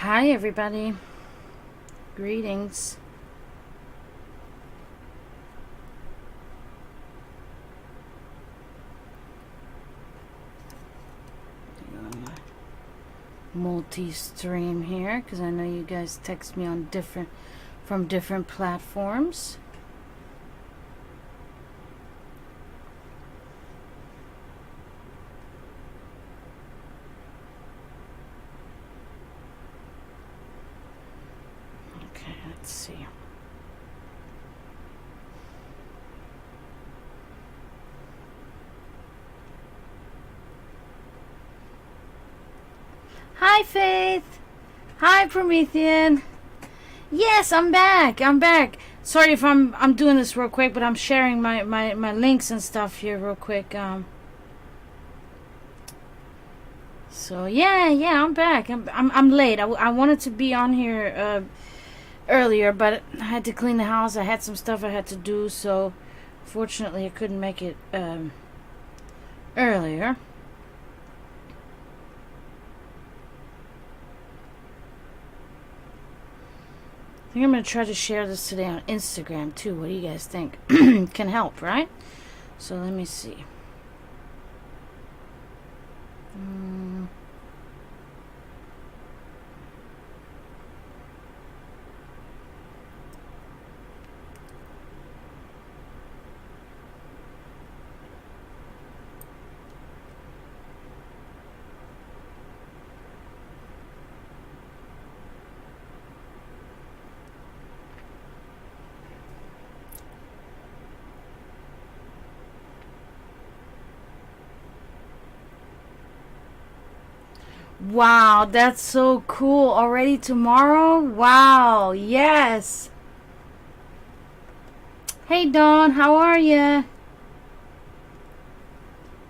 Hi, everybody. Greetings. Multi-stream here because I know you guys text me on from different platforms. Okay, let's see. Hi, Faith. Hi, Promethean. Yes, I'm back. Sorry if I'm doing this real quick, but I'm sharing my links and stuff here real quick. So yeah, I'm back. I'm late. I wanted to be on here earlier, but I had to clean the house. I had some stuff I had to do, so fortunately I couldn't make it earlier. I think I'm going to try to share this today on Instagram too. What do you guys think? Can help, right? So let me see. Wow, that's so cool. Already tomorrow? Wow, yes. Hey, Dawn, how are ya?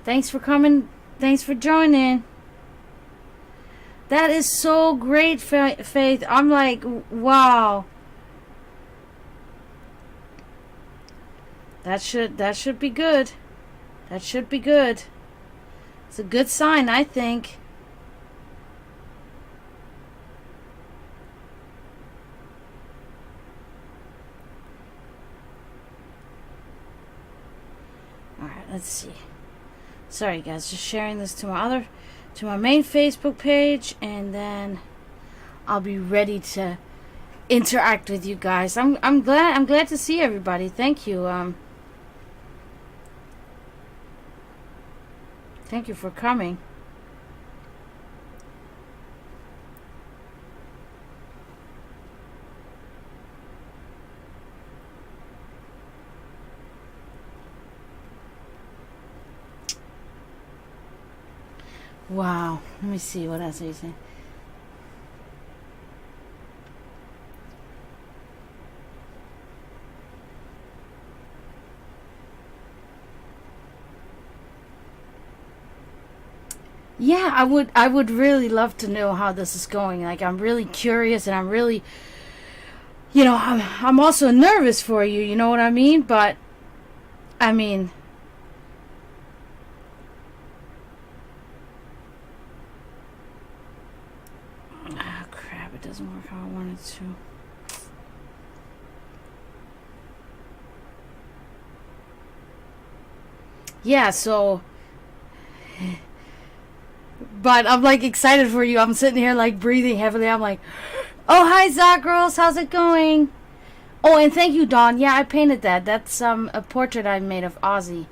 Thanks for coming. Thanks for joining. That is so great, Faith. I'm like, wow. That should be good. That should be good. It's a good sign, I think. Alright, let's see. Sorry guys, just sharing this to my main Facebook page, and then I'll be ready to interact with you guys. I'm glad to see everybody. Thank you. Thank you for coming. Wow. Let me see. What else are you saying? Yeah, I would really love to know how this is going. Like, I'm really curious, and I'm really, I'm also nervous for you. You know what I mean? But I mean, ah, crap! It doesn't work how I wanted to. Yeah, so, but I'm like excited for you. I'm sitting here like breathing heavily. I'm like, oh, hi, Zach girls, how's it going? Oh, and thank you, Dawn. Yeah, I painted that. That's a portrait I made of Ozzy.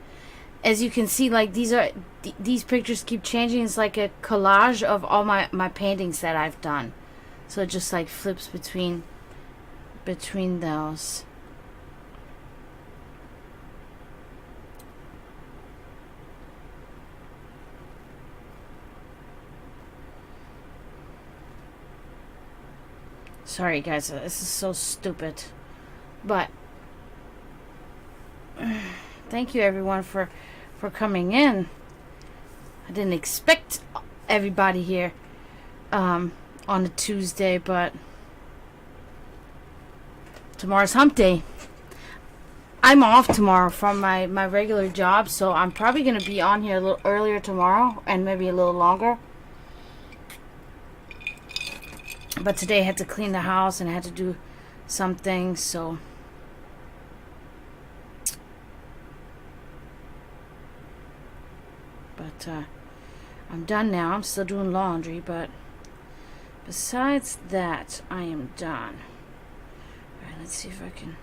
As you can see, like these pictures keep changing. It's like a collage of all my paintings that I've done. So it just like flips between those. Sorry guys, this is so stupid. But thank you everyone for coming in. I didn't expect everybody here on a Tuesday, but tomorrow's hump day. I'm off tomorrow from my regular job, so I'm probably going to be on here a little earlier tomorrow and maybe a little longer. But today I had to clean the house and I had to do some things, so but I'm done now. I'm still doing laundry, but besides that, I am done. Alright, let's see if I can.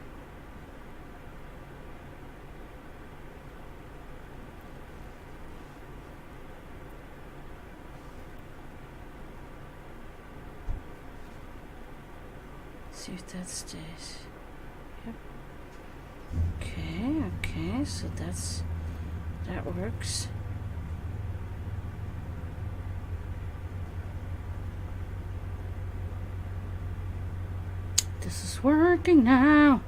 See if that stays. Yep. Okay, so that works. This is working now.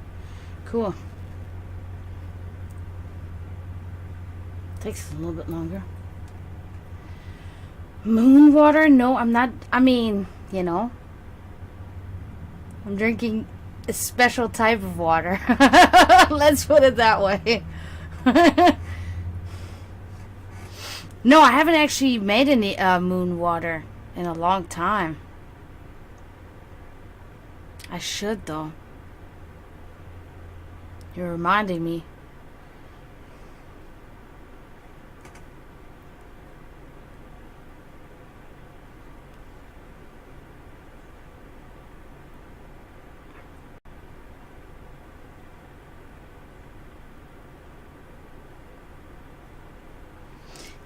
Cool. Takes a little bit longer. Moon water? No, I'm not. I mean, you know, I'm drinking a special type of water. Let's put it that way. No, I haven't actually made any moon water in a long time. I should, though. You're reminding me.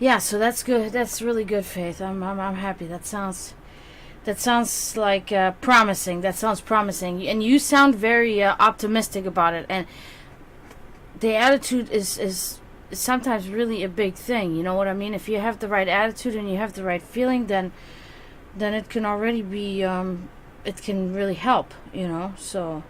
Yeah, so that's good. That's really good, Faith. I'm happy. That sounds like promising. That sounds promising, and you sound very optimistic about it. And the attitude is sometimes really a big thing. You know what I mean? If you have the right attitude and you have the right feeling, then it can already be it can really help. You know, so.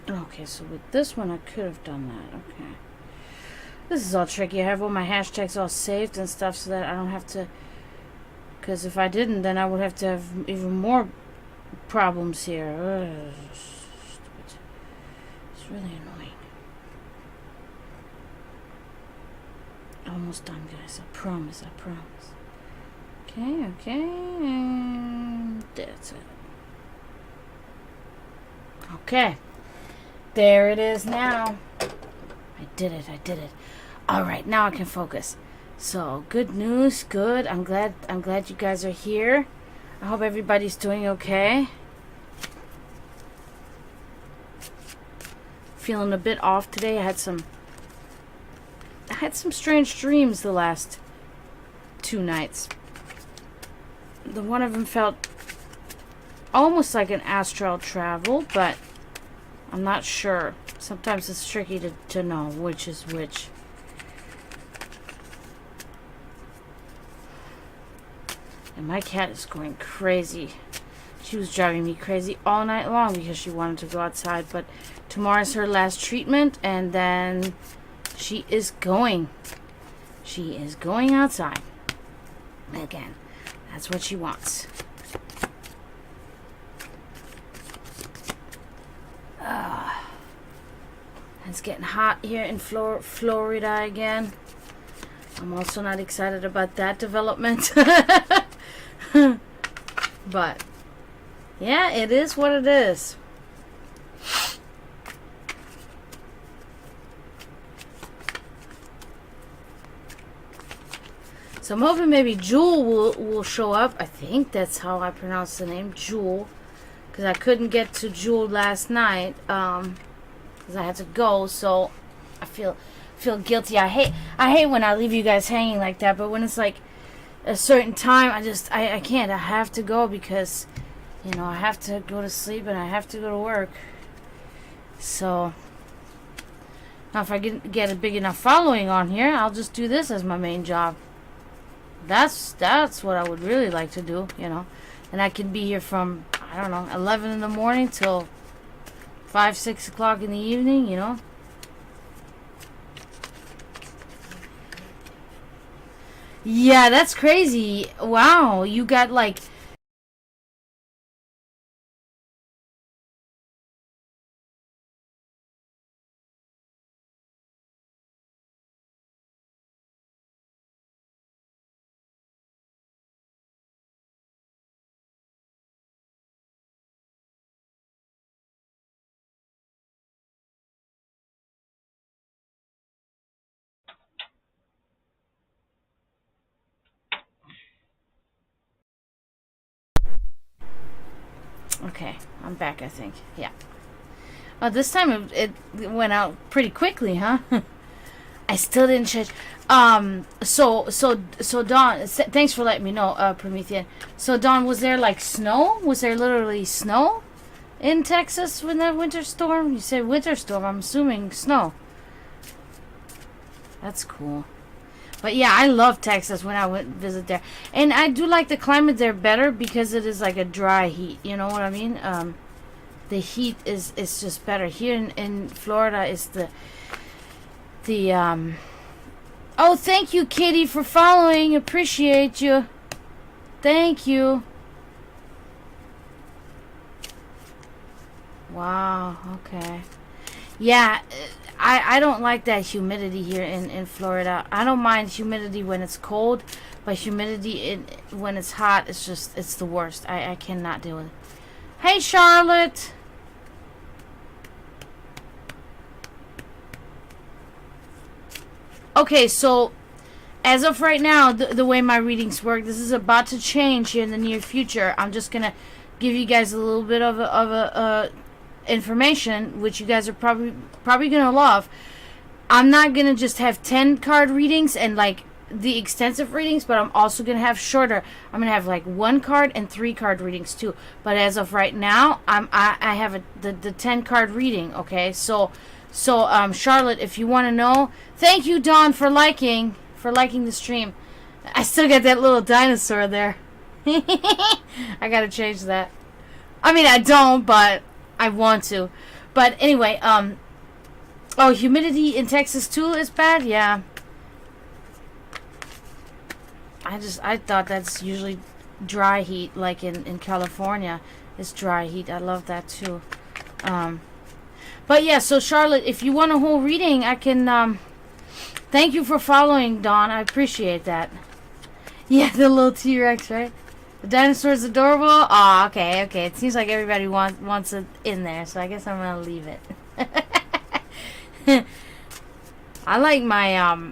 Okay, so with this one, I could have done that. Okay. This is all tricky. I have all my hashtags all saved and stuff so that I don't have to... Because if I didn't, then I would have to have even more problems here. Ugh, stupid. It's really annoying. Almost done, guys. I promise. Okay. And that's it. Okay. There it is now. I did it. Alright, now I can focus. So, good news, good. I'm glad you guys are here. I hope everybody's doing okay. Feeling a bit off today. I had some strange dreams the last 2 nights. The one of them felt almost like an astral travel, but I'm not sure. Sometimes it's tricky to know which is which. And my cat is going crazy. She was driving me crazy all night long because she wanted to go outside. But tomorrow's her last treatment, and then she is going outside again. That's what she wants. It's getting hot here in Florida again. I'm also not excited about that development. But yeah, it is what it is. So I'm hoping maybe Jewel will show up. I think that's how I pronounce the name, Jewel, because I couldn't get to Jewel last night. Because I had to go, so I feel guilty. I hate when I leave you guys hanging like that, but when it's like a certain time, I can't. I have to go because, you know, I have to go to sleep and I have to go to work. So now if I get a big enough following on here, I'll just do this as my main job. That's what I would really like to do, you know. And I can be here from, I I don't know, 11 in the morning till 5, 6 o'clock in the evening, you know. Yeah, that's crazy. Wow, you got like... Okay, I'm back, I think. Yeah. Oh, this time it went out pretty quickly, huh? I still didn't change. So Dawn, thanks for letting me know, Promethean. So Dawn, was there like snow? Was there literally snow in Texas when that winter storm? You said winter storm. I'm assuming snow. That's cool. But yeah, I love Texas when I went visit there, and I do like the climate there better because it is like a dry heat. You know what I mean? The heat is just better here in Florida. Is the Oh, thank you, Kitty, for following. Appreciate you. Thank you. Wow. Okay. Yeah, I don't like that humidity here in Florida. I don't mind humidity when it's cold, but humidity when it's hot, it's the worst. I cannot deal with it. Hey, Charlotte. Okay, so as of right now, the way my readings work, this is about to change here in the near future. I'm just gonna give you guys a little bit of a information, which you guys are probably gonna love. I'm not gonna just have 10 card readings and like the extensive readings, but I'm also gonna have shorter. I'm gonna have like 1 card and 3 card readings too. But as of right now, I have the 10 card reading. Okay, so Charlotte, if you want to know, thank you, Dawn, for liking the stream. I still got that little dinosaur there. I gotta change that. I mean, I don't, but I want to. But anyway, oh, humidity in Texas too is bad. Yeah. I thought that's usually dry heat, like in California. It's dry heat. I love that too. But yeah, so Charlotte, if you want a whole reading, I can, thank you for following, Dawn. I appreciate that. Yeah, the little T-Rex, right? The dinosaur's adorable. Oh, okay. It seems like everybody wants it in there, so I guess I'm gonna leave it. I like my,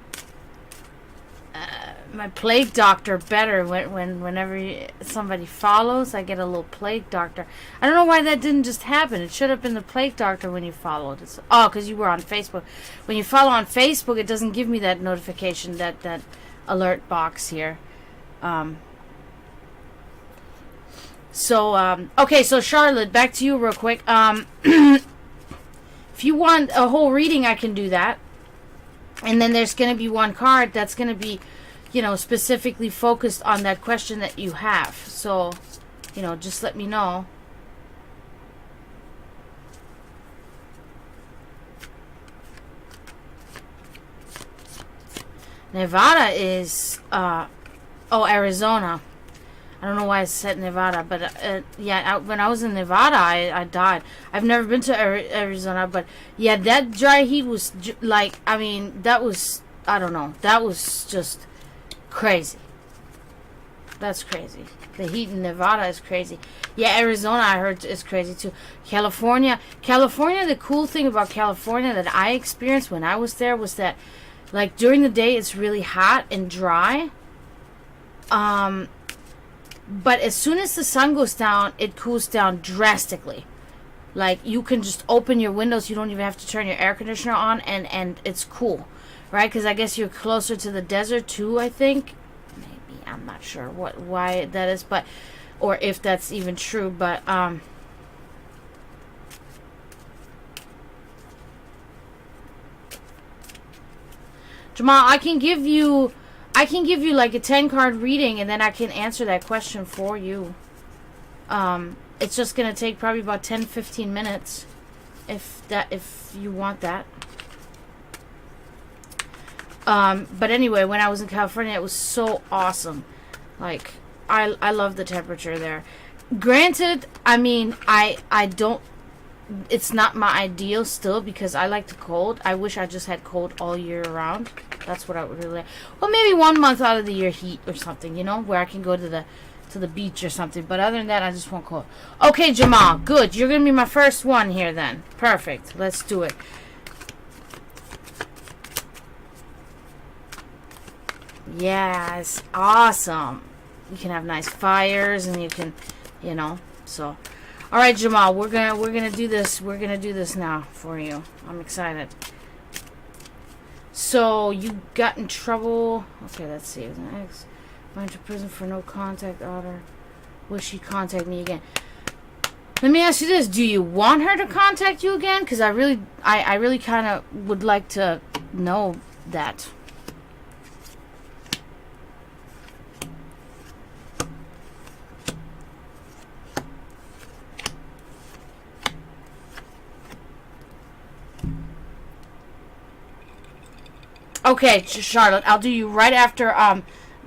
my plague doctor better whenever somebody follows. I get a little plague doctor. I don't know why that didn't just happen. It should have been the plague doctor when you followed. Because you were on Facebook. When you follow on Facebook, it doesn't give me that notification, that alert box here. Okay, so Charlotte, back to you real quick. If you want a whole reading, I can do that. And then there's going to be 1 card that's going to be, specifically focused on that question that you have. So, just let me know. Nevada is, Arizona. I don't know why I said Nevada, but yeah, when I was in Nevada, I died. I've never been to Arizona, but yeah, that dry heat was that was, I don't know, that was just crazy. That's crazy. The heat in Nevada is crazy. Yeah, Arizona, I heard, is crazy too. California, the cool thing about California that I experienced when I was there was that, like, during the day it's really hot and dry. But as soon as the sun goes down, it cools down drastically. Like, you can just open your windows. You don't even have to turn your air conditioner on, and it's cool, right? Because I guess you're closer to the desert too, I think. Maybe. I'm not sure why that is, but, or if that's even true, but, Jamal, I can give you like a 10 card reading, and then I can answer that question for you. It's just gonna take probably about 10-15 minutes, if you want that. But anyway, when I was in California, it was so awesome. Like, I love the temperature there. Granted, I mean, I don't, it's not my ideal still, because I like the cold. I wish I just had cold all year round. That's what I would really like. Well, maybe 1 month out of the year heat or something, you know, where I can go to the beach or something. But other than that, I just want cold. Okay, Jamal, good. You're gonna be my first one here then. Perfect. Let's do it. Yes, awesome. You can have nice fires, and you can, you know. So, all right, Jamal, we're gonna do this. We're gonna do this now for you. I'm excited. So you got in trouble. Okay, let's see. It was an ex went to prison for no contact order. Will she contact me again? Let me ask you this: do you want her to contact you again? Because I really kind of would like to know that. Okay, Charlotte, I'll do you right after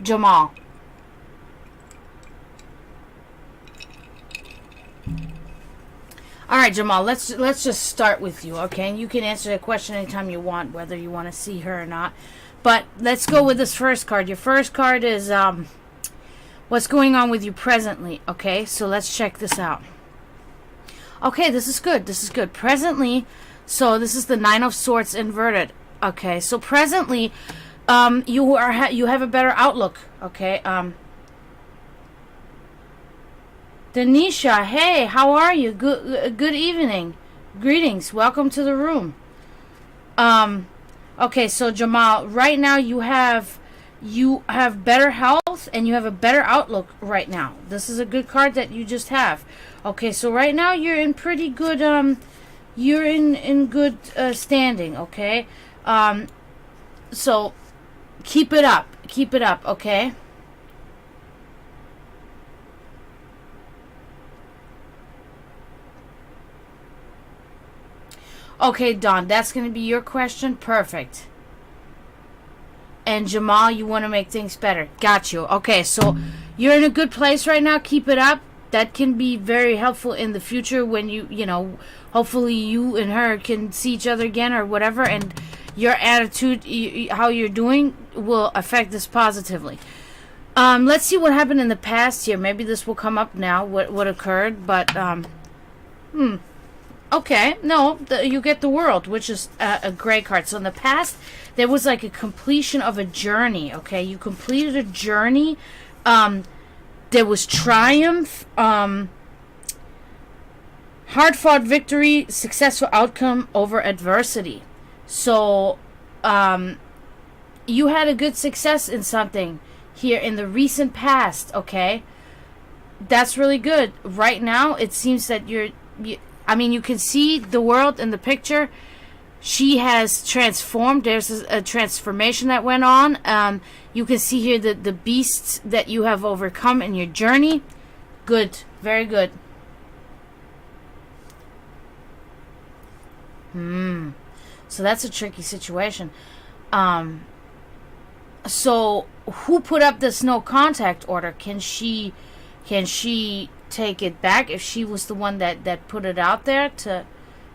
Jamal. All right, Jamal, let's just start with you, okay? And you can answer the question anytime you want, whether you want to see her or not. But let's go with this first card. Your first card is what's going on with you presently, okay? So let's check this out. Okay, this is good. This is good. Presently, so this is the Nine of Swords inverted. Okay, so presently, you have a better outlook. Okay, Denisha, hey, how are you? Good evening, greetings, welcome to the room. Okay, so Jamal, right now you have better health and you have a better outlook right now. This is a good card that you just have. Okay, so right now you're in pretty good you're in good standing. Okay. So keep it up, okay? Okay, Dawn, that's going to be your question. Perfect. And Jamal, you want to make things better. Got you. Okay, so you're in a good place right now. Keep it up. That can be very helpful in the future when you know, hopefully you and her can see each other again or whatever, and your attitude, how you're doing, will affect this positively. Let's see what happened in the past here. Maybe this will come up now, what occurred, but, okay, no, you get the World, which is a great card. So in the past, there was like a completion of a journey, okay? You completed a journey, there was triumph, hard-fought victory, successful outcome over adversity. So, you had a good success in something here in the recent past, okay? That's really good. Right now, it seems that you can see the World in the picture. She has transformed. There's a transformation that went on. You can see here the beasts that you have overcome in your journey. Good. Very good. So that's a tricky situation. So who put up this no contact order? Can she take it back if she was the one that put it out there to,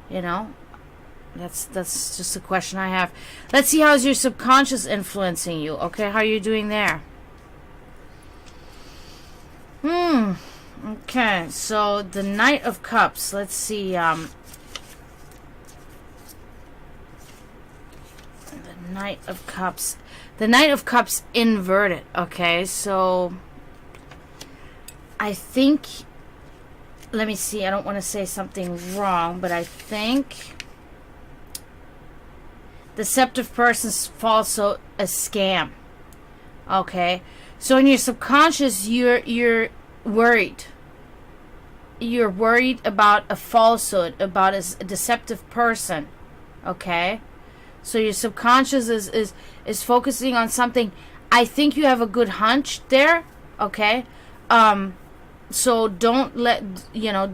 you know? That's just a question I have. Let's see, how's your subconscious influencing you? Okay, how are you doing there? Okay, so the Knight of Cups. Let's see. The Knight of Cups. The Knight of Cups inverted. Okay, so I think, let me see, I don't want to say something wrong, but I think deceptive persons false a scam. Okay, so in your subconscious, you're worried. You're worried about a falsehood, about a deceptive person. Okay, so your subconscious is focusing on something. I think you have a good hunch there. Okay, So don't let, you know,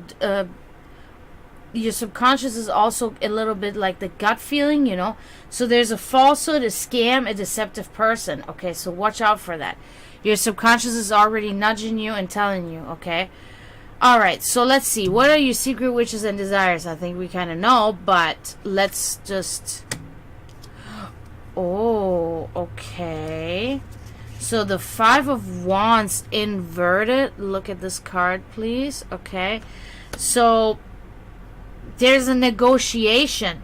your subconscious is also a little bit like the gut feeling, you know. So there's a falsehood, a scam, a deceptive person. Okay, so watch out for that. Your subconscious is already nudging you and telling you, okay? All right, so let's see. What are your secret wishes and desires? I think we kind of know, but let's just... Oh, okay. So the Five of Wands inverted. Look at this card, please. Okay. So there's a negotiation.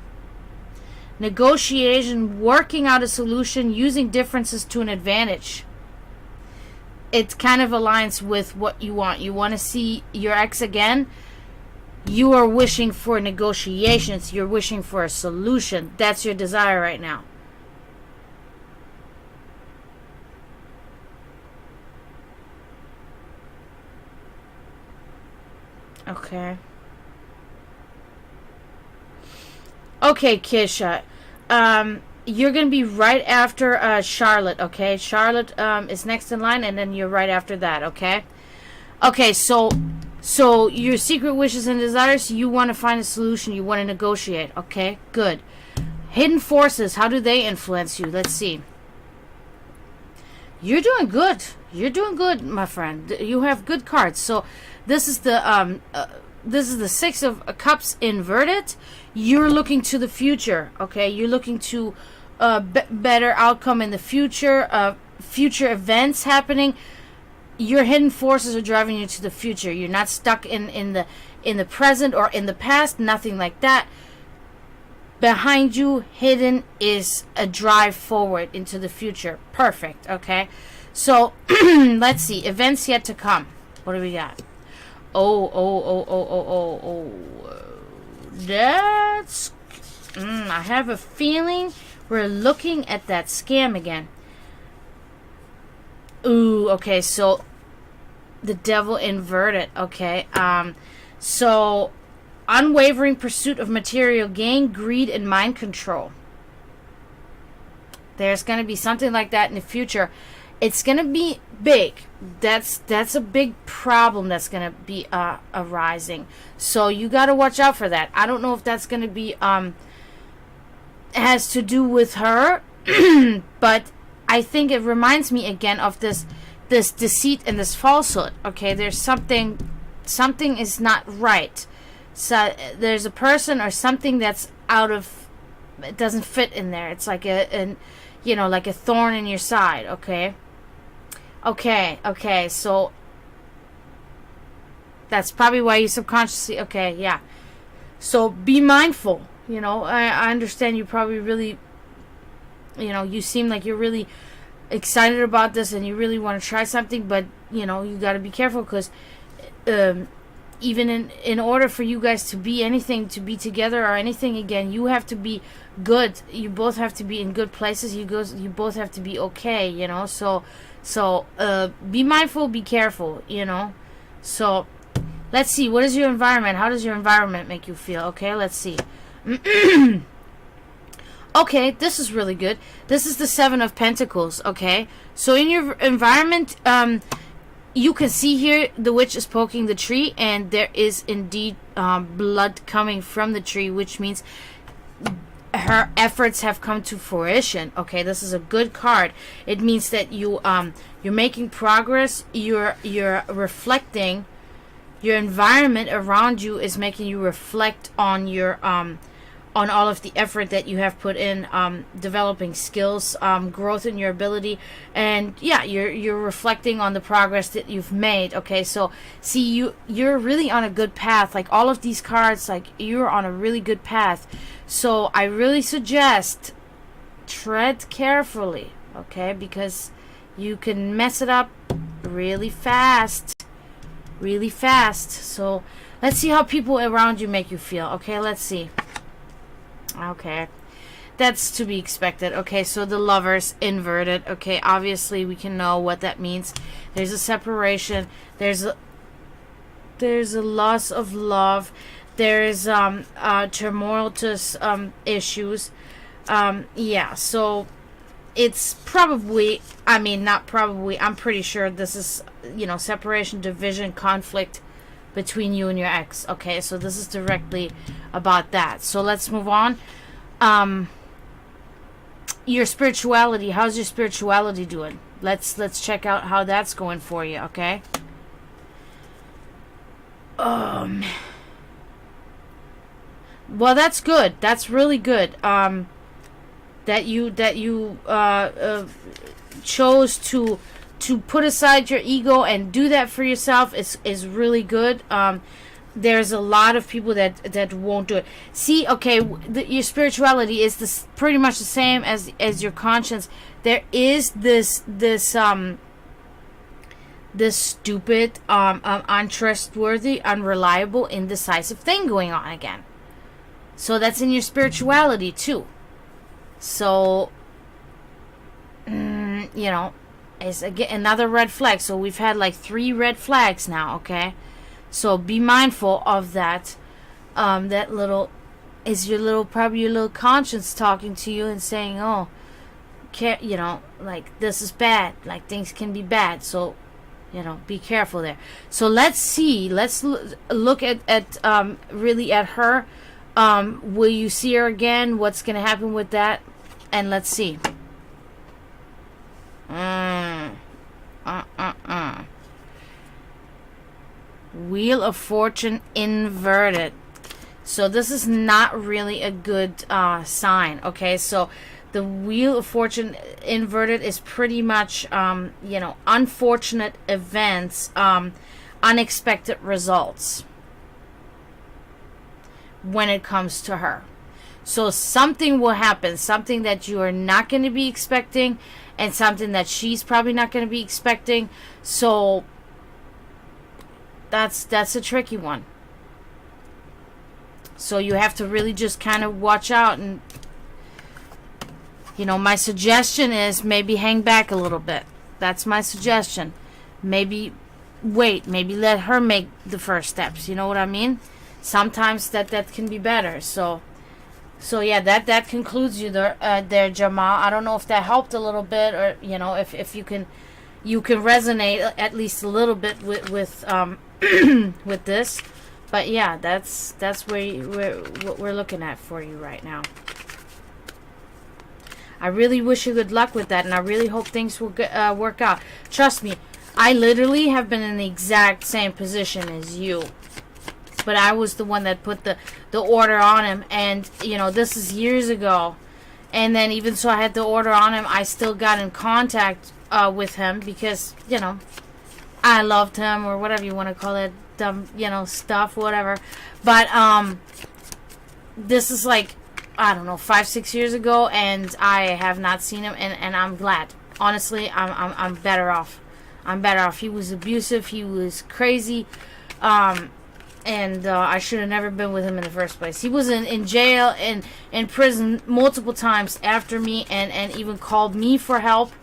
Negotiation, working out a solution, using differences to an advantage. It kind of aligns with what you want. You want to see your ex again. You are wishing for negotiations. You're wishing for a solution. That's your desire right now. Okay. Okay, Kisha. You're going to be right after Charlotte, okay? Charlotte is next in line, and then you're right after that, okay? Okay, so your secret wishes and desires, you want to find a solution. You want to negotiate, okay? Good. Hidden forces, how do they influence you? Let's see. You're doing good. You're doing good, my friend. You have good cards. So this is the Six of Cups inverted. You're looking to the future, okay? You're looking to better outcome in the future, future events happening. Your hidden forces are driving you to the future. You're not stuck in the present or in the past. Nothing like that. Behind you, hidden, is a drive forward into the future. Perfect, okay? So, let's see. Events yet to come. What do we got? Oh. That's... I have a feeling we're looking at that scam again. Ooh, okay, so... The devil inverted, okay? So... Unwavering pursuit of material gain, greed, and mind control. There's going to be something like that in the future. It's going to be big. That's a big problem that's going to be arising. So you got to watch out for that. I don't know if that's going to be has to do with her, but I think it reminds me again of this deceit and this falsehood. Okay, there's something is not right. So there's a person or something that's out of, it doesn't fit in there. It's like like a thorn in your side. Okay, so that's probably why you subconsciously, okay, yeah. So be mindful, I understand you probably really, you seem like you're really excited about this and you really want to try something, but, you got to be careful because, even in order for you guys to be anything, to be together or anything again, you have to be good. You both have to be in good places. You both have to be okay, So be mindful, be careful, So let's see. What is your environment? How does your environment make you feel? Okay, let's see. Okay, this is really good. This is the Seven of Pentacles, okay? So in your environment, you can see here the witch is poking the tree, and there is indeed blood coming from the tree, which means her efforts have come to fruition. Okay, this is a good card. It means that you're making progress. You're reflecting. Your environment around you is making you reflect on your on all of the effort that you have put in, developing skills, growth in your ability, and yeah, you're reflecting on the progress that you've made. Okay, so see, you're really on a good path. Like all of these cards, like you're on a really good path. So I really suggest tread carefully, okay, because you can mess it up really fast. So let's see how people around you make you feel. Okay, let's see. Okay, that's to be expected. Okay, so the Lovers inverted. Okay, obviously we can know what that means. There's a separation. There's a loss of love. There's tumultuous issues. Yeah, so it's probably, I mean, not probably, I'm pretty sure this is, separation, division, conflict between you and your ex. Okay, so this is directly about that. So let's move on. Your spirituality, how's your spirituality doing? Let's check out how that's going for you, okay? Well, that's good. That's really good. That you chose to put aside your ego and do that for yourself is really good. There's a lot of people that won't do it. See, okay, your spirituality is pretty much the same as your conscience. There is this stupid, untrustworthy, unreliable, indecisive thing going on again. So that's in your spirituality too. So, it's again another red flag. So we've had like 3 red flags now, okay? So be mindful of that. That little is probably your little conscience talking to you and saying, "Oh, like this is bad. Like things can be bad." So, be careful there. So let's see. Let's look at really at her. Will you see her again? What's gonna happen with that? And let's see. Wheel of Fortune inverted. So this is not really a good sign. Okay, so the Wheel of Fortune inverted is pretty much unfortunate events, unexpected results when it comes to her. So something will happen, something that you are not going to be expecting, and something that she's probably not going to be expecting. So that's a tricky one. So you have to really just kind of watch out, and my suggestion is maybe hang back a little bit. That's my suggestion. Maybe wait, maybe let her make the first steps. You know what I mean? Sometimes that can be better. So yeah, that concludes you there, Jamal. I don't know if that helped a little bit, or if you can resonate at least a little bit with with this. But yeah, that's what we're looking at for you right now. I really wish you good luck with that, and I really hope things will work out. Trust me, I literally have been in the exact same position as you. But I was the one that put the order on him. And, this is years ago. And then even so I had the order on him, I still got in contact with him because, I loved him, or whatever you want to call it. Dumb, stuff, whatever. But this is like, I don't know, 5-6 years ago. And I have not seen him. And I'm glad. Honestly, I'm better off. I'm better off. He was abusive. He was crazy. And I should have never been with him in the first place. He was in jail and in prison multiple times after me, and even called me for help.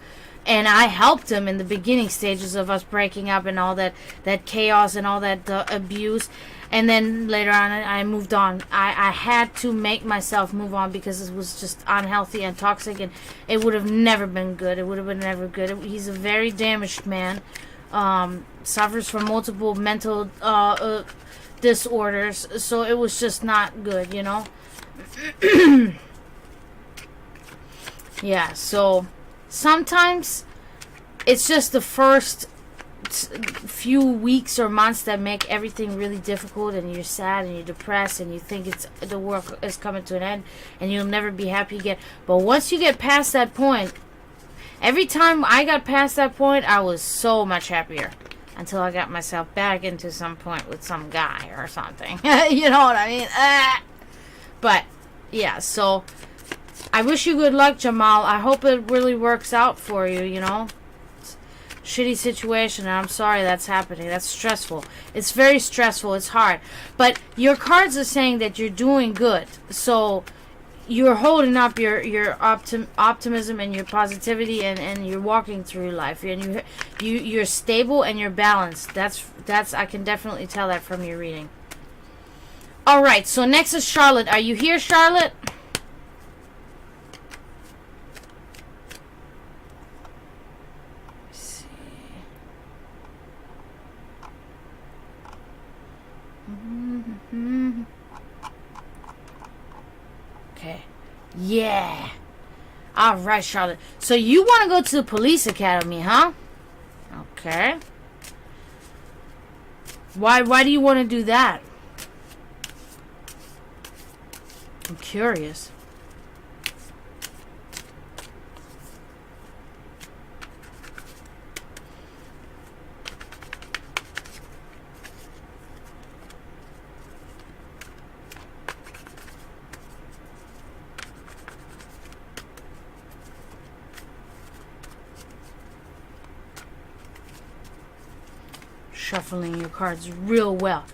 And I helped him in the beginning stages of us breaking up and all that chaos and all that abuse. And then later on, I moved on. I had to make myself move on because it was just unhealthy and toxic, and it would have never been good. It would have been never good. He's a very damaged man. Suffers from multiple mental disorders, so it was just not good, Yeah, so sometimes it's just the first few weeks or months that make everything really difficult, and you're sad and you're depressed and you think the world is coming to an end and you'll never be happy again. But once you get past that point, every time I got past that point, I was so much happier. Until I got myself back into some point with some guy or something. You know what I mean? But, yeah, so I wish you good luck, Jamal. I hope it really works out for you, It's a shitty situation, and I'm sorry that's happening. That's stressful. It's very stressful. It's hard. But your cards are saying that you're doing good. So you're holding up your optimism and your positivity, and you're walking through life, and you're stable and you're balanced. That's I can definitely tell that from your reading. All right, so next is Charlotte. Are you here, Charlotte? Yeah. All right, Charlotte. So you want to go to the police academy, huh? Okay. Why do you want to do that? I'm curious. Shuffling your cards real well.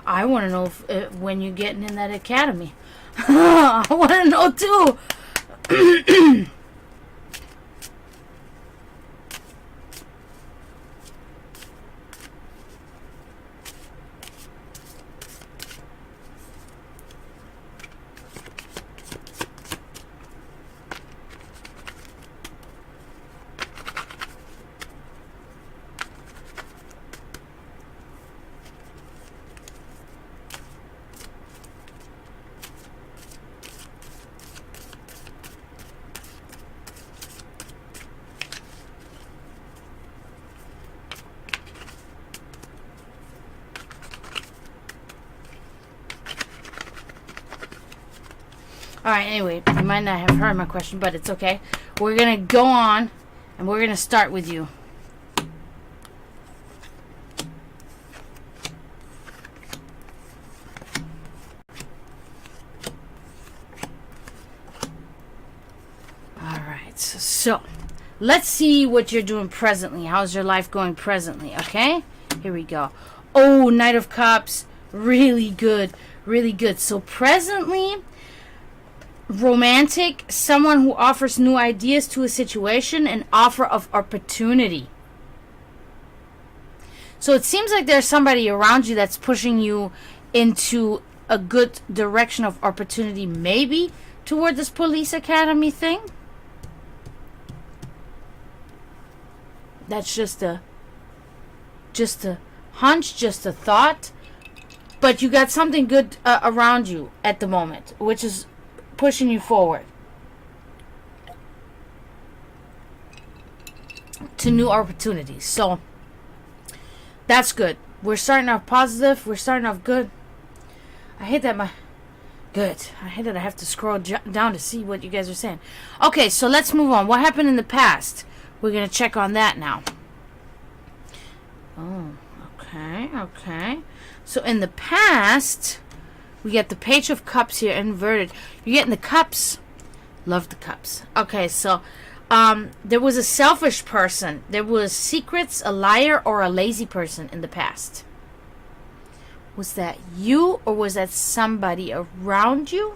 I want to know if, when you're getting in that academy. I want to know too. Alright, anyway, you might not have heard my question, but it's okay. We're going to go on, and we're going to start with you. Alright, so let's see what you're doing presently. How's your life going presently, okay? Here we go. Oh, Knight of Cups. Really good. Really good. So presently, romantic, someone who offers new ideas to a situation, an offer of opportunity. So it seems like there's somebody around you that's pushing you into a good direction of opportunity, maybe toward this police academy thing. That's just a hunch, just a thought. But you got something good around you at the moment, which is pushing you forward to new opportunities. So that's good. We're starting off positive. We're starting off good. I hate that I hate that I have to scroll down to see what you guys are saying. Okay, so let's move on. What happened in the past? We're going to check on that now. Oh, okay. So in the past, we get the Page of Cups here inverted. You're getting the cups. Love the cups. Okay, so there was a selfish person. There was secrets, a liar, or a lazy person in the past. Was that you, or was that somebody around you?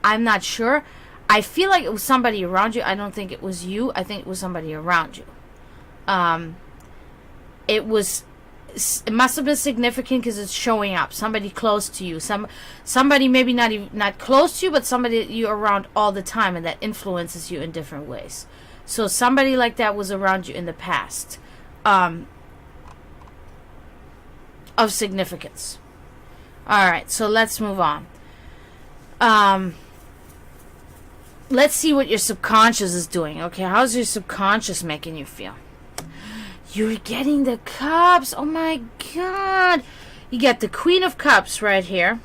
I'm not sure. I feel like it was somebody around you. I don't think it was you. I think it was somebody around you. It must have been significant because it's showing up. Somebody close to you. Somebody maybe not close to you, but somebody that you're around all the time and that influences you in different ways. So somebody like that was around you in the past. Of significance. Alright, so let's move on. Let's see what your subconscious is doing. Okay, how's your subconscious making you feel? You're getting the cups. Oh my god. You got the Queen of Cups right here.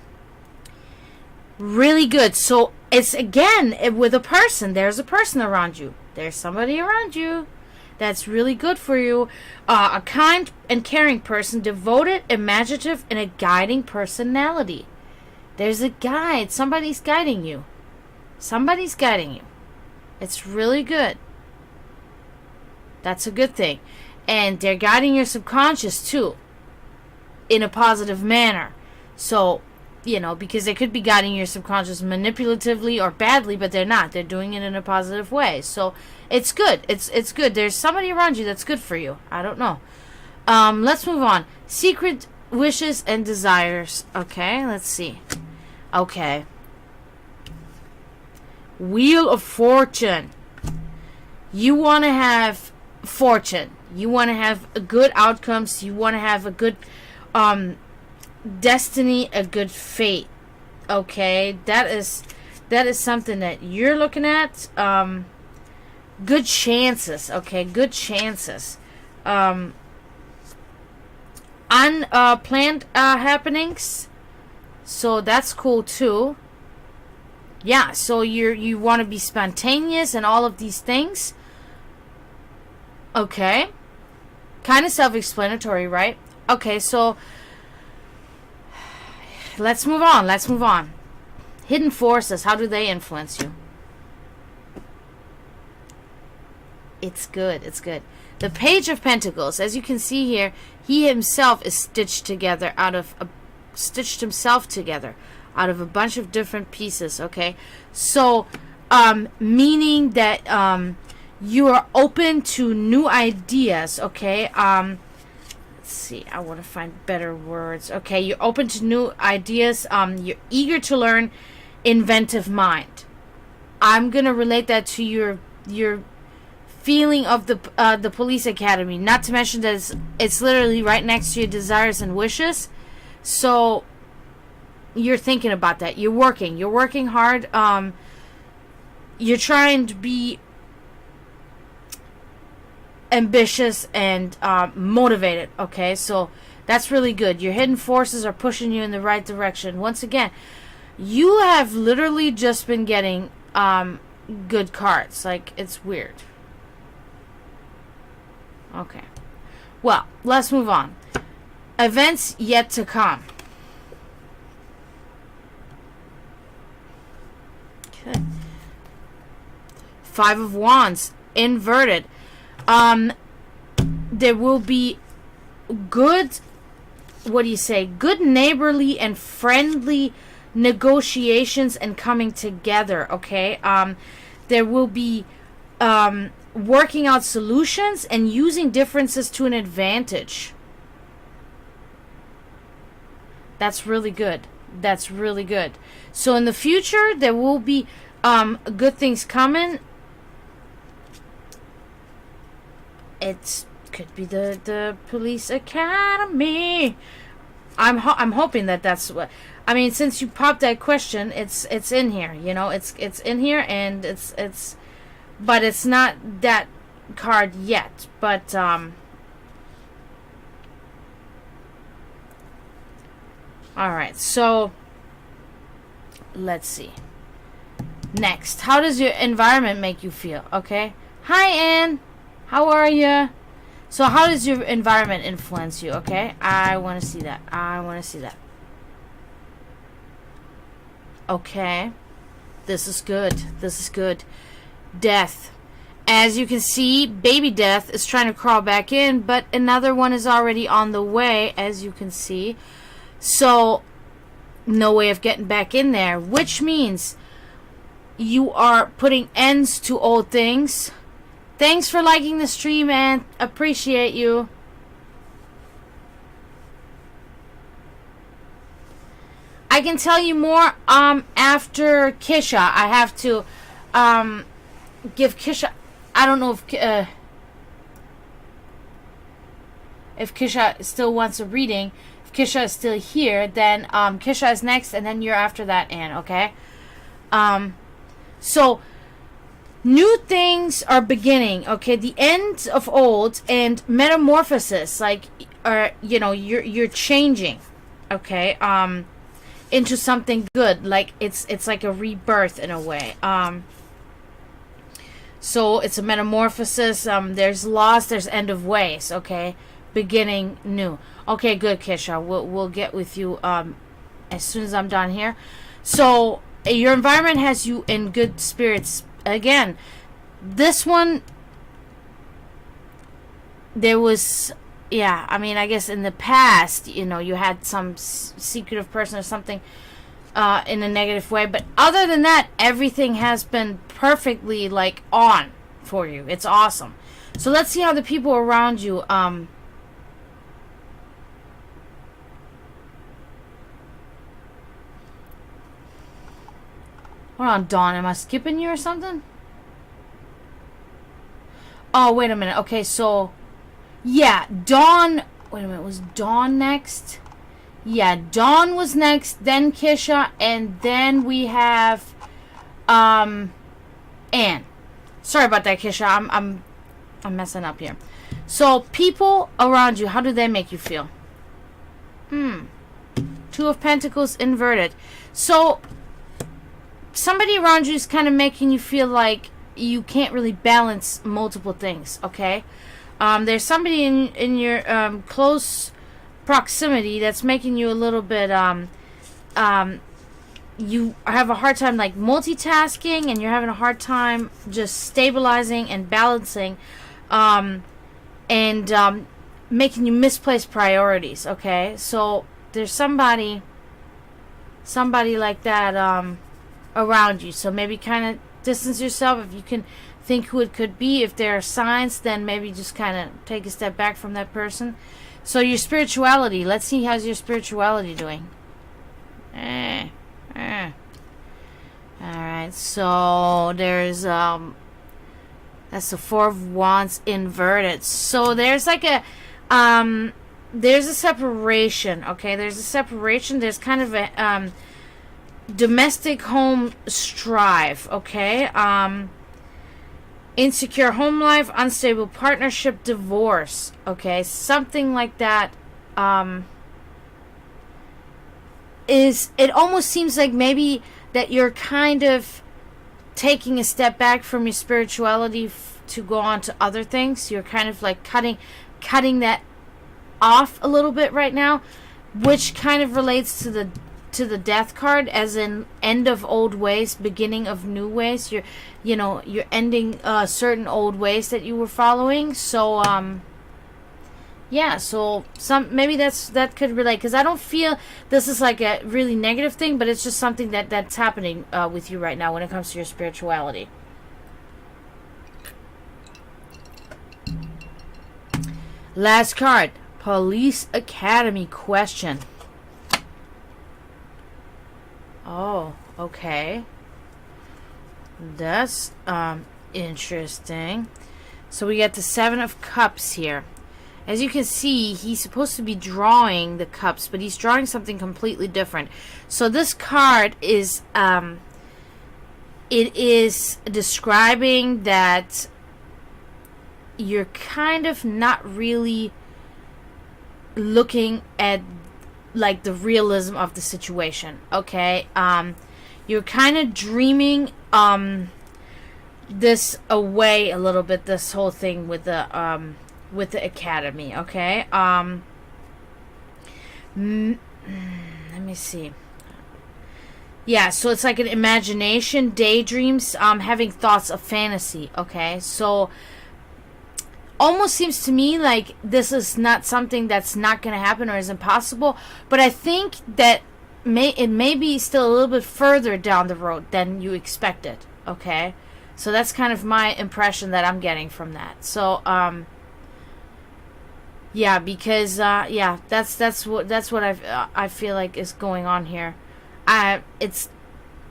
Really good. So it's again with a person. There's a person around you. There's somebody around you. That's really good for you. A kind and caring person, devoted, imaginative, and a guiding personality. There's a guide. Somebody's guiding you. Somebody's guiding you. It's really good. That's a good thing. And they're guiding your subconscious too, in a positive manner. So, because they could be guiding your subconscious manipulatively or badly, but they're not. They're doing it in a positive way. So it's good. It's good. There's somebody around you that's good for you. I don't know. Let's move on. Secret wishes and desires. Okay, let's see. Okay. Wheel of Fortune. You want to have fortune. You want to have good outcomes. You want to have a good destiny, a good fate. Okay, that's that is something that you're looking at. Good chances, okay? Good chances. Unplanned happenings. So that's cool too. Yeah, so you want to be spontaneous and all of these things. Okay. Kind of self-explanatory, right? Okay, so let's move on. Let's move on. Hidden forces, how do they influence you? It's good. It's good. The Page of Pentacles, as you can see here, he himself is stitched himself together out of a bunch of different pieces, okay? So, meaning that you are open to new ideas, okay? Let's see, I want to find better words. Okay, you're open to new ideas. You're eager to learn, inventive mind. I'm going to relate that to your feeling of the police academy. Not to mention that it's literally right next to your desires and wishes. So you're thinking about that. You're working hard. You're trying to be ambitious and motivated. Okay, so that's really good. Your hidden forces are pushing you in the right direction. Once again, you have literally just been getting good cards. Like, it's weird. Okay, well, let's move on. Events yet to come. Okay. Five of Wands inverted. There will be good, what do you say, good neighborly and friendly negotiations and coming together, okay? There will be working out solutions and using differences to an advantage. That's really good. That's really good. So in the future, there will be good things coming. It could be the police academy. I'm hoping that's what. I mean, since you popped that question, it's in here. You know, it's in here, and it's, but it's not that card yet. But all right. So let's see. Next, how does your environment make you feel? Okay. Hi, Anne. How are you? So how does your environment influence you? Okay. I want to see that. I want to see that. Okay. This is good. This is good. Death. As you can see, baby death is trying to crawl back in, but another one is already on the way, as you can see. So, no way of getting back in there, which means you are putting ends to old things. Thanks for liking the stream, and appreciate you. I can tell you more after Kisha. I have to give Kisha. I don't know if Kisha still wants a reading. If Kisha is still here, then Kisha is next, and then you're after that, Anne. Okay. So new things are beginning. Okay, the end of old and metamorphosis. Like, you're changing. Okay. Into something good, like it's like a rebirth in a way. So it's a metamorphosis. There's loss, there's end of ways. Okay, beginning new. Okay, good, Kisha. We'll get with you as soon as I'm done here. So your environment has you in good spirits again. This one, there was. Yeah, I mean, I guess in the past, you had some secretive person or something in a negative way. But other than that, everything has been perfectly, like, on for you. It's awesome. So let's see how the people around you... Hold on, Dawn. Am I skipping you or something? Oh, wait a minute. Okay, so... Yeah, Dawn... Wait a minute, was Dawn next? Yeah, Dawn was next, then Kisha, and then we have Anne. Sorry about that, Kisha. I'm messing up here. So people around you, how do they make you feel? Two of Pentacles inverted. So somebody around you is kind of making you feel like you can't really balance multiple things, okay? There's somebody in your close proximity that's making you a little bit you have a hard time like multitasking, and you're having a hard time just stabilizing and balancing, and making you misplace priorities, okay? So there's somebody like that around you. So maybe kind of distance yourself. If you can think who it could be, if there are signs, then maybe just kind of take a step back from that person. So your spirituality, let's see, how's your spirituality doing? Alright, so there's that's the Four of Wands inverted. So there's like a there's a separation, okay? There's a separation. There's kind of a domestic home strife, okay? Insecure home life, unstable partnership, divorce, okay? Something like that. It almost seems like maybe that you're kind of taking a step back from your spirituality to go on to other things. You're kind of like cutting that off a little bit right now, which kind of relates to the Death card, as in end of old ways, beginning of new ways. You're ending certain old ways that you were following. So yeah, so maybe that could relate, because I don't feel this is like a really negative thing, but it's just something that's happening with you right now when it comes to your spirituality. Last card, Police Academy question. Oh, okay. That's interesting. So we got the Seven of Cups here. As you can see, he's supposed to be drawing the cups, but he's drawing something completely different. So this card is it is describing that you're kind of not really looking at like the realism of the situation, okay? You're kind of dreaming this away a little bit, this whole thing with the academy, okay? Let me see. Yeah, so it's like an imagination, daydreams, having thoughts of fantasy, okay? So almost seems to me like this is not something that's not going to happen or is impossible, but I think that it may be still a little bit further down the road than you expected, okay? So that's kind of my impression that I'm getting from that. So yeah, because yeah, that's what I feel like is going on here.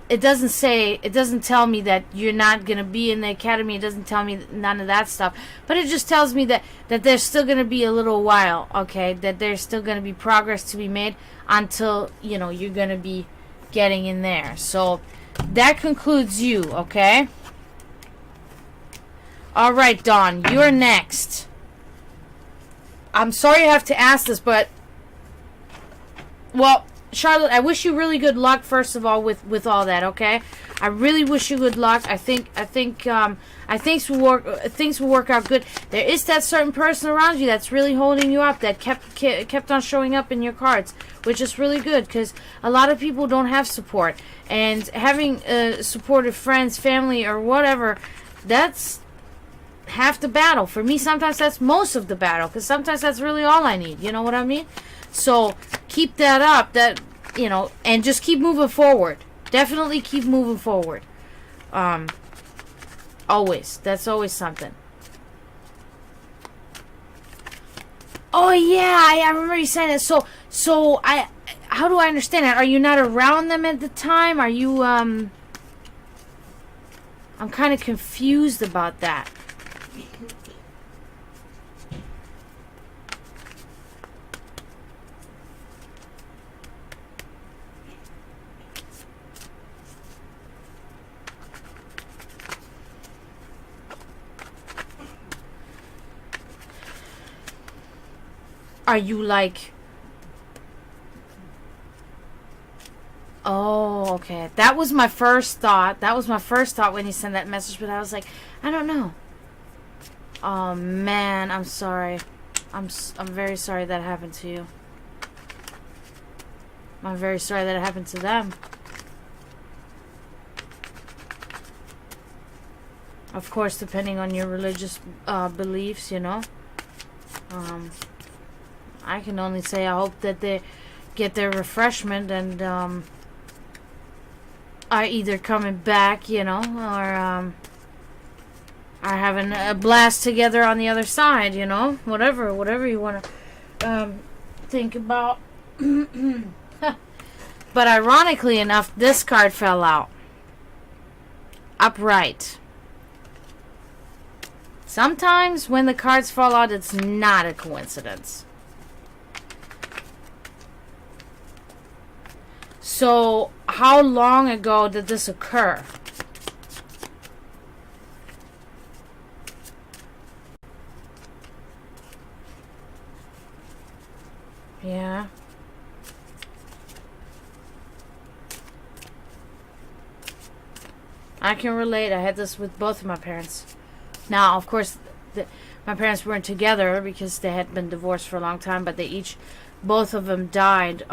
It doesn't tell me that you're not going to be in the academy. It doesn't tell me none of that stuff. But it just tells me that there's still going to be a little while, okay? That there's still going to be progress to be made until, you're going to be getting in there. So that concludes you, okay? All right, Dawn, you're next. I'm sorry I have to ask this, but... Well... Charlotte, I wish you really good luck, first of all, with all that, okay? I really wish you good luck. I think things will work out good. There is that certain person around you that's really holding you up, that kept on showing up in your cards, which is really good, because a lot of people don't have support, and having supportive friends, family, or whatever, that's half the battle. For me, sometimes that's most of the battle, because sometimes that's really all I need. You know what I mean? So keep that up, and just keep moving forward. Definitely keep moving forward. Always. That's always something. Oh yeah, I remember you saying that. So how do I understand that? Are you not around them at the time? Are you I'm kind of confused about that. are you like... Oh, okay. That was my first thought. That was my first thought when you sent that message, but I was like, I don't know. Oh, man, I'm sorry. I'm very sorry that happened to you. I'm very sorry that it happened to them. Of course, depending on your religious beliefs, you know. I can only say I hope that they get their refreshment and are either coming back, you know, or are having a blast together on the other side, you know. Whatever you want to think about. But ironically enough, this card fell out. Upright. Sometimes when the cards fall out, it's not a coincidence. So, how long ago did this occur? Yeah. I can relate. I had this with both of my parents. Now, of course, my parents weren't together because they had been divorced for a long time, but both of them died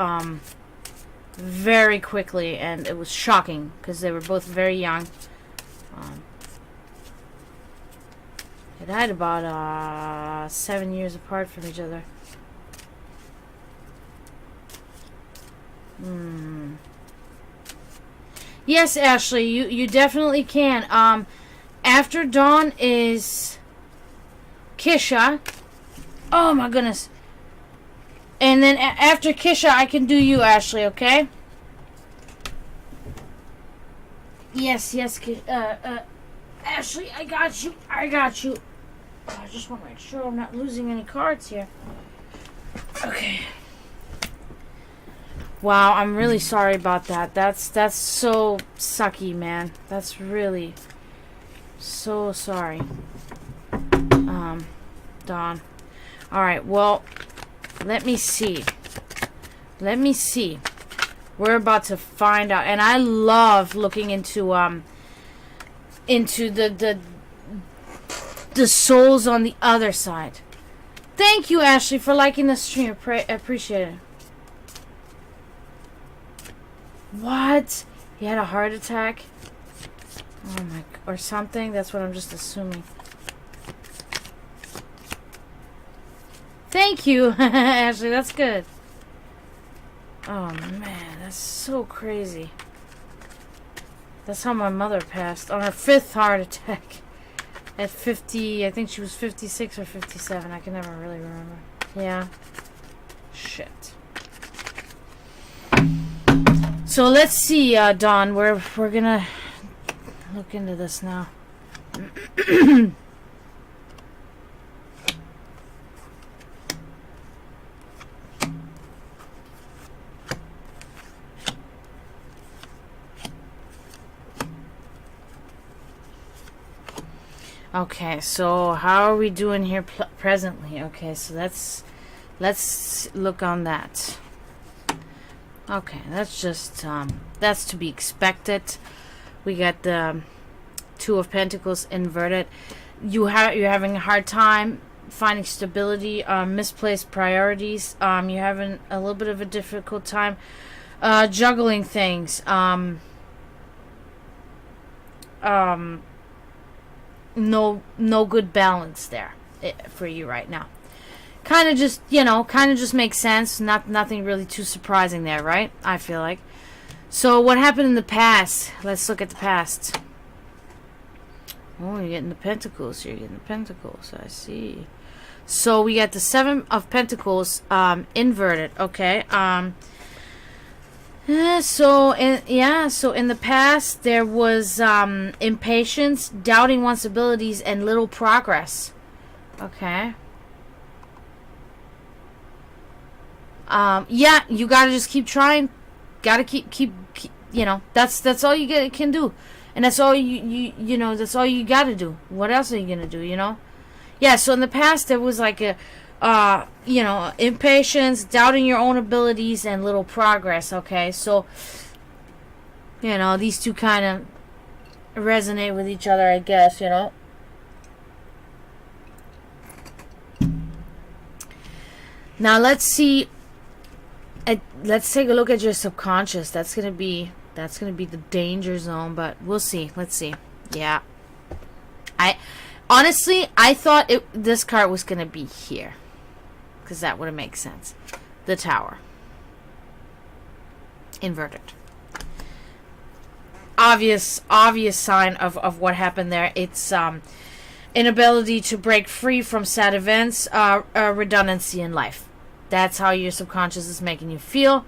very quickly, and it was shocking because they were both very young. They died about 7 years apart from each other. Yes, Ashley, you definitely can. After Dawn is Kisha. Oh my goodness. And then after Kisha, I can do you, Ashley, okay? Yes, Ashley, I got you. Oh, I just want to make sure I'm not losing any cards here. Okay. Wow, I'm really sorry about that. That's so sucky, man. That's really so sorry. Dawn. Alright, well, let me see. We're about to find out. And I love looking into the souls on the other side. Thank you, Ashley, for liking the stream. Appreciate it. What? He had a heart attack? Oh my... Or something? That's what I'm just assuming. Thank you, Ashley. That's good. Oh, man. That's so crazy. That's how my mother passed. On her 5th heart attack. At 50... I think she was 56 or 57. I can never really remember. Yeah. Shit. So let's see, Dawn. We're gonna look into this now. Okay, so how are we doing here presently? Okay, so let's look on that. Okay, that's just that's to be expected. We got the Two of Pentacles inverted. You're having a hard time finding stability, misplaced priorities. You're having a little bit of a difficult time juggling things. No good balance there for you right now. Kind of just makes sense. Nothing really too surprising there, right? I feel like. So what happened in the past? Let's look at the past. Oh, you're getting the Pentacles. I see. So we got the 7 of Pentacles inverted. Okay. So in the past there was impatience, doubting one's abilities, and little progress. Okay. Yeah, you gotta just keep trying. Gotta keep you know, that's all you can do. And that's all you know, that's all you gotta do. What else are you gonna do, you know? Yeah, so in the past there was like a you know, impatience, doubting your own abilities, and little progress. Okay, so you know, these two kind of resonate with each other, I guess, you know. Now let's see. Let's take a look at your subconscious. That's gonna be the danger zone, but we'll see. Let's see. Yeah. I thought this card was gonna be here, because that would have made sense. The Tower. Inverted. Obvious sign of what happened there. It's inability to break free from sad events, redundancy in life. That's how your subconscious is making you feel.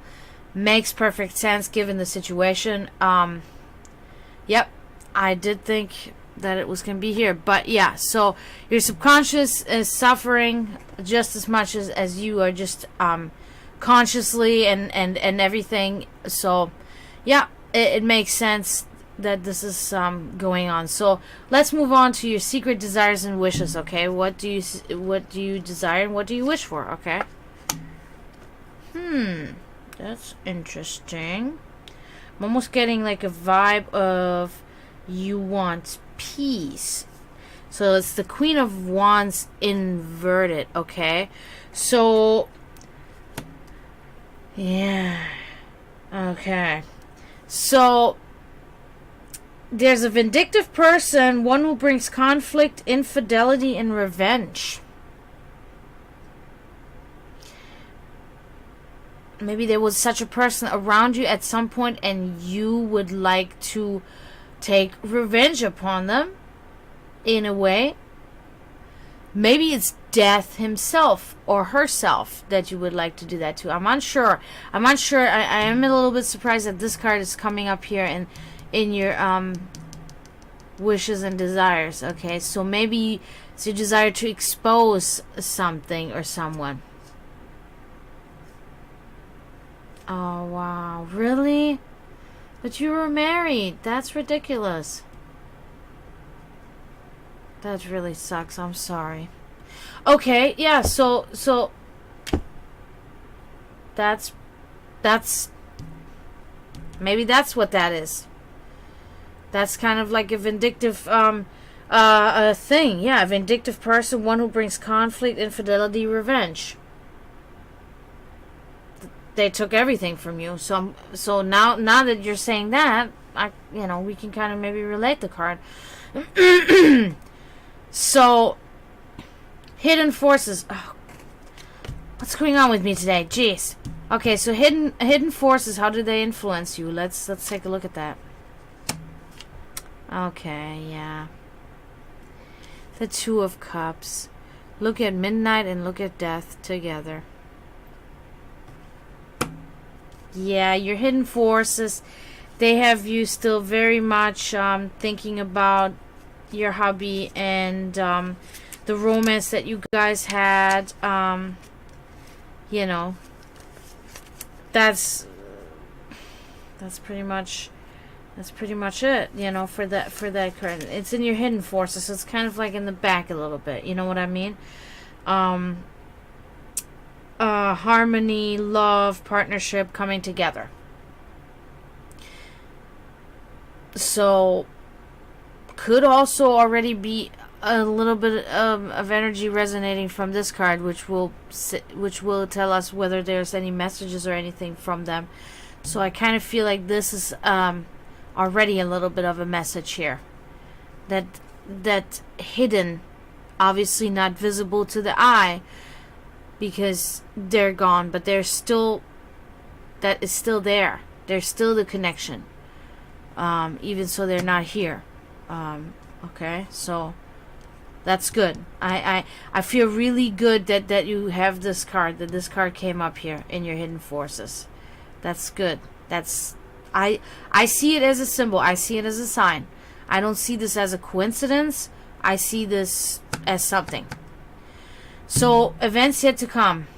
Makes perfect sense given the situation. Yep, I did think that it was going to be here. But yeah, so your subconscious is suffering just as much as you are, just consciously and everything. So yeah, it makes sense that this is going on. So let's move on to your secret desires and wishes. Okay, what do you desire and what do you wish for? Okay. That's interesting. I'm almost getting like a vibe of you want peace. So it's the Queen of Wands inverted, okay? So, yeah. Okay. So, there's a vindictive person, one who brings conflict, infidelity, and revenge. Maybe there was such a person around you at some point and you would like to take revenge upon them in a way. Maybe it's Death himself or herself that you would like to do that to. I'm unsure. I am a little bit surprised that this card is coming up here in your wishes and desires. Okay, so maybe it's your desire to expose something or someone. Oh, wow. Really? But you were married. That's ridiculous. That really sucks. I'm sorry. Okay, yeah, so that's maybe that's what that is. That's kind of like a vindictive thing. Yeah, a vindictive person, one who brings conflict, infidelity, revenge. They took everything from you. So now that you're saying that, we can kind of maybe relate the card. So, hidden forces. Oh, what's going on with me today? Jeez. Okay, so hidden forces. How do they influence you? Let's take a look at that. Okay, yeah. The Two of Cups. Look at Midnight and look at Death together. Yeah, your hidden forces, they have you still very much thinking about your hubby and the romance that you guys had. That's pretty much it. For that card, it's in your hidden forces. So it's kind of like in the back a little bit. You know what I mean? Harmony, love, partnership coming together. So could also already be a little bit of energy resonating from this card, which will tell us whether there's any messages or anything from them. So I kind of feel like this is already a little bit of a message here, that hidden, obviously not visible to the eye because they're gone, but they're still, that is still there. There's still the connection, even so they're not here. Okay, so that's good. I feel really good that you have this card, that this card came up here in your hidden forces. That's good. I see it as a symbol. I see it as a sign. I don't see this as a coincidence. I see this as something. So, events yet to come.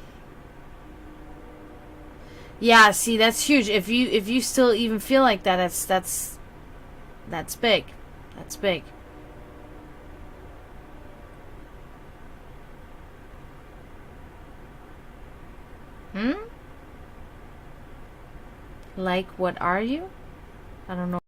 Yeah, see, that's huge. If you still even feel like that, that's big. That's big. Hmm? Like, what are you? I don't know.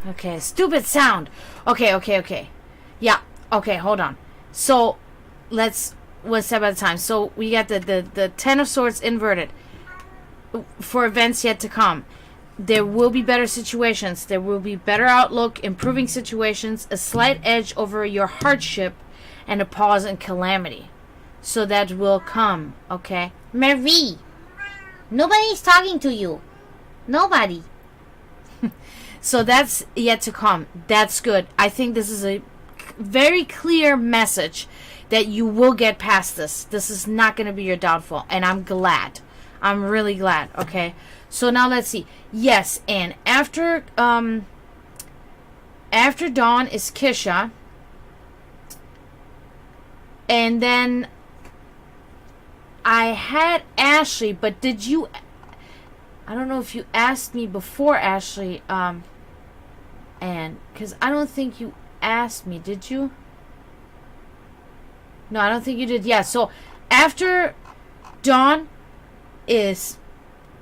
Okay, stupid sound. Okay. Yeah, okay, hold on. So, let's one step at a time. So, we got the Ten of Swords inverted for events yet to come. There will be better situations. There will be better outlook, improving situations, a slight edge over your hardship, and a pause in calamity. So that will come, okay? Marie, nobody's talking to you. Nobody. So that's yet to come. That's good. I think this is a very clear message that you will get past this. This is not going to be your downfall. And I'm glad. I'm really glad. Okay. So now let's see. Yes, and after Dawn is Kisha. And then I had Ashley, but did you... I don't know if you asked me before, Ashley, and because I don't think you asked me, did you? No, I don't think you did. Yeah, so after Dawn is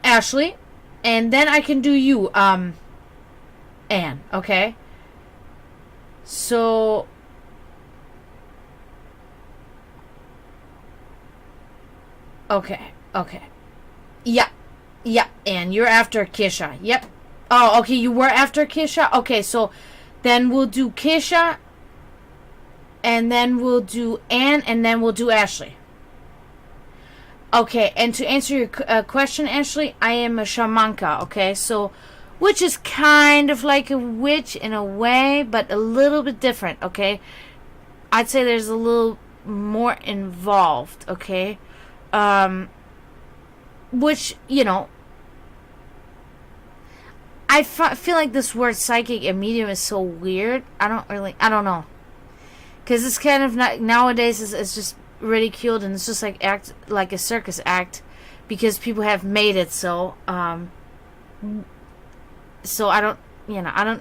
Ashley, and then I can do you, Anne, okay? So okay. Yeah, and you're after Kisha. Yep. Oh, okay, you were after Kisha? Okay, so then we'll do Kisha, and then we'll do Anne, and then we'll do Ashley. Okay, and to answer your question, Ashley, I am a shamanka, okay? So, which is kind of like a witch in a way, but a little bit different, okay? I'd say there's a little more involved, okay? Which, you know, I feel like this word psychic and medium is so weird. I don't know. Because it's kind of not, nowadays it's just ridiculed and it's just like act like a circus act because people have made it so. So I don't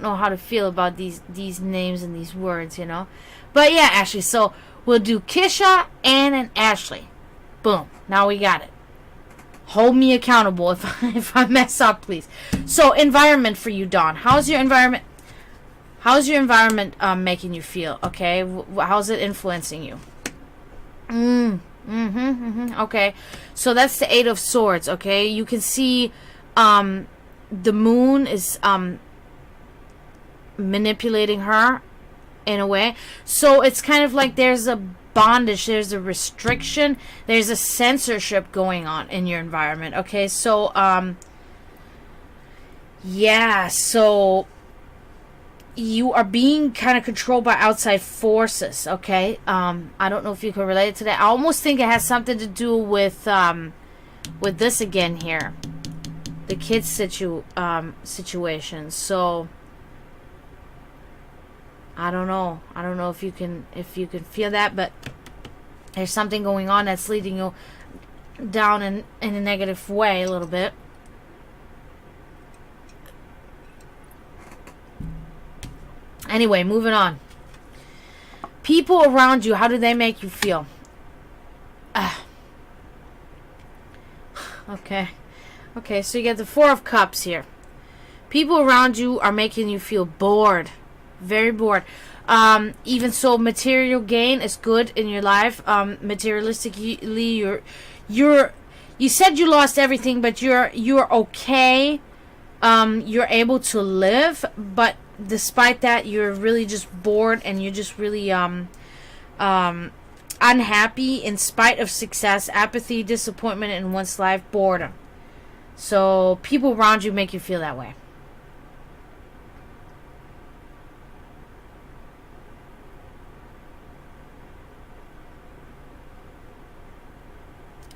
know how to feel about these names and these words, you know. But yeah, Ashley, so we'll do Kisha, Anne, and Ashley. Boom. Now we got it. Hold me accountable if I mess up, please. So, environment for you, Dawn. How's your environment making you feel? Okay, how's it influencing you? Okay, so that's the Eight of Swords. Okay, you can see, the moon is manipulating her in a way. So it's kind of like there's a bondage, there's a restriction, there's a censorship going on in your environment. Okay, so yeah, so you are being kind of controlled by outside forces. Okay, I don't know if you can relate to that. I almost think it has something to do with this again here, the kids situation. So I don't know if you can feel that, but there's something going on that's leading you down in a negative way a little bit. Anyway, moving on. People around you, how do they make you feel? Okay, so you get the Four of Cups here. People around you are making you feel bored. Very bored. Even so, material gain is good in your life. Materialistically, you said you lost everything, but you're okay. You're able to live, but despite that, you're really just bored, and you're just really I unhappy in spite of success, apathy, disappointment in one's life, boredom. So people around you make you feel that way.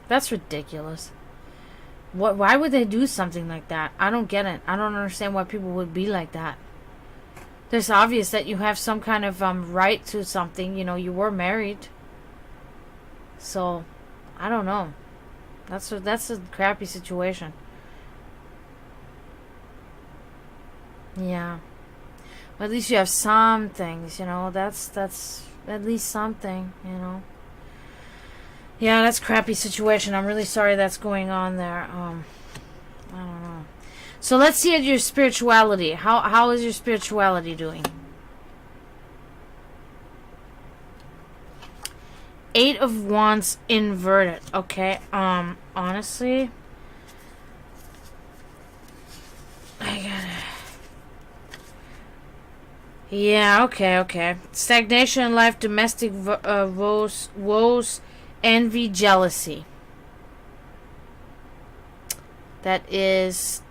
That's ridiculous. Why would they do something like that? I don't get it. I don't understand why people would be like that. It's obvious that you have some kind of right to something. You know, you were married. So, I don't know. That's a crappy situation. Yeah. But at least you have some things, you know. That's at least something, you know. Yeah, that's a crappy situation. I'm really sorry that's going on there. I don't know. So let's see at your spirituality. How is your spirituality doing? 8 of Wands inverted. Okay. Honestly, I gotta. Yeah. Okay. Stagnation in life, domestic woes, envy, jealousy. That is.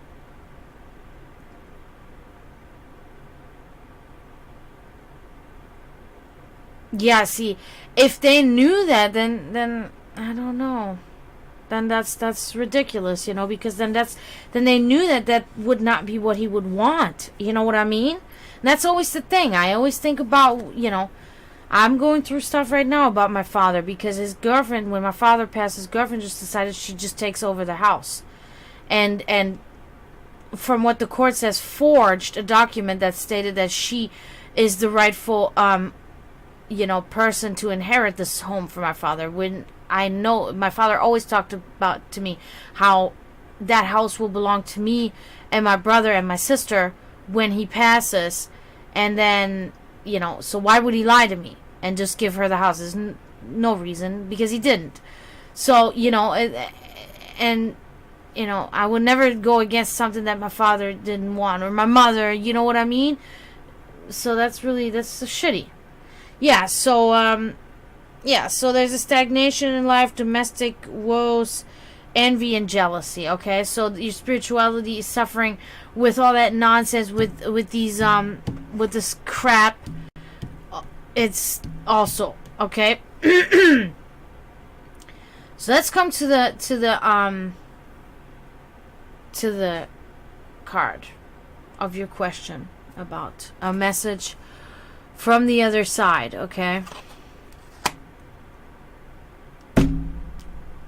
Yeah, see, if they knew that, then I don't know. Then that's ridiculous, you know, because then they knew that would not be what he would want. You know what I mean? And that's always the thing. I always think about, you know, I'm going through stuff right now about my father because his girlfriend, when my father passed, his girlfriend just decided she just takes over the house, and from what the court says, forged a document that stated that she is the rightful person to inherit this home for my father. When I know my father always talked about to me how that house will belong to me and my brother and my sister when he passes, and then, you know, so why would he lie to me and just give her the house? There's no reason, because he didn't. So, you know, and you know, I would never go against something that my father didn't want, or my mother, you know what I mean? So that's shitty. Yeah, so so there's a stagnation in life, domestic woes, envy, and jealousy. Okay, so your spirituality is suffering with all that nonsense, with these with this crap. It's also okay. So let's come to the card of your question about a message from the other side, okay?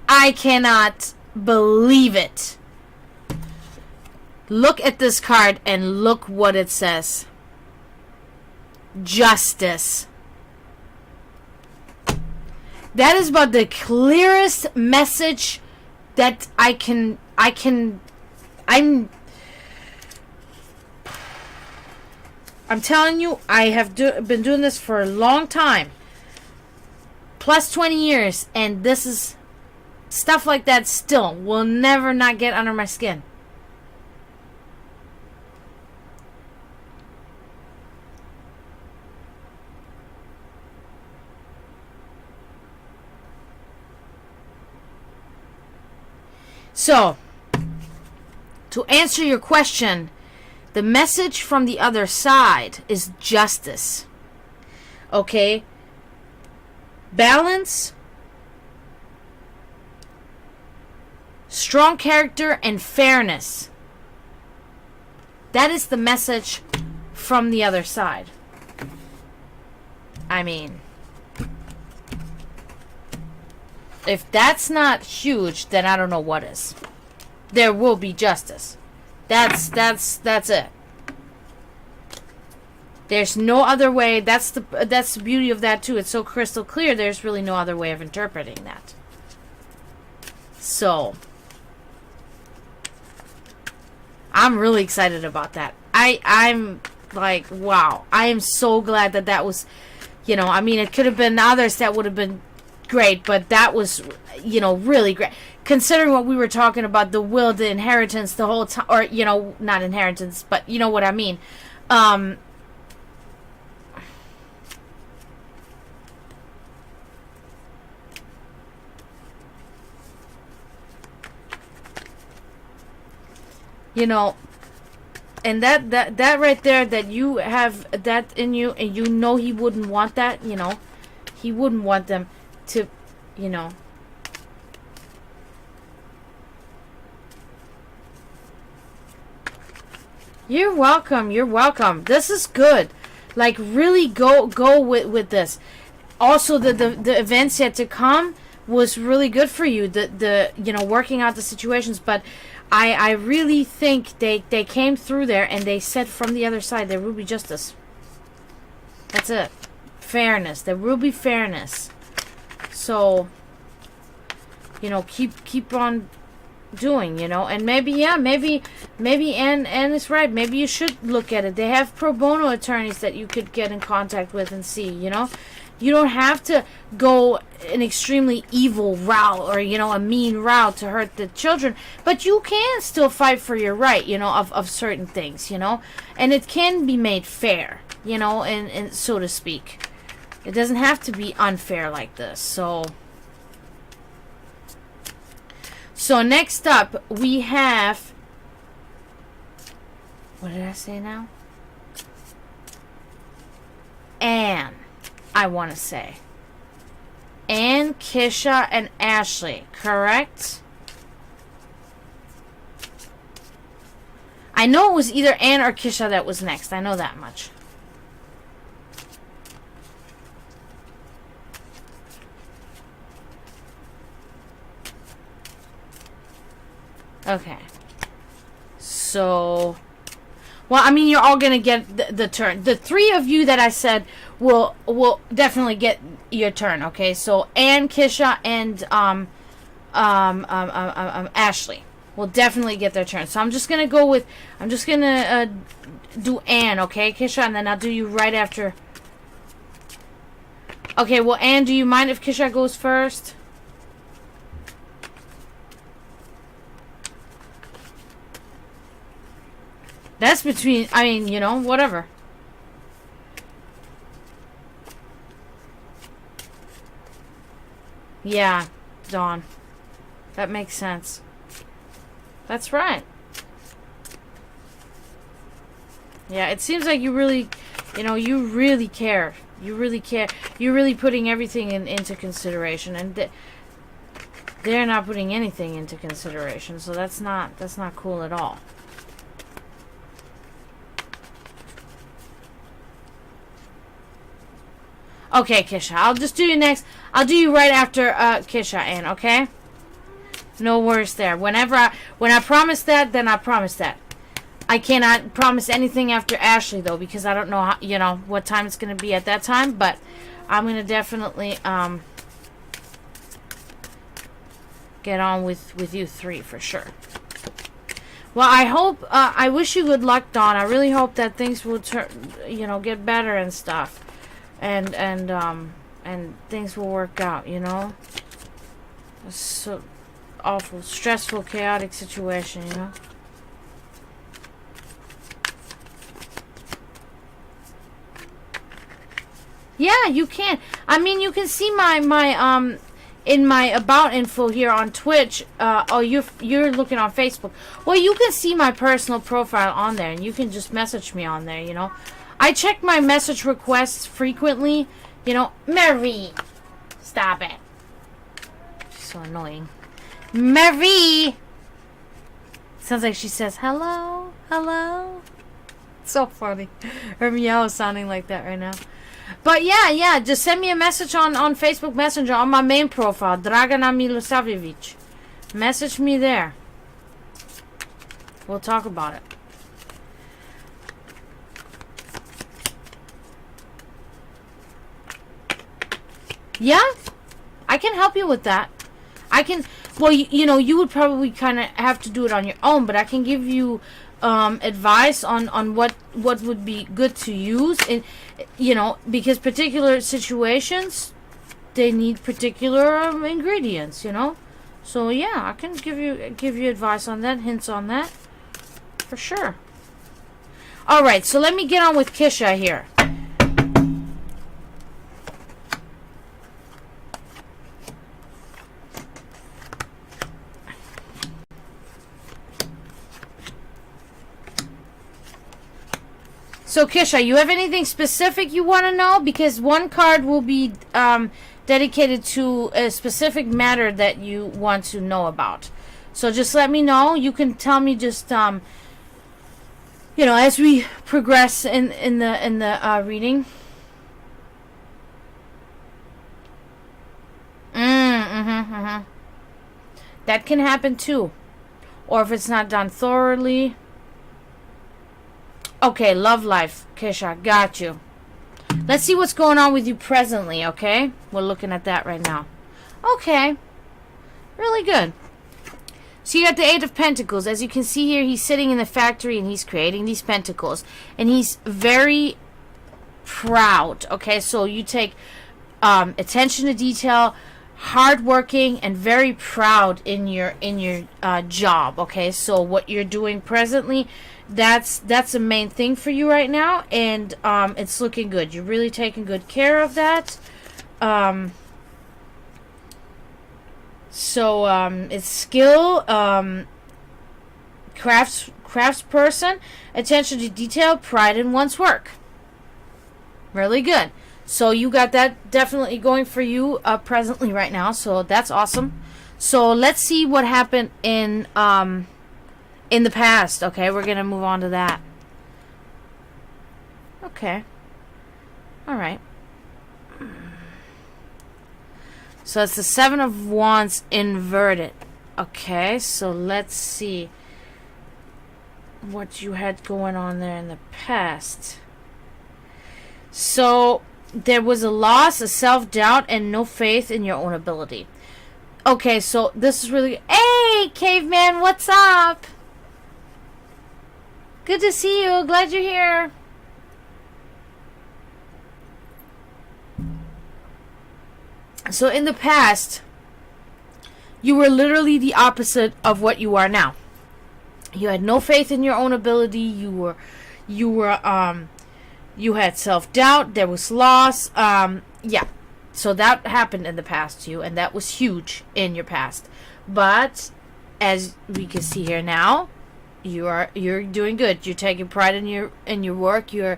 I cannot believe it. Look at this card and look what it says. Justice. That is about the clearest message that I'm telling you, I have been doing this for a long time. Plus 20 years. And this is stuff like that still will never not get under my skin. So, to answer your question, the message from the other side is justice. Okay? Balance, strong character, and fairness. That is the message from the other side. I mean, if that's not huge, then I don't know what is. There will be justice. That's it. There's no other way. That's the beauty of that too. It's so crystal clear. There's really no other way of interpreting that. So, I'm really excited about that. I'm like, wow. I am so glad that was, you know, I mean, it could have been others that would have been great, but that was, you know, really great. Considering what we were talking about, the will, the inheritance, the whole time, or, you know, not inheritance, but you know what I mean. You know, and that right there, that you have that in you, and you know he wouldn't want that. You know, he wouldn't want them to, you know. You're welcome. You're welcome. This is good. Like, really go with this. Also, the events yet to come was really good for you. The you know, working out the situations, but I really think they came through there, and they said from the other side, there will be justice. That's it. Fairness. There will be fairness. So, you know, keep on doing, you know. And maybe, yeah, maybe Anne is right. Maybe you should look at it. They have pro bono attorneys that you could get in contact with and see, you know. You don't have to go an extremely evil route, or, you know, a mean route to hurt the children, but you can still fight for your right, you know, of certain things, you know, and it can be made fair, you know, and so to speak. It doesn't have to be unfair like this. So next up we have, what did I say now? Anne. I want to say Anne, Kisha, and Ashley, correct? I know it was either Anne or Kisha that was next. I know that much. Okay. So, well, I mean, you're all going to get the turn. The three of you that I said will definitely get your turn, okay? So, Anne, Kisha, and Ashley will definitely get their turn. So, I'm just going to do Anne, okay, Kisha? And then I'll do you right after. Okay, well, Anne, do you mind if Kisha goes first? That's between, I mean, you know, whatever. Yeah, Dawn. That makes sense. That's right. Yeah, it seems like you really, you know, you really care. You really care. You're really putting everything into consideration, and they're not putting anything into consideration. So that's not cool at all. Okay, Kisha, I'll just do you next. I'll do you right after Kisha, Anne, okay? No worries there. When I promise that, then I promise that. I cannot promise anything after Ashley, though, because I don't know how, you know, what time it's going to be at that time, but I'm going to definitely get on with you three for sure. Well, I hope, I wish you good luck, Dawn. I really hope that things will get better and stuff. And things will work out, you know. It's so awful, stressful, chaotic situation, you know. Yeah, you can. I mean, you can see my in my about info here on Twitch. Oh, you're looking on Facebook. Well, you can see my personal profile on there, and you can just message me on there, you know. I check my message requests frequently. You know, Marie. Stop it. She's so annoying. Marie. Sounds like she says, hello, hello. So funny. Her meow is sounding like that right now. But yeah, just send me a message on Facebook Messenger on my main profile, Dragana Milosavljevic. Message me there. We'll talk about it. Yeah, I can help you with that. I can, well, you know, you would probably kind of have to do it on your own, but I can give you advice on what would be good to use, and you know, because particular situations, they need particular ingredients, you know. So yeah, I can give you advice on that, hints on that, for sure. All right, so let me get on with Kisha here. So, Kisha, you have anything specific you want to know? Because one card will be dedicated to a specific matter that you want to know about. So just let me know. You can tell me just as we progress in the reading. That can happen too, or if it's not done thoroughly. Okay, love life, Kisha, got you. Let's see what's going on with you presently, okay? We're looking at that right now. Okay, really good. So you got the Eight of Pentacles. As you can see here, he's sitting in the factory and he's creating these pentacles. And he's very proud, okay? So you take attention to detail, hardworking, and very proud in your job, okay? So what you're doing presently, that's the main thing for you right now, and it's looking good. You're really taking good care of that. So it's skill, craftsperson, attention to detail, pride in one's work. Really good. So you got that definitely going for you presently right now. So that's awesome. So let's see what happened in the past. Okay, we're gonna move on to that. Okay. All right. So it's the Seven of Wands inverted. Okay, so let's see what you had going on there in the past. So there was a loss, a self-doubt, and no faith in your own ability. Okay, so this is really... Hey, Caveman, what's up? Good to see you. Glad you're here. So in the past, you were literally the opposite of what you are now. You had no faith in your own ability. You had self-doubt. There was loss. Yeah. So that happened in the past to you, and that was huge in your past. But as we can see here now, you're doing good. You're taking pride in your work. You're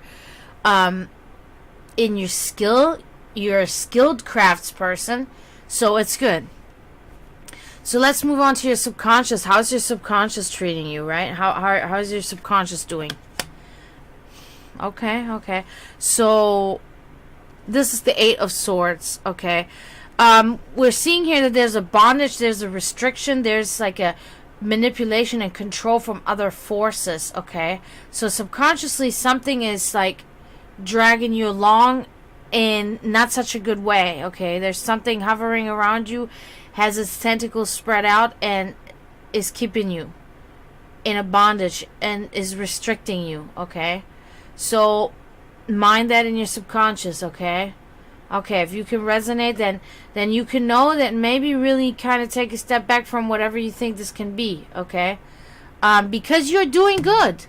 in your skill. You're a skilled craftsperson, so it's good. So let's move on to your subconscious. How's your subconscious treating you, right? How's your subconscious doing? Okay. So this is the Eight of Swords, okay? We're seeing here that there's a bondage, there's a restriction, there's like a manipulation and control from other forces, okay? So subconsciously something is like dragging you along in not such a good way, okay? There's something hovering around you, has its tentacles spread out, and is keeping you in a bondage and is restricting you, okay? So mind that in your subconscious, okay? Okay, if you can resonate, then you can know that maybe really kind of take a step back from whatever you think this can be, okay? Because you're doing good.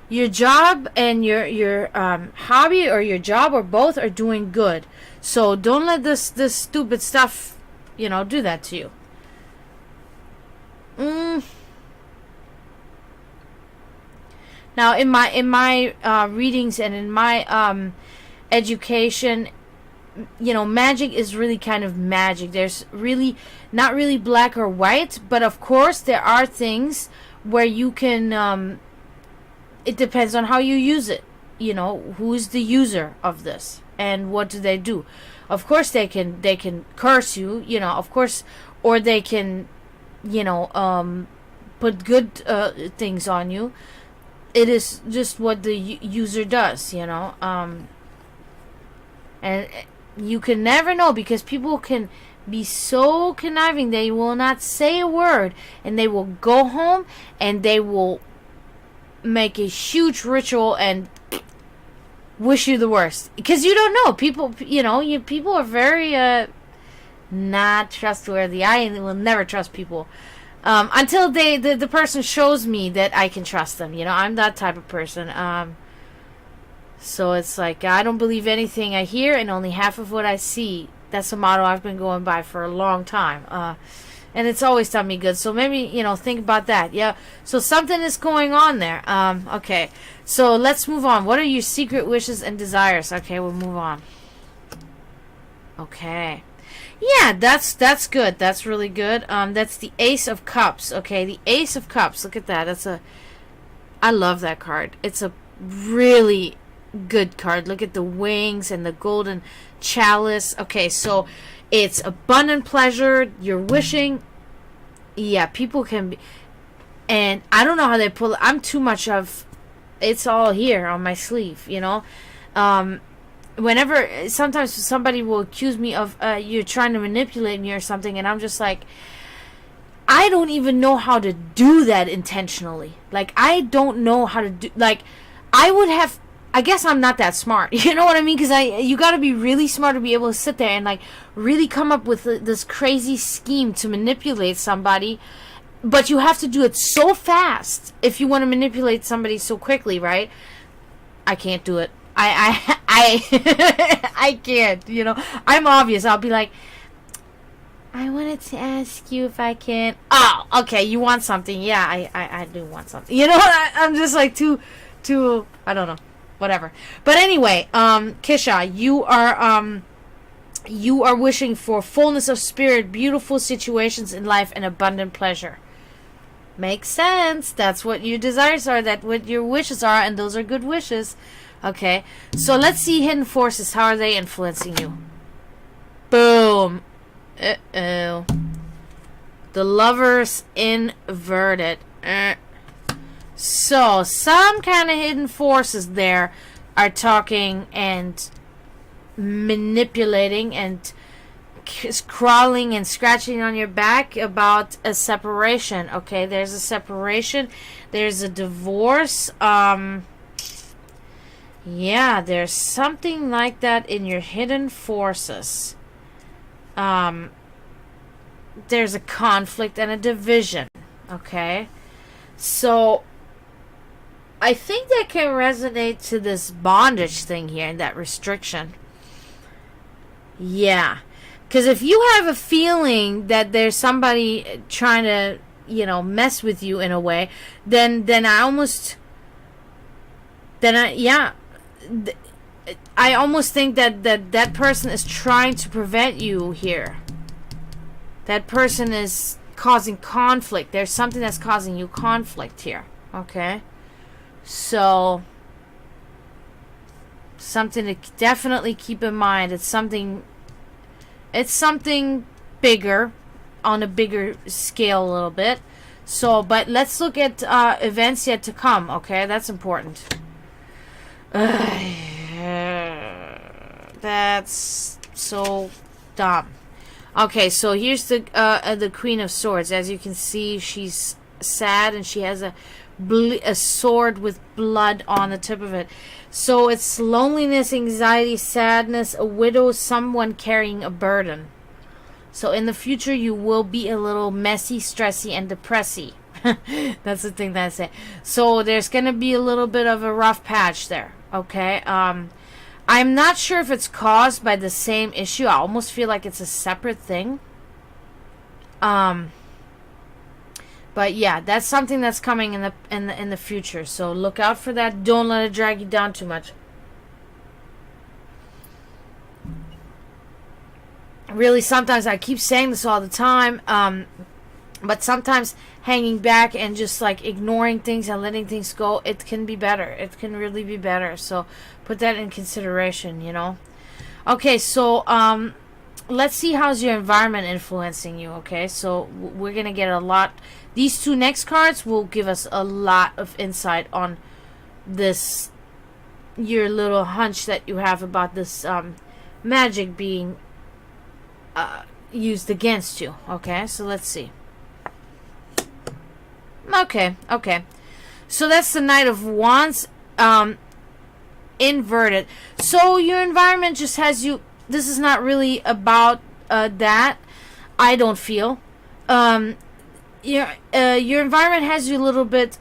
Your job and your hobby, or your job, or both, are doing good. So don't let this stupid stuff, do that to you. Now, in my readings and in my education, magic is really kind of magic. There's really not really black or white, but of course there are things where you can. It depends on how you use it. Who is the user of this and what do they do. Of course they can curse you, of course, or they can, put good things on you. It is just what the user does, and you can never know, because people can be so conniving. They will not say a word, and they will go home and they will make a huge ritual and wish you the worst, because you don't know. People, people are very not trustworthy. I will never trust people until the person shows me that I can trust them. I'm that type of person. So it's like, I don't believe anything I hear and only half of what I see. That's a motto I've been going by for a long time. and it's always done me good. So maybe, you know, think about that. Yeah. So something is going on there. Okay. So let's move on. What are your secret wishes and desires? Okay, we'll move on. Okay. Yeah, that's good. That's really good. That's the Ace of Cups. Okay, the Ace of Cups. Look at that. I love that card. It's a really good card. Look at the wings and the golden chalice. Okay, so it's abundant pleasure. You're wishing. Yeah, people can be. And I don't know how they pull it. I'm too much of. It's all here on my sleeve, you know. Sometimes somebody will accuse me of you're trying to manipulate me or something, and I'm just like, I don't even know how to do that intentionally. Like, I don't know how to do, like, I guess I'm not that smart. You know what I mean? Because you got to be really smart to be able to sit there and, like, really come up with this crazy scheme to manipulate somebody. But you have to do it so fast if you want to manipulate somebody so quickly, right? I can't do it. I can't, you know. I'm obvious. I'll be like, I wanted to ask you if I can. Oh, okay. You want something? Yeah, I do want something. You know, I'm just like too. I don't know, whatever. But anyway, Kisha, you are wishing for fullness of spirit, beautiful situations in life, and abundant pleasure. Makes sense. That's what your desires are. That's what your wishes are, and those are good wishes. Okay. So let's see hidden forces. How are they influencing you? Boom. Uh-oh. The Lovers inverted. So, some kind of hidden forces there are talking and manipulating and crawling and scratching on your back about a separation. Okay, there's a separation. There's a divorce. Yeah, there's something like that in your hidden forces. There's a conflict and a division. Okay, so I think that can resonate to this bondage thing here and that restriction. Yeah, because if you have a feeling that there's somebody trying to, you know, mess with you in a way, then I almost think that person is trying to prevent you here. That person is causing conflict. There's something that's causing you conflict here. Okay? So, something to definitely keep in mind. It's something bigger, on a bigger scale a little bit. So, but let's look at events yet to come. Okay? That's important. That's so dumb. Okay, so here's the Queen of Swords. As you can see, she's sad and she has a sword with blood on the tip of it. So it's loneliness, anxiety, sadness, a widow, someone carrying a burden. So in the future, you will be a little messy, stressy, and depressy. That's the thing that I say. So there's going to be a little bit of a rough patch there. Okay? I'm not sure if it's caused by the same issue. I almost feel like it's a separate thing. But yeah, that's something that's coming in the future. So look out for that. Don't let it drag you down too much. Really, sometimes I keep saying this all the time. But sometimes hanging back and just like ignoring things and letting things go, it can be better. It can really be better. So put that in consideration, you know. Okay, so let's see how's your environment influencing you. Okay, so we're gonna get a lot. These two next cards will give us a lot of insight on this, your little hunch that you have about this magic being used against you. Okay, so let's see. Okay. So that's the Knight of Wands inverted. So your environment just has you. This is not really about that. I don't feel. Your environment has you a little bit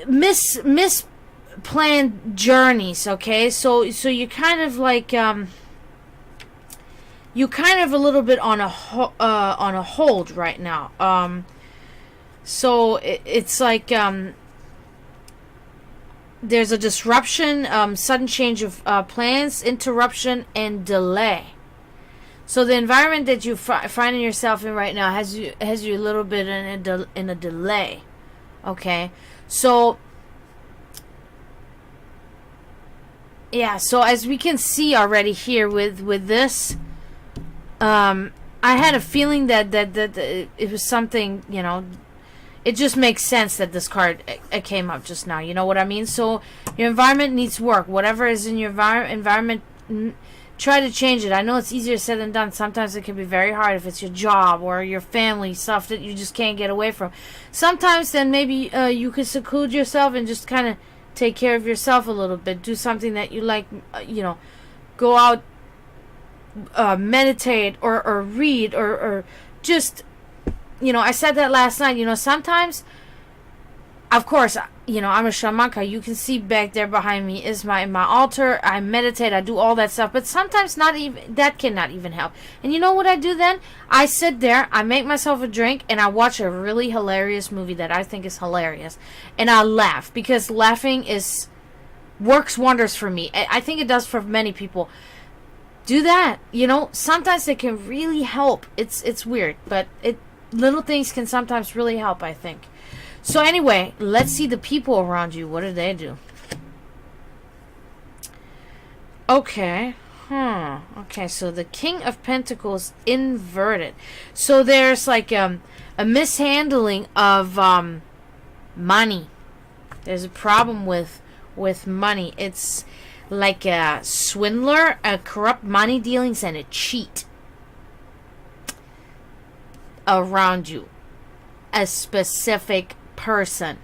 misplanned journeys. Okay, so you're kind of like you kind of a little bit on a hold right now. So it's like there's a disruption, sudden change of plans, interruption, and delay. So the environment that you finding yourself in right now has you a little bit in a delay. Okay, so yeah, so as we can see already here with this, I had a feeling that it was something, you know. It just makes sense that this card it came up just now. You know what I mean? So your environment needs work. Whatever is in your environment, try to change it. I know it's easier said than done. Sometimes it can be very hard if it's your job or your family stuff that you just can't get away from. Sometimes then maybe you could seclude yourself and just kind of take care of yourself a little bit. Do something that you like, you know, go out, meditate or read or just, you know, I said that last night. You know, sometimes, of course, you know, I'm a shamanka. You can see back there behind me is my altar. I meditate. I do all that stuff. But sometimes not even that cannot even help. And you know what I do then? I sit there. I make myself a drink and I watch a really hilarious movie that I think is hilarious, and I laugh because laughing works wonders for me. I think it does for many people. Do that. You know, sometimes it can really help. It's weird, but little things can sometimes really help, I think. So anyway, let's see the people around you. What do they do? Okay. Okay, so the King of Pentacles inverted. So there's like a mishandling of money. There's a problem with money. It's like a swindler, a corrupt money dealings, and a cheat around you. A specific person.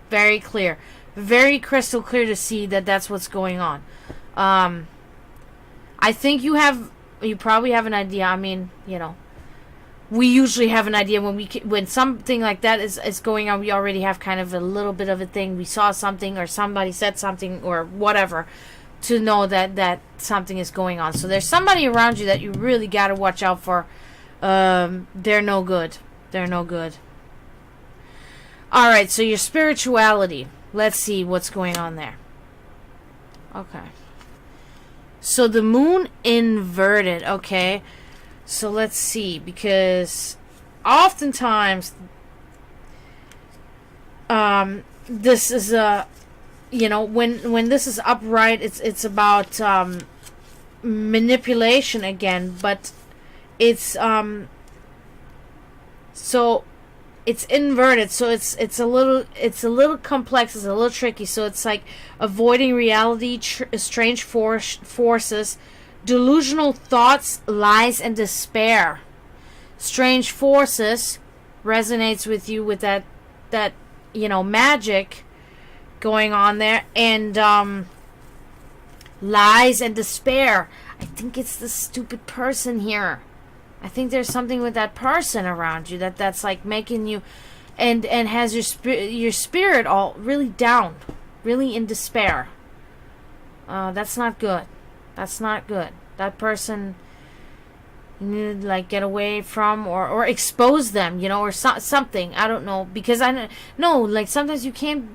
Very clear. Very crystal clear to see that that's what's going on. I think you probably have an idea. I mean, you know, we usually have an idea when something like that is going on. We already have kind of a little bit of a thing. We saw something or somebody said something or whatever to know that something is going on. So there's somebody around you that you really got to watch out for. They're no good. They're no good. Alright, so your spirituality. Let's see what's going on there. Okay. So the moon inverted. Okay. So let's see. Because oftentimes this is you know, when this is upright, it's about manipulation again, but it's so it's inverted, so it's a little complex, it's a little tricky. So it's like avoiding reality, strange forces, delusional thoughts, lies, and despair. Strange forces resonates with you with that you know, magic going on there, and lies and despair. I think it's the stupid person here. I think there's something with that person around you that's like making you and has your spirit all really down, really in despair. That's not good. That's not good. That person, you need to like get away from or expose them, you know, or something. I don't know, because I know like sometimes you can't,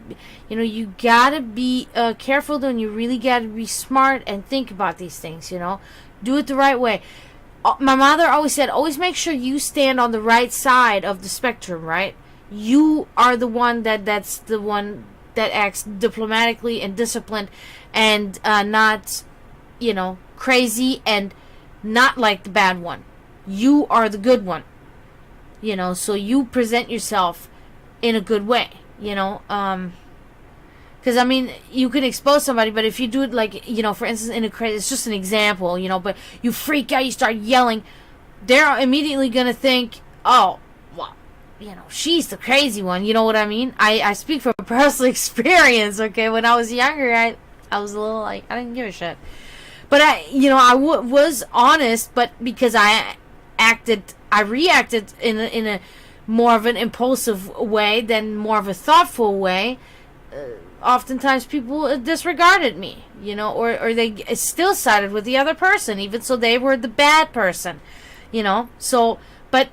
you know, you gotta be careful though, and you really gotta be smart and think about these things, you know. Do it the right way. My mother always said, always make sure you stand on the right side of the spectrum, right? You are the one that's the one that acts diplomatically and disciplined and not, you know, crazy and not like the bad one. You are the good one, you know, so you present yourself in a good way, you know, because, I mean, you can expose somebody, but if you do it, like, you know, for instance, in a crazy, it's just an example, you know, but you freak out, you start yelling, they're immediately going to think, oh, well, you know, she's the crazy one, you know what I mean? I speak from personal experience, okay? When I was younger, I was a little, like, I didn't give a shit. But I was honest, but because I reacted in a more of an impulsive way than more of a thoughtful way, oftentimes people disregarded me, or they still sided with the other person, even so they were the bad person, So, but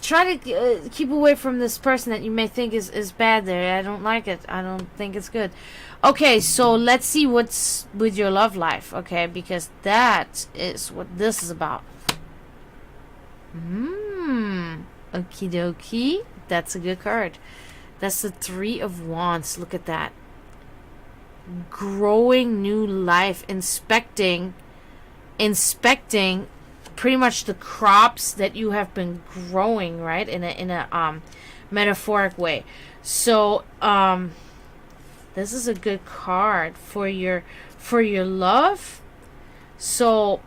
try to keep away from this person that you may think is bad there. I don't like it. I don't think it's good. Okay, so let's see what's with your love life, okay? Because that is what this is about. Okie dokie. That's a good card. That's the Three of Wands. Look at that. Growing new life. Inspecting pretty much the crops that you have been growing, right? In a metaphoric way. So, this is a good card for your love. So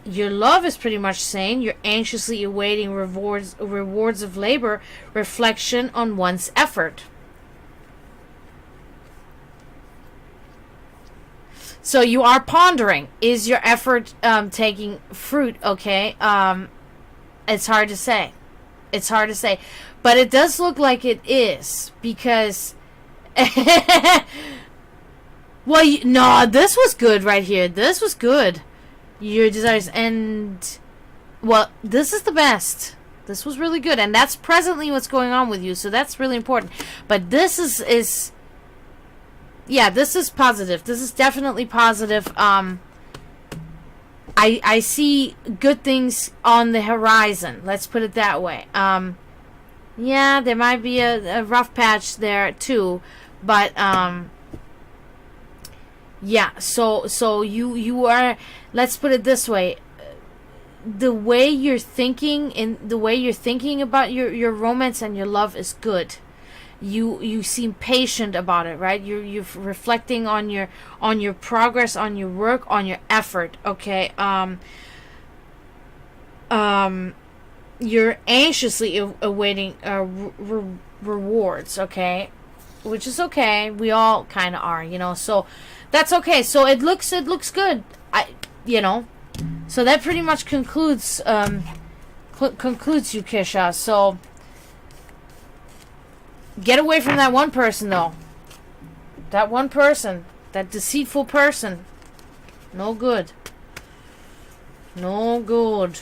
your love is pretty much saying you're anxiously awaiting rewards of labor, reflection on one's effort. So you are pondering, is your effort taking fruit? Okay, it's hard to say. But it does look like it is, because well, no, this was good right here. This was good. Your desires, and well, this is the best. This was really good, and that's presently what's going on with you, so that's really important. But this is yeah, this is positive. This is definitely positive. I see good things on the horizon. Let's put it that way. Yeah, there might be a rough patch there too, but yeah. So you are. Let's put it this way. The way you're thinking about your romance and your love is good. You seem patient about it, right? You're reflecting on your progress, on your work, on your effort. Okay. You're anxiously awaiting rewards. Okay, which is okay. We all kind of are, So that's okay. So it looks good. So that pretty much concludes you, Kisha. So get away from that one person, though. That one person, that deceitful person. No good. No good.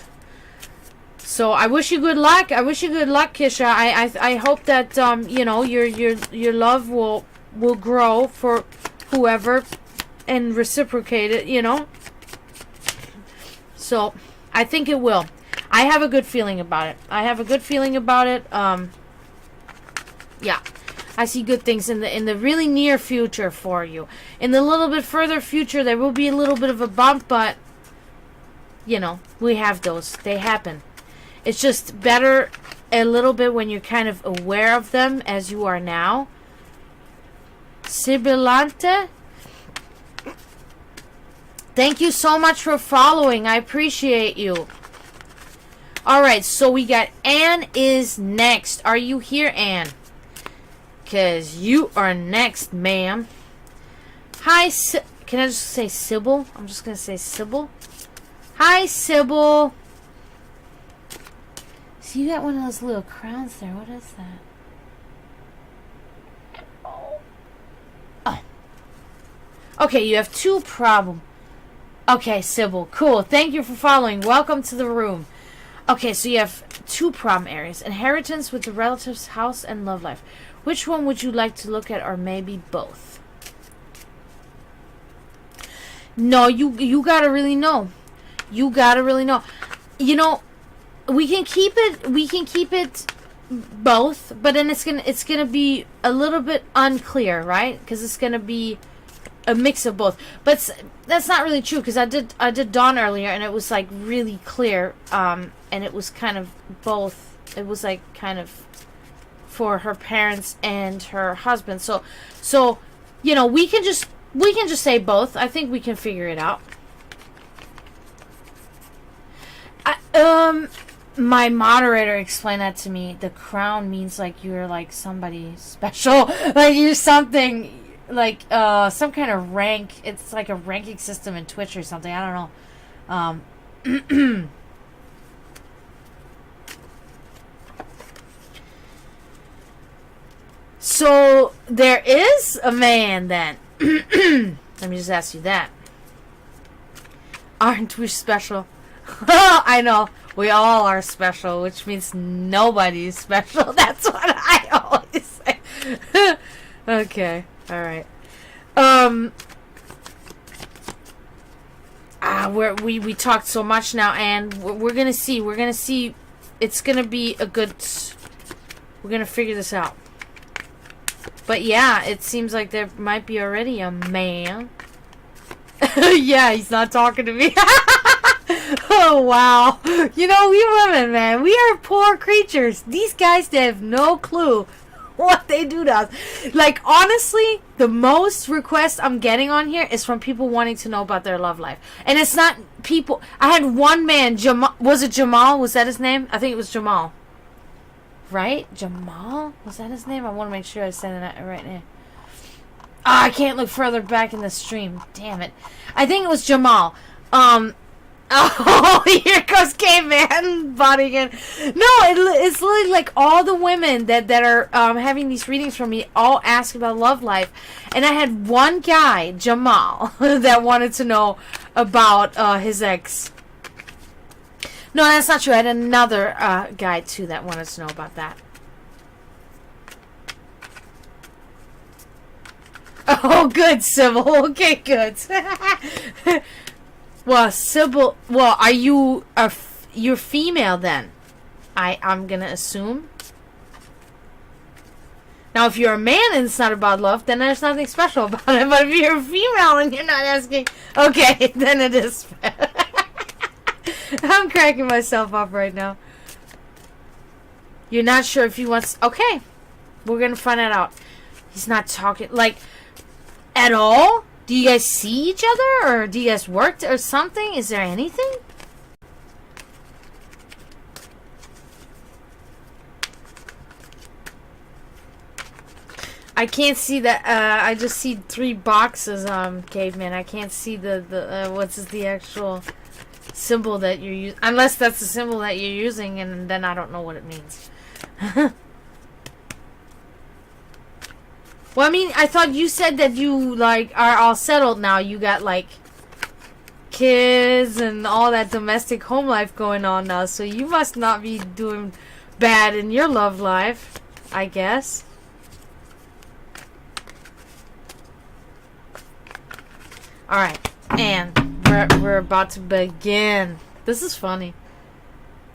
So I wish you good luck. Kisha. I hope that your love will grow for whoever and reciprocate it. So I think it will. I have a good feeling about it. Yeah, I see good things in the really near future for you. In the little bit further future, there will be a little bit of a bump, but we have those. They happen. It's just better a little bit when you're kind of aware of them, as you are now. Sibilante, thank you so much for following. I appreciate you. All right, so we got Anne is next. Are you here, Anne? Because you are next, ma'am. Hi, can I just say Sybil? I'm just going to say Sybil. Hi, Sybil. So you got one of those little crowns there. What is that? Oh. Okay, you have two problems. Okay, Sybil. Cool. Thank you for following. Welcome to the room. Okay, so you have two problem areas. Inheritance with the relatives, house, and love life. Which one would you like to look at, or maybe both? No, you gotta really know. We can keep it both, but then it's gonna be a little bit unclear, right? Because it's gonna be a mix of both. But that's not really true, because I did Dawn earlier, and it was like really clear, and it was kind of both. It was like kind of for her parents and her husband. So we can just say both. I think we can figure it out. My moderator explained that to me. The crown means like you're like somebody special, like you're something, like some kind of rank. It's like a ranking system in Twitch or something. I don't know. So there is a man then. Let me just ask you that. Aren't we special? I know. We all are special, which means nobody's special. That's what I always say. Okay. Alright. We talked so much now, and we're gonna see. We're gonna see. It's gonna be a good... We're gonna figure this out. But yeah, it seems like there might be already a man. Yeah, he's not talking to me. Oh, wow. You know, we women, man, we are poor creatures. These guys, they have no clue what they do to us. Like, honestly, the most requests I'm getting on here is from people wanting to know about their love life. And it's not people... I had one man, Jamal... Was it Jamal? Was that his name? I think it was Jamal. Right? Jamal? Was that his name? I want to make sure I said it right now. Oh, I can't look further back in the stream. Damn it. I think it was Jamal. Oh, here goes Caveman body again. No, it's literally like all the women that are having these readings from me all ask about love life. And I had one guy, Jamal, that wanted to know about his ex. No, that's not true. I had another guy, too, that wanted to know about that. Oh, good, Sybil. Okay, good. Well, Sybil... Well, are you... you're female, then? I'm gonna assume. Now, if you're a man and it's not about love, then there's nothing special about it. But if you're a female and you're not asking... Okay, then it is... I'm cracking myself up right now. You're not sure if he wants... Okay. We're gonna find that out. He's not talking... Like, at all? Do you guys see each other? Or do you guys work or something? Is there anything? I can't see that. I just see 3 boxes, Caveman. I can't see the what's the actual... symbol that you're using, unless that's the symbol that you're using, and then I don't know what it means. Well, I mean, I thought you said that you like are all settled now. You got like kids and all that domestic home life going on now, so you must not be doing bad in your love life, I guess. All right, and we're about to begin. This is funny.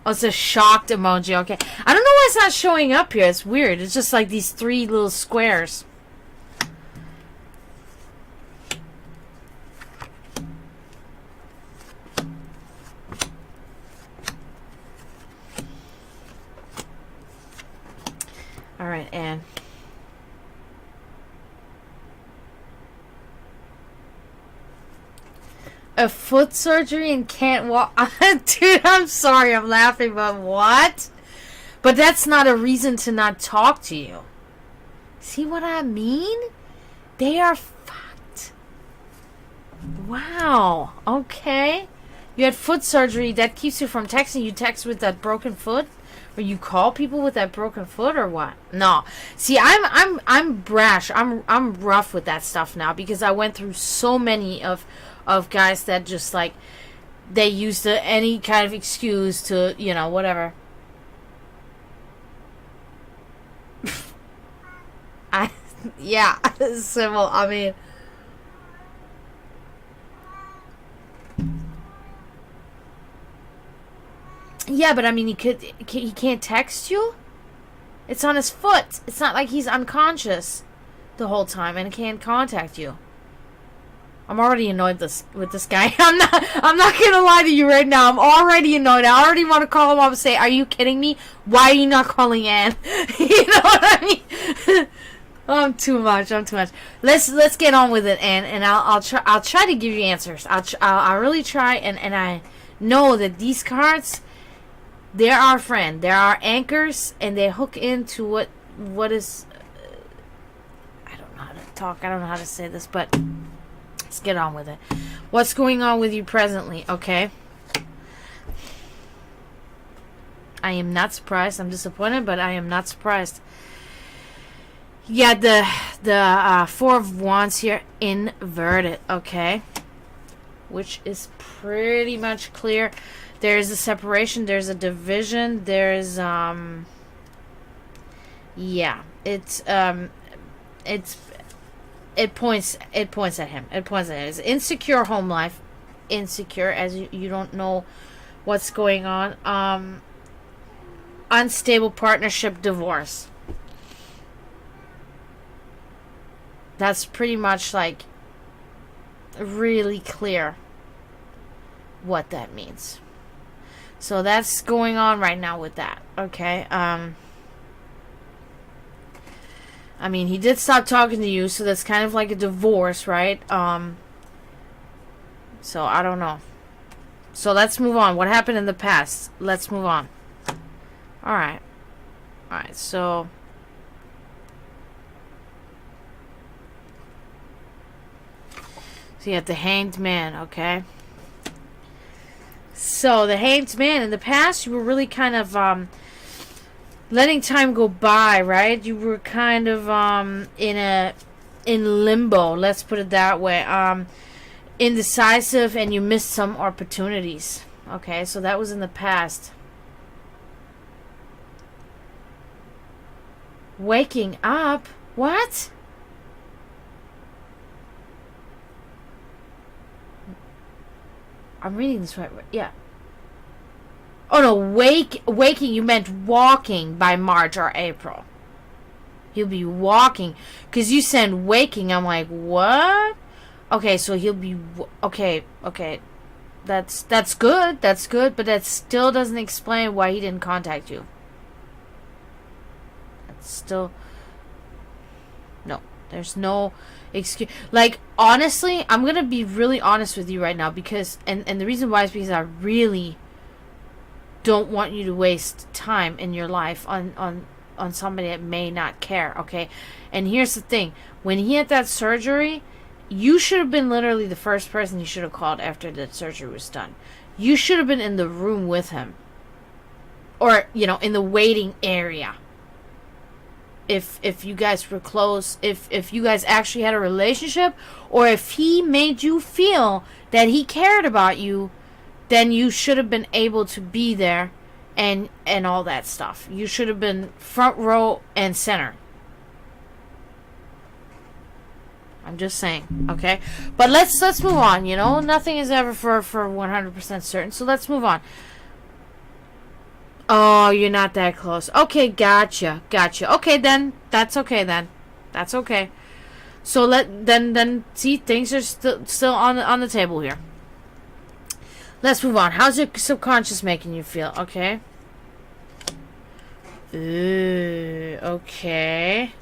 Oh, it's a shocked emoji. Okay. I don't know why it's not showing up here. It's weird. It's just like these 3 little squares. Alright, and... A foot surgery and can't walk. Dude, I'm sorry, I'm laughing, but what? But that's not a reason to not talk to you. See what I mean? They are fucked. Wow. Okay. You had foot surgery. That keeps you from texting. You text with that broken foot? Or you call people with that broken foot or what? No. See, I'm brash. I'm rough with that stuff now because I went through so many of guys that just like they used any kind of excuse to, you know, whatever. Yeah, civil. I mean, yeah, but I mean, he can't text you. It's on his foot. It's not like he's unconscious the whole time and can't contact you. I'm already annoyed with this guy. I'm not gonna lie to you right now. I'm already annoyed. I already want to call him up and say, "Are you kidding me? Why are you not calling Ann?" You know what I mean? I'm too much. Let's get on with it, Ann, and I'll try to give you answers. I'll really try, and I know that these cards, they're our friend. They're our anchors, and they hook into what is. I don't know how to talk. I don't know how to say this, but. Let's get on with it. What's going on with you presently, okay? I am not surprised. I'm disappointed, but I am not surprised. Yeah, the Four of Wands here inverted, okay? Which is pretty much clear. There's a separation, there's a division, there's yeah, it points at him. It points at him. It's insecure home life, insecure as you don't know what's going on. Unstable partnership, divorce. That's pretty much like really clear what that means. So that's going on right now with that. Okay. I mean, he did stop talking to you, so that's kind of like a divorce, right? So I don't know. So let's move on. What happened in the past? Let's move on. Alright. Alright, so you have the Hanged Man, okay? So the Hanged Man, in the past, you were really kind of letting time go by, right? You were kind of in limbo, let's put it that way. Indecisive, and you missed some opportunities. Okay, so that was in the past. Waking up? What? I'm reading this right. Yeah. Oh no, waking, you meant walking by March or April. He'll be walking. Because you said waking, I'm like, what? Okay, so he'll be, okay. That's good, but that still doesn't explain why he didn't contact you. That's still, no, there's no excuse. Like, honestly, I'm gonna be really honest with you right now, because, and the reason why is because I really don't want you to waste time in your life on somebody that may not care, okay? And here's the thing. When he had that surgery, you should have been literally the first person he should have called after the surgery was done. You should have been in the room with him. Or, in the waiting area. If you guys were close, if you guys actually had a relationship, or if he made you feel that he cared about you, then you should have been able to be there and all that stuff. You should have been front row and center. I'm just saying, okay? But let's move on, Nothing is ever for 100% certain, so let's move on. Oh, you're not that close. Okay, gotcha. Okay, then. That's okay, then. That's okay. So then see, things are still on the table here. Let's move on. How's your subconscious making you feel? Okay. Ooh, okay.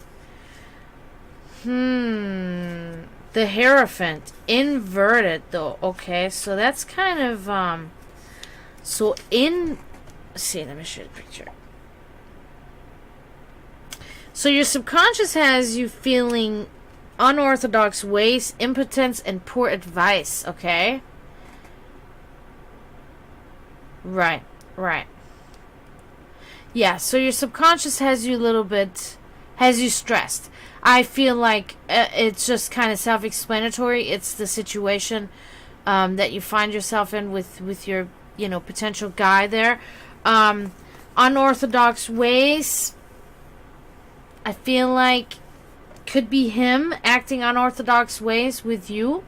The Hierophant. Inverted, though. Okay, so that's kind of, let's see, let me show you the picture. So your subconscious has you feeling unorthodox ways, impotence, and poor advice, okay? Right. Yeah, so your subconscious has you stressed. I feel like it's just kind of self-explanatory. It's the situation that you find yourself in with your, potential guy there. Unorthodox ways, I feel like could be him acting unorthodox ways with you.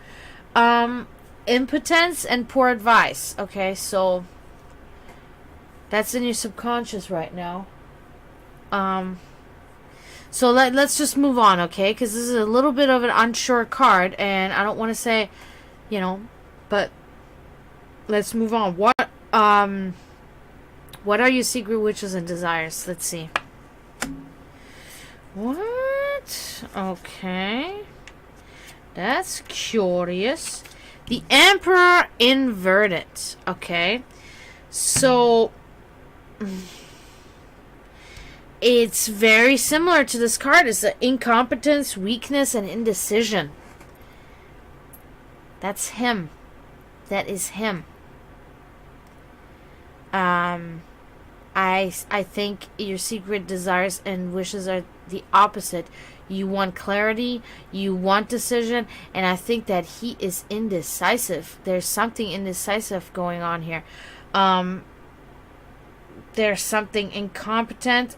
Impotence and poor advice. Okay, so that's in your subconscious right now. So let's just move on, okay? Because this is a little bit of an unsure card, and I don't want to say, but let's move on. What are your secret wishes and desires? Let's see. What? Okay. That's curious. The Emperor inverted. Okay. So it's very similar to this card. It's the incompetence, weakness, and indecision. That's him. That is him. I think your secret desires and wishes are the opposite. You want clarity, you want decision, and I think that he is indecisive. There's something indecisive going on here. There's something incompetent.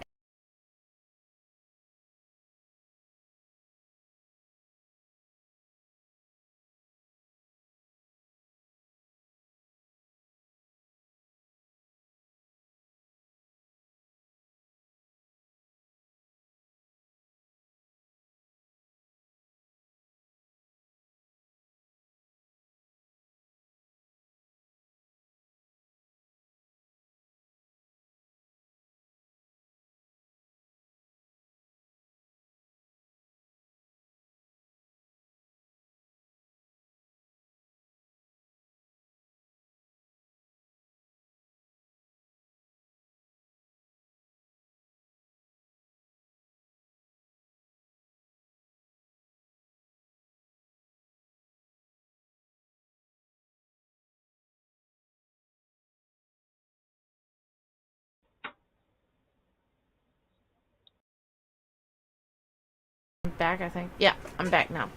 I'm back, I think. Yeah, I'm back now.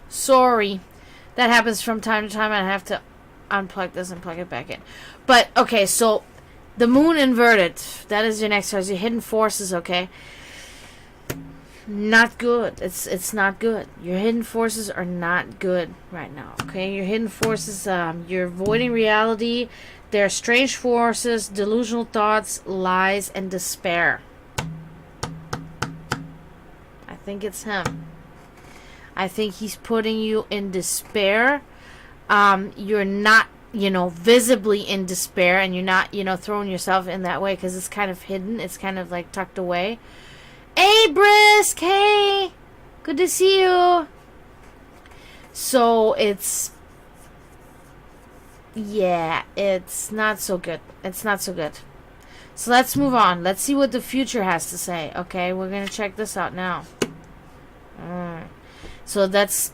Sorry. That happens from time to time. I have to unplug this and plug it back in. But, okay, so the moon inverted. That is your next card. Your hidden forces, okay? Not good. It's not good. Your hidden forces are not good right now, okay? Your hidden forces, you're avoiding reality. There are strange forces, delusional thoughts, lies, and despair. I think it's him. I think he's putting you in despair. You're not, visibly in despair, and you're not, throwing yourself in that way because it's kind of hidden. It's kind of like tucked away. Hey, Brisk! Hey! Good to see you! So, it's not so good. It's not so good. So, let's move on. Let's see what the future has to say. Okay, we're going to check this out now. So, that's...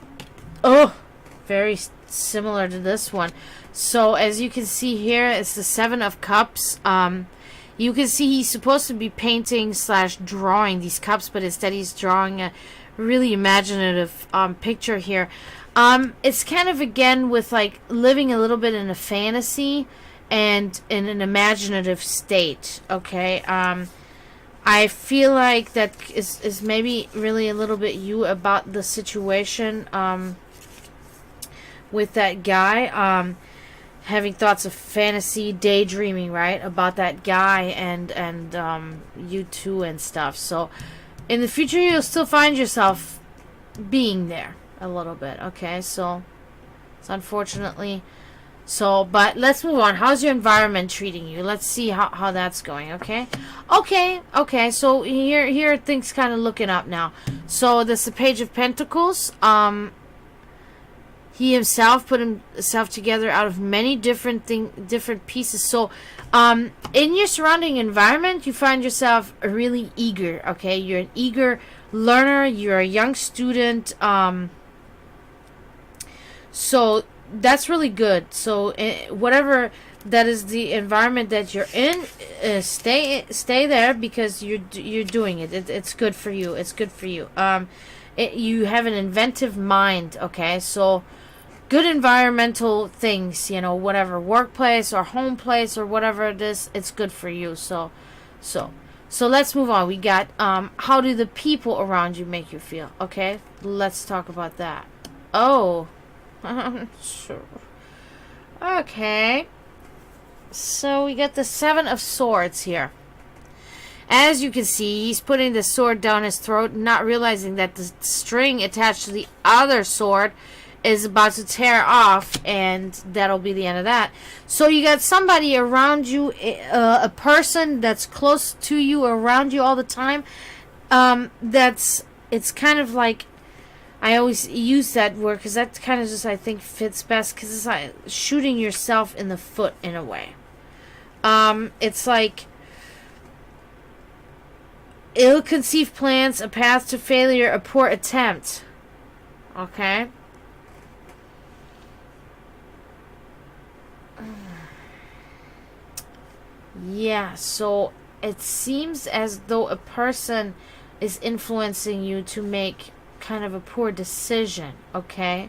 very similar to this one. So, as you can see here, it's the Seven of Cups. You can see he's supposed to be painting / drawing these cups, but instead he's drawing a really imaginative picture here. It's kind of, again, with like living a little bit in a fantasy and in an imaginative state, okay? I feel like that is maybe really a little bit you about the situation with that guy. Having thoughts of fantasy, daydreaming, right, about that guy and you two and stuff. So in the future you'll still find yourself being there a little bit, okay? So it's unfortunately so, but let's move on. How's your environment treating you? Let's see how that's going, okay? Okay, so here things kind of looking up now. So this is the Page of Pentacles. He himself put himself together out of many different pieces. So, in your surrounding environment, you find yourself really eager. Okay, you're an eager learner. You're a young student. So that's really good. So, whatever that is the environment that you're in, stay there because you're doing it. It's good for you. It's good for you. You have an inventive mind. Okay, so. Good environmental things, whatever, workplace or home place or whatever it is, it's good for you. So let's move on. We got how do the people around you make you feel? Okay, let's talk about that. Oh, sure. Okay, so we got the Seven of Swords here. As you can see, he's putting the sword down his throat, not realizing that the string attached to the other sword is about to tear off, and that'll be the end of that. So you got somebody around you, a person that's close to you, around you all the time. It's kind of like, I always use that word because that kind of just, I think, fits best because it's like shooting yourself in the foot in a way. It's like ill-conceived plans, a path to failure, a poor attempt. Okay? Yeah, so it seems as though a person is influencing you to make kind of a poor decision, okay?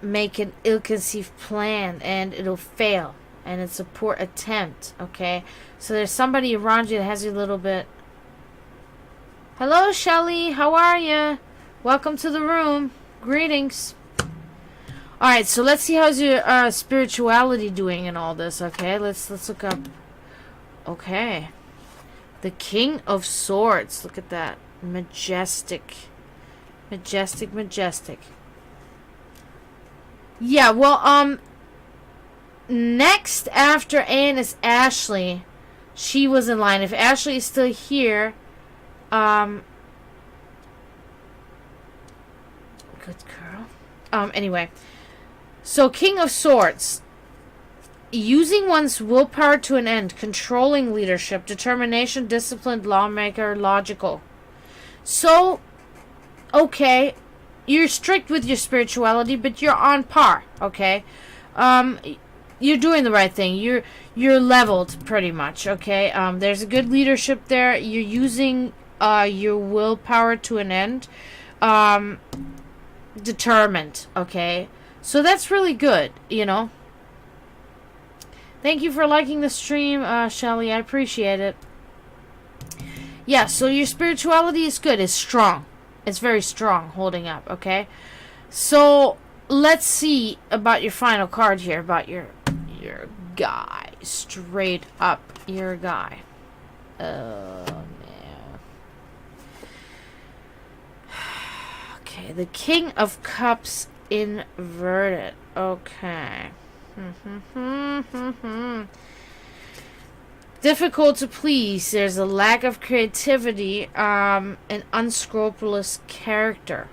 Make an ill-conceived plan and it'll fail, and it's a poor attempt, okay? So there's somebody around you that has you a little bit. Hello, Shelly. How are you? Welcome to the room. Greetings. Alright, so let's see how's your spirituality doing in all this, okay? Let's look up. Okay. The King of Swords. Look at that. Majestic. Majestic, majestic. Yeah, well, next after Anne is Ashley. She was in line. If Ashley is still here, good girl. Anyway. So, King of Swords. Using one's willpower to an end. Controlling leadership. Determination, disciplined, lawmaker, logical. So, okay. You're strict with your spirituality, but you're on par, okay? You're doing the right thing. You're leveled, pretty much, okay? There's a good leadership there. You're using your willpower to an end. Determined, okay? So that's really good, you know? Thank you for liking the stream, Shelly. I appreciate it. Yeah, so your spirituality is good. It's strong. It's very strong, holding up, okay? So, let's see about your final card here, about your guy. Straight up, your guy. Oh, man. Okay, the King of Cups inverted. Okay. Difficult to please. There's a lack of creativity, an unscrupulous character.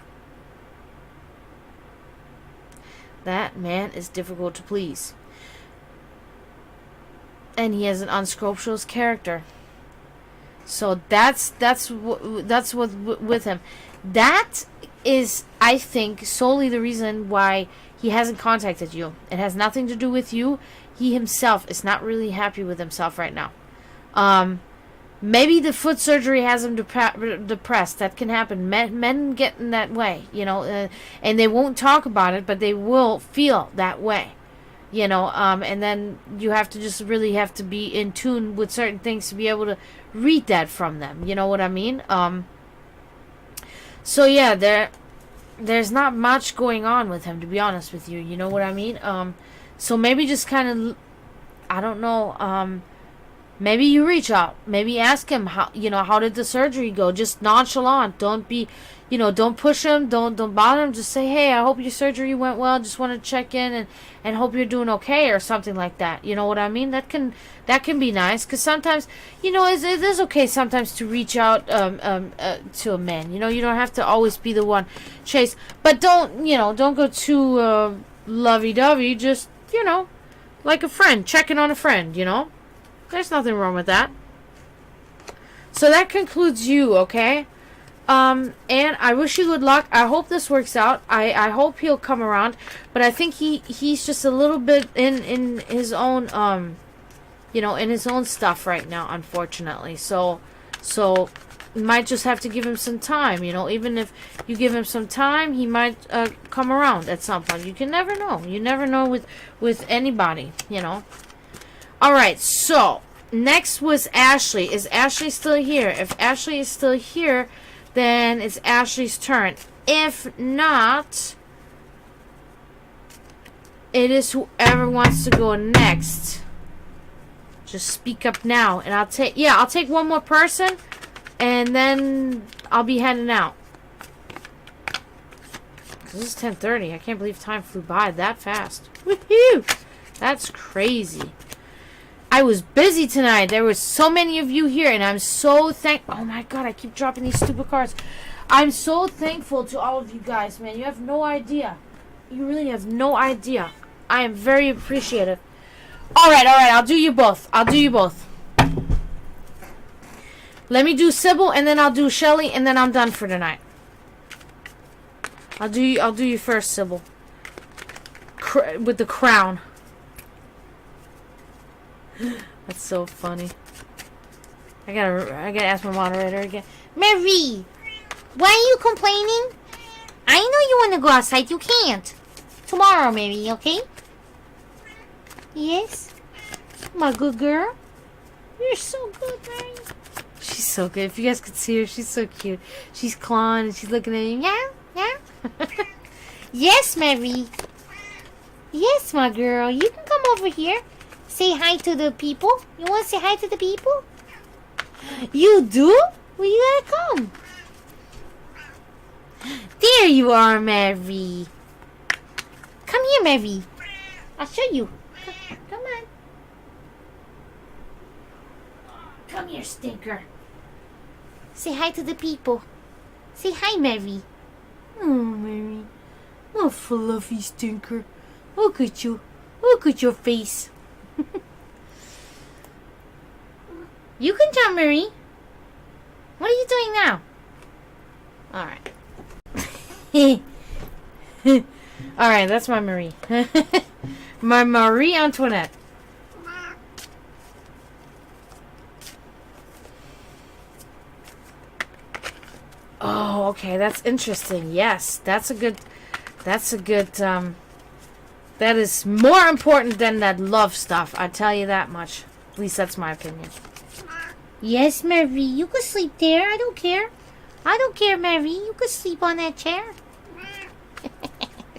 That man is difficult to please. And he has an unscrupulous character. So that's what with him. That is, I think, solely the reason why he hasn't contacted you. It has nothing to do with you. He himself is not really happy with himself right now. Maybe the foot surgery has him depressed. That can happen. Men get in that way, you know, and they won't talk about it, but they will feel that way, you know. And then you have to just really have to be in tune with certain things to be able to read that from them. You know what I mean? So yeah, there's not much going on with him, to be honest with you. You know what I mean? So maybe just kind of, I don't know, maybe you reach out. Maybe ask him, how did the surgery go? Just nonchalant. Don't be, don't push him. Don't bother him. Just say, hey, I hope your surgery went well. Just want to check in and hope you're doing okay, or something like that. You know what I mean? That can be nice, because sometimes, it is okay sometimes to reach out to a man. You don't have to always be the one chase. But don't go too lovey-dovey. Just, like a friend, checking on a friend, There's nothing wrong with that. So that concludes you, okay? And I wish you good luck. I hope this works out. I hope he'll come around. But I think he's just a little bit in his own, in his own stuff right now, unfortunately. So you might just have to give him some time, Even if you give him some time, he might come around at some point. You can never know. You never know with anybody, Alright, so next was Ashley. Is Ashley still here? If Ashley is still here, then it's Ashley's turn. If not, it is whoever wants to go next. Just speak up now, and I'll take one more person, and then I'll be heading out. This is 10:30. I can't believe time flew by that fast. Woohoo! That's crazy. I was busy tonight. There were so many of you here, and I'm so oh my god, I keep dropping these stupid cards. I'm so thankful to all of you guys, man. You have no idea. You really have no idea. I am very appreciative. Alright, I'll do you both. Let me do Sybil, and then I'll do Shelly, and then I'm done for tonight. I'll do you first, Sybil. With the crown. That's so funny. I gotta ask my moderator again. Mary, why are you complaining? I know you want to go outside. You can't. Tomorrow, maybe, okay? Yes? My good girl. You're so good, Mary. She's so good. If you guys could see her, she's so cute. She's clawing and she's looking at me. Yeah? Yeah? Yes, Mary. Yes, my girl. You can come over here. Say hi to the people. You want to say hi to the people? You do? Well, you gotta come. There you are, Mary. Come here, Mary. I'll show you. Come on. Come here, stinker. Say hi to the people. Say hi, Mary. Oh, Mary. Oh, fluffy stinker. Look at you. Look at your face. You can jump, Mary. What are you doing now? Alright. Alright, that's my Marie. My Marie Antoinette. Oh, okay, that's interesting. Yes, that is more important than that love stuff. I tell you that much. At least that's my opinion. Yes, Mary. You can sleep there. I don't care. I don't care, Mary. You can sleep on that chair.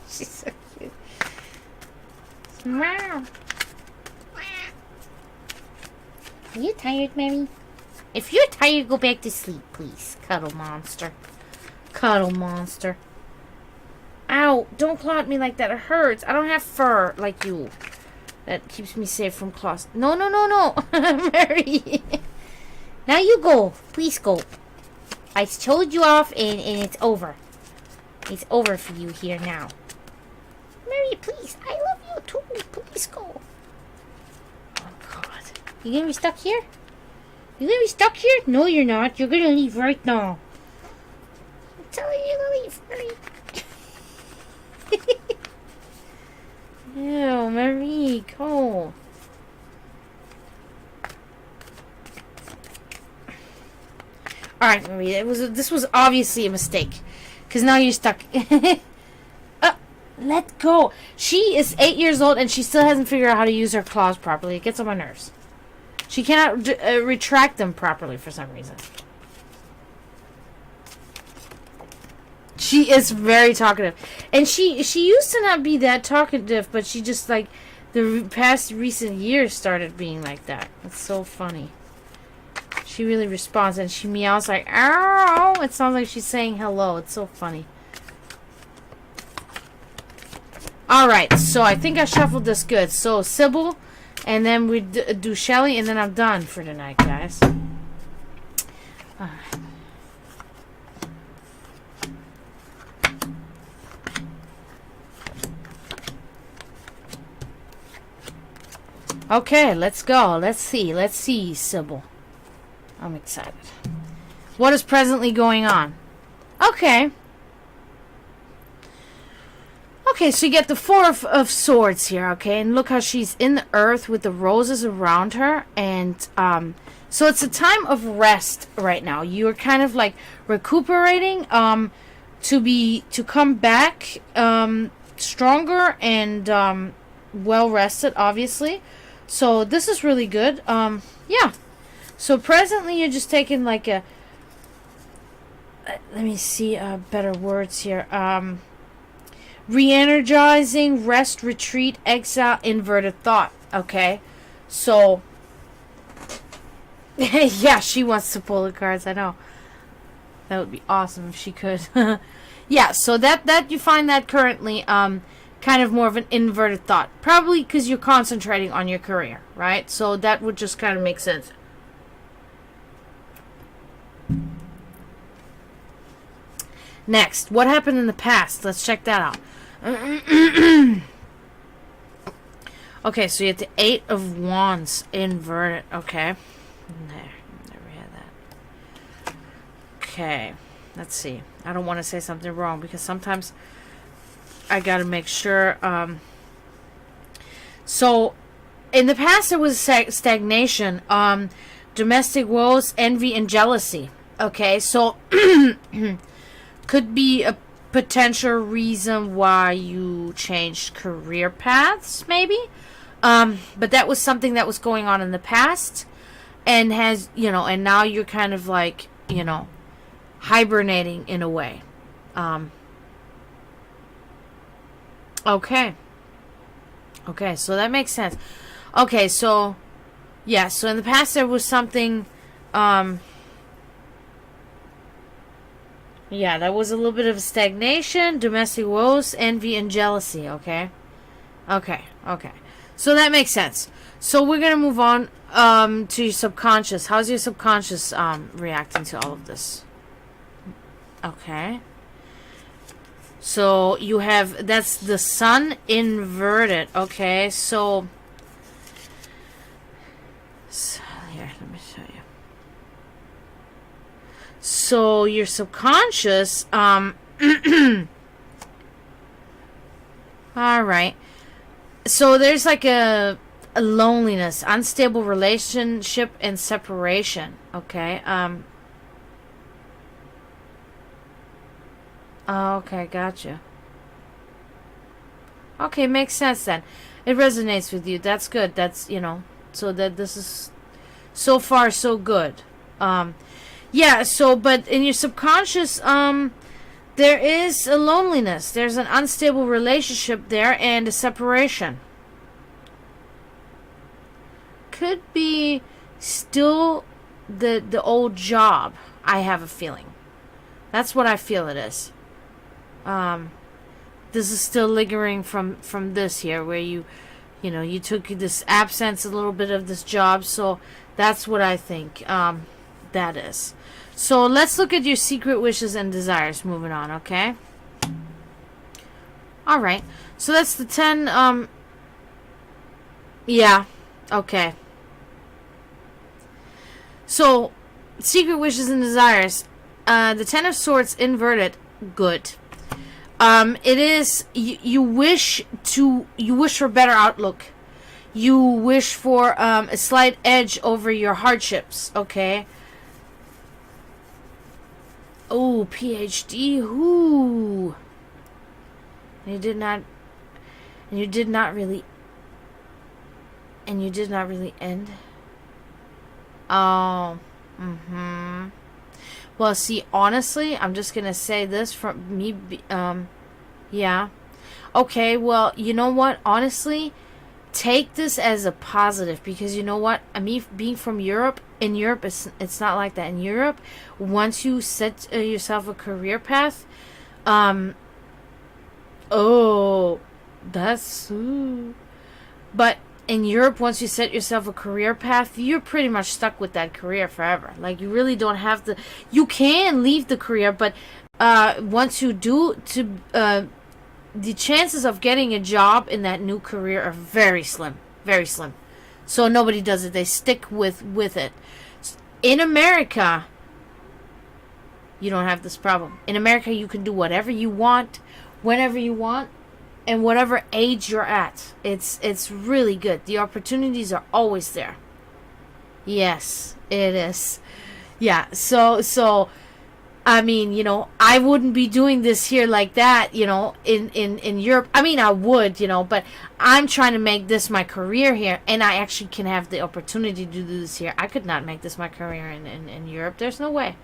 She's so cute. Wow. Are you tired, Mary? If you're tired, go back to sleep, please. Cuddle monster. Cuddle monster. Ow, don't claw at me like that. It hurts. I don't have fur like you. That keeps me safe from claws. No, no, no, no. Mary. Now you go. Please go. I showed you off and it's over. It's over for you here now. Mary, please. I love you too. Please go. Oh, God. You gonna be stuck here? You gonna be stuck here? No, you're not. You're gonna leave right now. I'm telling you to leave, Mary. Ew, Marie, go. Alright, Marie, this was obviously a mistake. Because now you're stuck. Let go. She is 8 years old and she still hasn't figured out how to use her claws properly. It gets on my nerves. She cannot retract them properly for some reason. She is very talkative. And she used to not be that talkative, but she just, like, the past recent years started being like that. It's so funny. She really responds, and she meows like, ow! It sounds like she's saying hello. It's so funny. Alright, so I think I shuffled this good. So, Sybil, and then we do Shelly, and then I'm done for tonight, guys. Alright. Okay, let's go. Let's see, Sybil. I'm excited. What is presently going on? Okay. Okay, so you get the Four of Swords here, okay? And look how she's in the earth with the roses around her. And, so it's a time of rest right now. You're kind of like recuperating, to come back, stronger and, well rested, obviously. So this is really good. Yeah. So presently you're just taking like a, let me see better words here. Re-energizing, rest, retreat, exile, inverted thought. Okay. So, yeah, she wants to pull the cards. I know. That would be awesome if she could. Yeah, so that you find that currently, kind of more of an inverted thought. Probably because you're concentrating on your career, right? So that would just kind of make sense. Next, what happened in the past? Let's check that out. Okay, so you have the Eight of Wands inverted. Okay. There. Never had that. Okay. Let's see. I don't want to say something wrong because sometimes I gotta make sure. So, in the past there was stagnation. domestic woes, envy, and jealousy. Okay, so could be a potential reason why you changed career paths, maybe. But that was something that was going on in the past, and has, and now you're kind of like, hibernating in a way. Okay. Okay, so that makes sense. Okay, so yeah, so in the past there was something, yeah, that was a little bit of stagnation, domestic woes, envy, and jealousy, okay? Okay. So that makes sense. So we're going to move on to your subconscious. How's your subconscious reacting to all of this? Okay. So you have, that's the sun inverted, okay? So here, let me show you. So your subconscious, all right. So there's like a loneliness, unstable relationship, and separation. Okay. Oh, okay, gotcha. Okay, makes sense then. It resonates with you. That's good. That's, so that this is so far so good. Yeah, so, but in your subconscious, there is a loneliness. There's an unstable relationship there and a separation. Could be still the old job, I have a feeling. That's what I feel it is. This is still lingering from this here, where you took this absence, a little bit of this job, so that's what I think that is. So let's look at your secret wishes and desires. Moving on, okay? All right. So that's the 10. Yeah. Okay. So secret wishes and desires. The 10 of Swords inverted. Good. It is you wish for better outlook. You wish for a slight edge over your hardships. Okay. Oh, PhD. Whoo. And you did not really end. Oh. Well, see, honestly, I'm just gonna say this from me. Yeah. Okay. Well, you know what? Honestly, take this as a positive, because you know what? I mean, being from Europe, in Europe, it's not like that. In Europe, once you set yourself a career path, oh, that's. Ooh. But in Europe, once you set yourself a career path, you're pretty much stuck with that career forever. Like, you really don't have to. You can leave the career, but once you do, the chances of getting a job in that new career are very slim, very slim. So nobody does it. They stick with it. In America, you don't have this problem. In America, you can do whatever you want, whenever you want, and whatever age you're at. It's really good. The opportunities are always there. Yes, it is. Yeah, so I mean, I wouldn't be doing this here like that, in Europe. I mean, I would, but I'm trying to make this my career here, and I actually can have the opportunity to do this here. I could not make this my career in Europe. There's no way.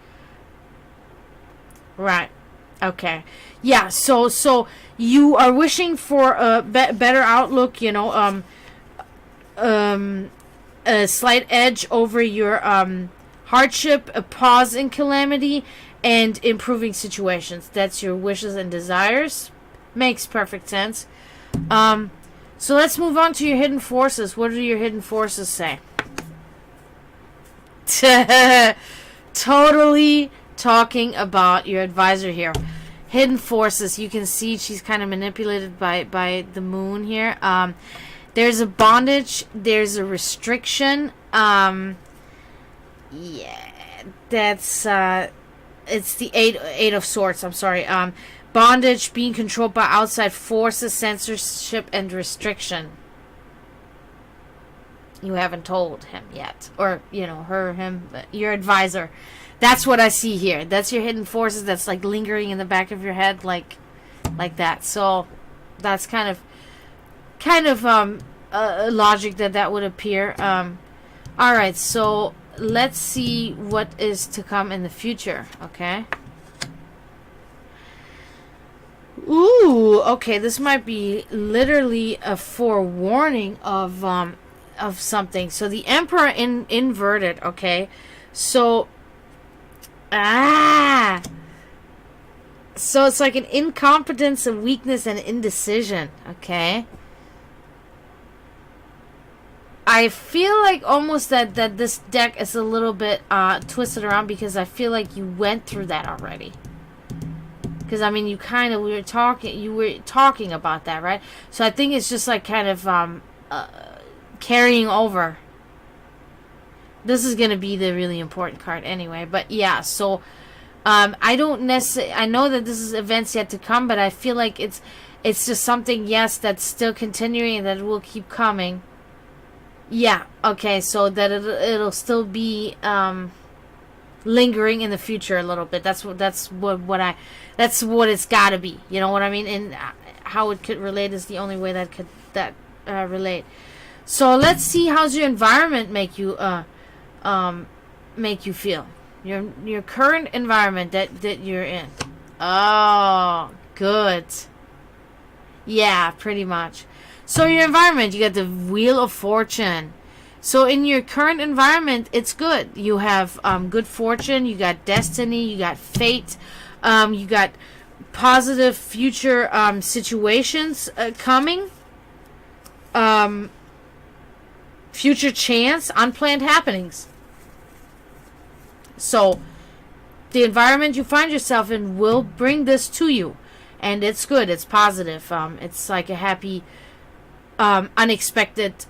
Right. Okay. Yeah, so you are wishing for a better outlook, a slight edge over your hardship, a pause in calamity, and improving situations. That's your wishes and desires. Makes perfect sense. So let's move on to your hidden forces. What do your hidden forces say? Totally talking about your advisor here. Hidden forces. You can see she's kind of manipulated by the moon here. There's a bondage. There's a restriction. Yeah, that's it's the eight of swords. I'm sorry. Bondage, being controlled by outside forces, censorship, and restriction. you haven't told him yet, or her, him, your advisor. That's what I see here. That's your hidden forces. That's like lingering in the back of your head, like that. So that's kind of logic that would appear. All right, so let's see what is to come in the future. Okay. Ooh, okay. This might be literally a forewarning of something. So the Emperor inverted. Okay, so so it's like an incompetence, a weakness, and indecision. Okay. I feel like almost that this deck is a little bit twisted around, because I feel like you went through that already. Because I mean, you were talking about that, right? So I think it's just like kind of carrying over. This is gonna be the really important card anyway. But yeah, so I don't necessarily. I know that this is events yet to come, but I feel like it's just something, yes, that's still continuing and that will keep coming. Yeah, okay, so that it'll still be lingering in the future a little bit. That's what it's got to be. You know what I mean? And how it could relate is the only way that could relate. So let's see, how's your environment make you feel? Your current environment that you're in. Oh, good. Yeah, pretty much. So your environment, you got the Wheel of Fortune. So in your current environment, it's good. You have good fortune, you got destiny, you got fate, you got positive future situations coming, future chance, unplanned happenings. So the environment you find yourself in will bring this to you, and it's good. It's positive. It's like a happy, unexpected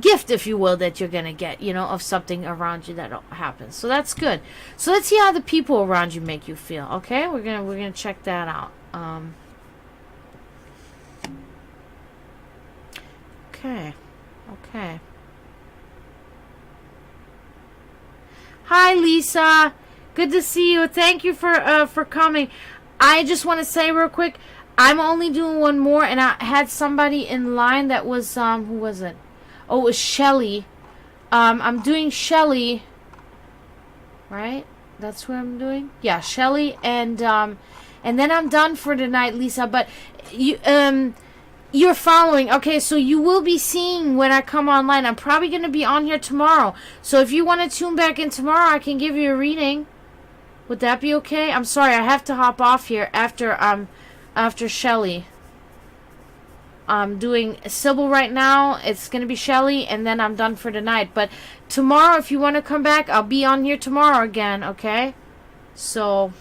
gift, if you will, that you're gonna get, of something around you that happens. So that's good. So let's see how the people around you make you feel. Okay, we're gonna check that out. Okay. Hi, Lisa. Good to see you. Thank you for coming. I just want to say real quick, I'm only doing one more, and I had somebody in line that was who was it? Oh, it was Shelly. I'm doing Shelly. Right? That's who I'm doing? Yeah, Shelly, and then I'm done for tonight, Lisa. But you're following. Okay, so you will be seeing when I come online. I'm probably going to be on here tomorrow. So if you want to tune back in tomorrow, I can give you a reading. Would that be okay? I'm sorry, I have to hop off here after Shelly. I'm doing Sybil right now. It's going to be Shelly, and then I'm done for tonight. But tomorrow, if you want to come back, I'll be on here tomorrow again, okay? So,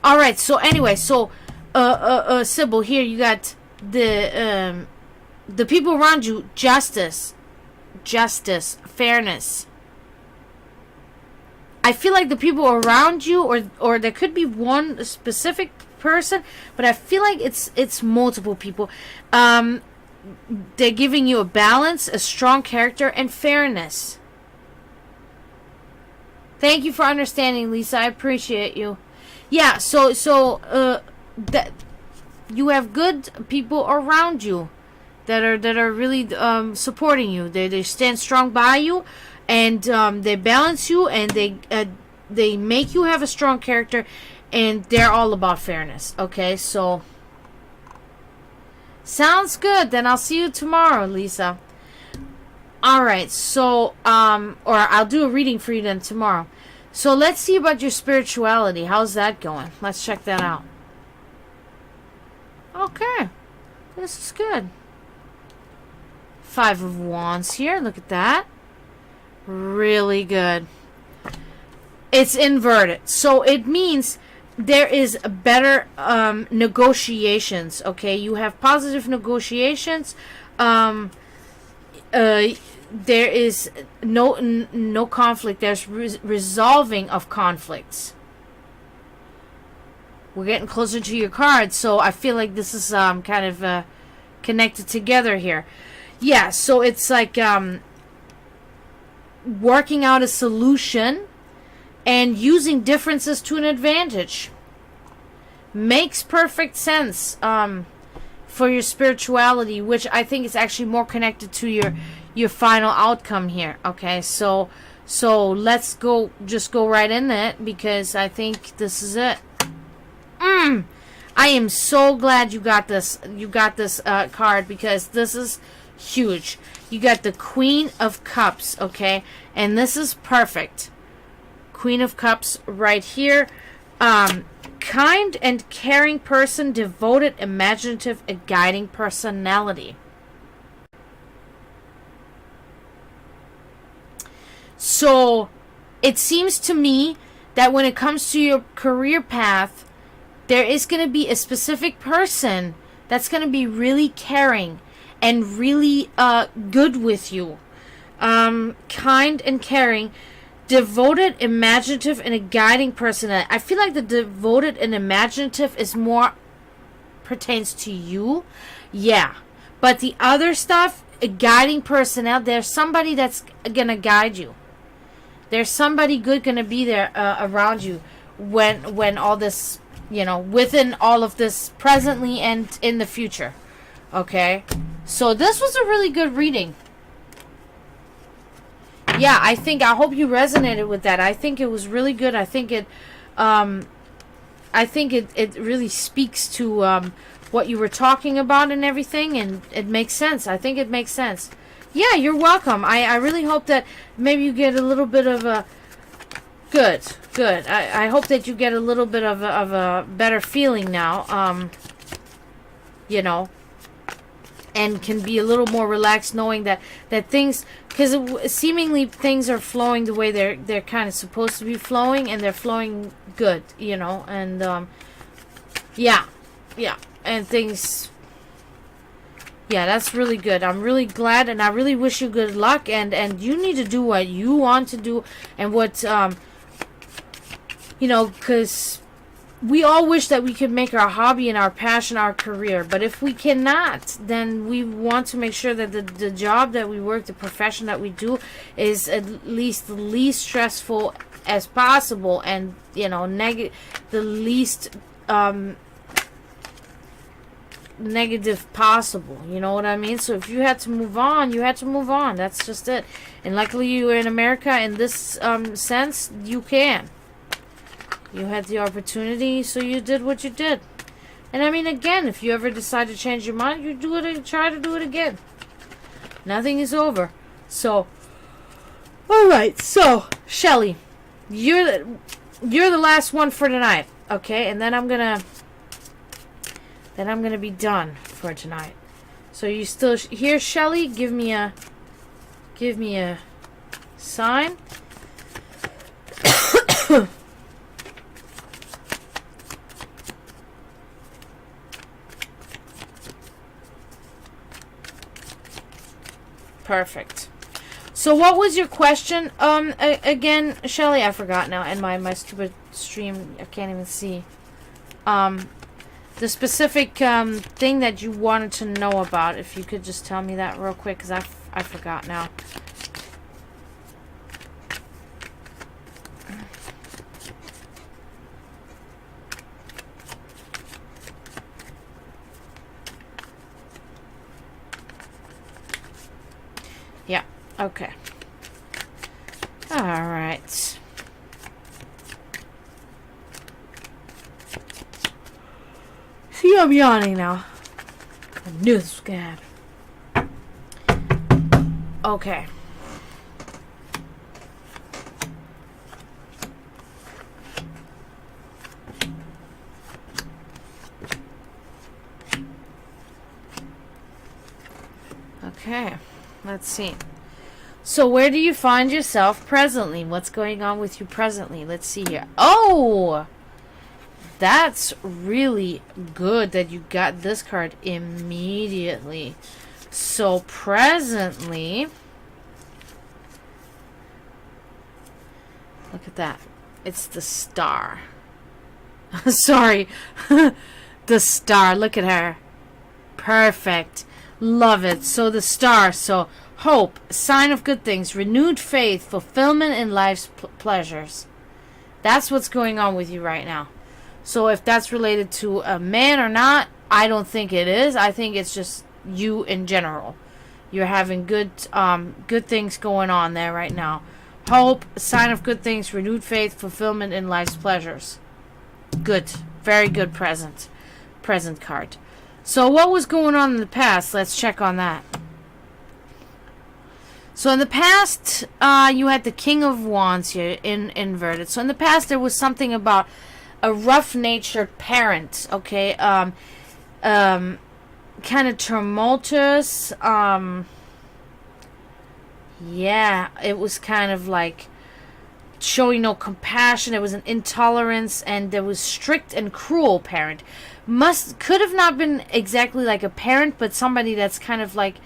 all right. So anyway, so Sybil, here you got the people around you. Justice, fairness. I feel like the people around you, or there could be one specific person, but I feel like it's multiple people. They're giving you a balance, a strong character, and fairness. Thank you for understanding, Lisa. I appreciate you. Yeah, so that you have good people around you that are really supporting you. They stand strong by you, and they balance you, and they make you have a strong character. And they're all about fairness. Okay, so sounds good. Then I'll see you tomorrow, Lisa. All right, so or I'll do a reading for you then tomorrow. So let's see about your spirituality. How's that going? Let's check that out. Okay, this is good. 5 of Wands here. Look at that. Really good. It's inverted, so it means there is better negotiations. Okay, you have positive negotiations. There is no conflict. There's resolving of conflicts. We're getting closer to your cards, so I feel like this is kind of connected together here. Yeah, so it's like working out a solution and using differences to an advantage. Makes perfect sense for your spirituality, which I think is actually more connected to your final outcome here. Okay, so let's just go right in it, because I think this is it. I am so glad you got this card, because this is huge. You got the Queen of Cups, okay, and this is perfect. Queen of Cups right here. Kind and caring person, devoted, imaginative, a guiding personality. So it seems to me that when it comes to your career path, there is going to be a specific person that's going to be really caring and really good with you. Kind and caring, devoted, imaginative, and a guiding person. I feel like the devoted and imaginative is more pertains to you. Yeah. But the other stuff, a guiding personnel, there's somebody that's going to guide you. There's somebody good going to be there around you when all this, within all of this presently and in the future. Okay? So this was a really good reading. Yeah, I hope you resonated with that. I think it was really good. I think it really speaks to what you were talking about and everything, and it makes sense. I think it makes sense. Yeah, you're welcome. I really hope that maybe you get a little bit of a good. I hope that you get a little bit of a better feeling now. And can be a little more relaxed, knowing that things, because seemingly things are flowing the way they're kind of supposed to be flowing, and they're flowing good, and yeah, and things, yeah, that's really good. I'm really glad, and I really wish you good luck, and you need to do what you want to do, and what because we all wish that we could make our hobby and our passion our career. But if we cannot, then we want to make sure that the job that we work, the profession that we do, is at least the least stressful as possible, and the least negative possible. You know what I mean? So if you had to move on, you had to move on. That's just it. And luckily you are in America. In this sense, you can. You had the opportunity, so you did what you did. And I mean, again, if you ever decide to change your mind, you do it and try to do it again. Nothing is over. So, all right. So, Shelly, you're the last one for tonight, okay? And then I'm gonna be done for tonight. So you still here, Shelly? Give me a sign. Perfect. So what was your question again, Shelly? I forgot now, and my stupid stream, I can't even see. The specific thing that you wanted to know about, if you could just tell me that real quick, because I forgot now. Yeah, okay. Alright. See, I'm yawning now. I knew this was gonna happen. Okay. Okay. Let's see. So where do you find yourself presently? What's going on with you presently? Let's see here. Oh! That's really good that you got this card immediately. So presently, look at that. It's the Star. Sorry. The Star. Look at her. Perfect. Love it. So the star. So hope, sign of good things, renewed faith, fulfillment in life's pleasures. That's what's going on with you right now. So if that's related to a man or not, I don't think it is. I think it's just you in general. You're having good things going on there right now. Hope, sign of good things, renewed faith, fulfillment in life's pleasures. Good. Very good present card. So what was going on in the past? Let's check on that. So in the past, you had the King of Wands here in inverted. So in the past, there was something about a rough-natured parent. Okay, kind of tumultuous. Yeah, it was kind of like showing no compassion. There was an intolerance, and there was strict and cruel parent. Could have not been exactly like a parent, but somebody that's kind of like,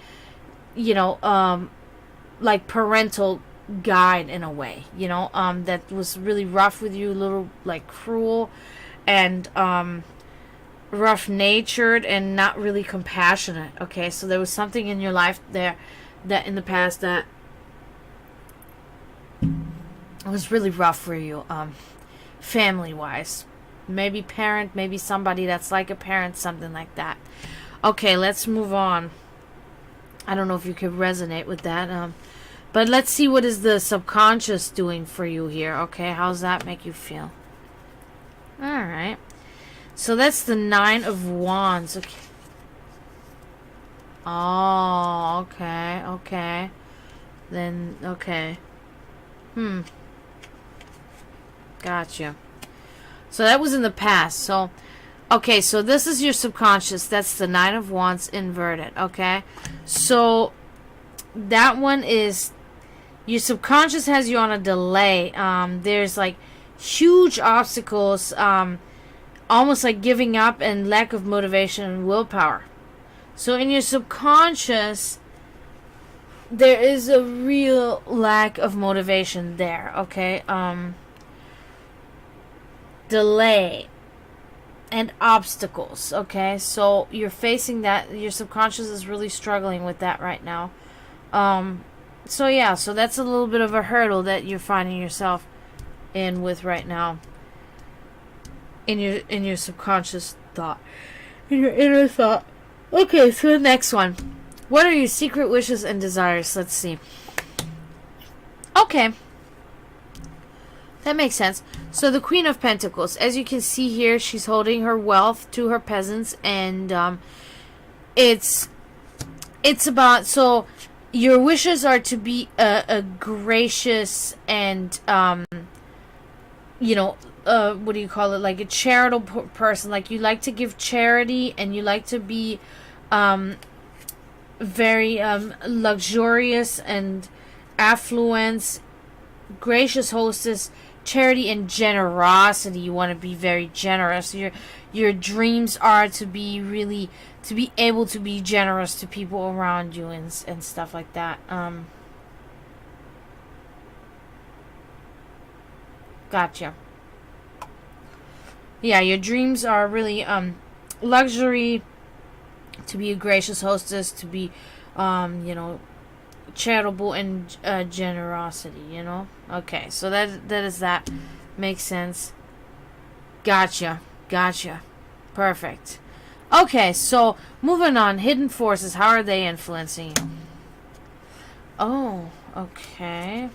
like parental guide in a way, that was really rough with you, a little like cruel and rough natured and not really compassionate. Okay, so there was something in your life there that in the past that was really rough for you, family wise. Maybe parent, maybe somebody that's like a parent, something like that. Okay, let's move on. I don't know if you could resonate with that, but let's see what is the subconscious doing for you here. Okay, how's that make you feel? All right, so that's the 9 of Wands. Okay. Oh, okay. Then okay. Gotcha. So that was in the past. So, okay, so this is your subconscious. That's the 9 of Wands inverted, okay? So, that one is, your subconscious has you on a delay. There's, like, huge obstacles, almost like giving up and lack of motivation and willpower. So, in your subconscious, there is a real lack of motivation there, okay? Delay and obstacles. Okay, so you're facing that. Your subconscious is really struggling with that right now. So yeah, so that's a little bit of a hurdle that you're finding yourself in with right now. In your subconscious thought, in your inner thought. Okay, so the next one. What are your secret wishes and desires? Let's see. Okay. That makes sense. So the Queen of Pentacles, as you can see here, she's holding her wealth to her peasants, and it's about, so your wishes are to be a gracious and what do you call it, like a charitable person. Like, you like to give charity, and you like to be very luxurious and affluence, gracious hostess, charity and generosity. You want to be very generous. Your dreams are to be able to be generous to people around you and stuff like that. Gotcha. Yeah, your dreams are really luxury, to be a gracious hostess, to be charitable and generosity, Okay, so that makes sense. Gotcha. Perfect. Okay, so moving on. Hidden forces, how are they influencing you? Oh, okay.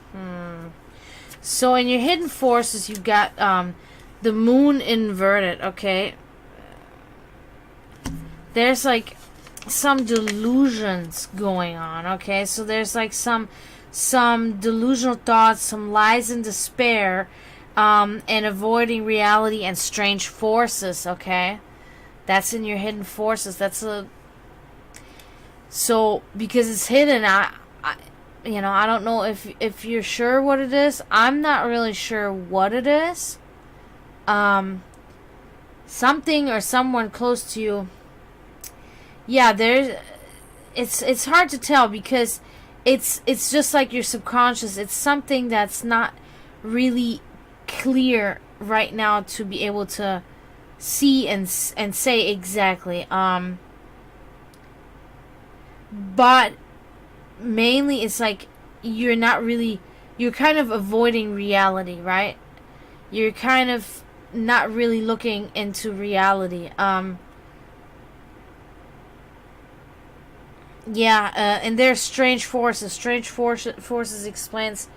So in your hidden forces, you've got the moon inverted, okay? There's like some delusions going on, okay? So there's like some delusional thoughts, some lies and despair, and avoiding reality and strange forces, okay? That's in your hidden forces. So because it's hidden, I don't know if you're sure what it is. I'm not really sure what it is. Something or someone close to you. Yeah, it's hard to tell because it's just like your subconscious. It's something that's not really clear right now to be able to see and say exactly. but mainly it's like you're kind of avoiding reality, right? You're kind of not really looking into reality. And there's strange forces. Forces explains.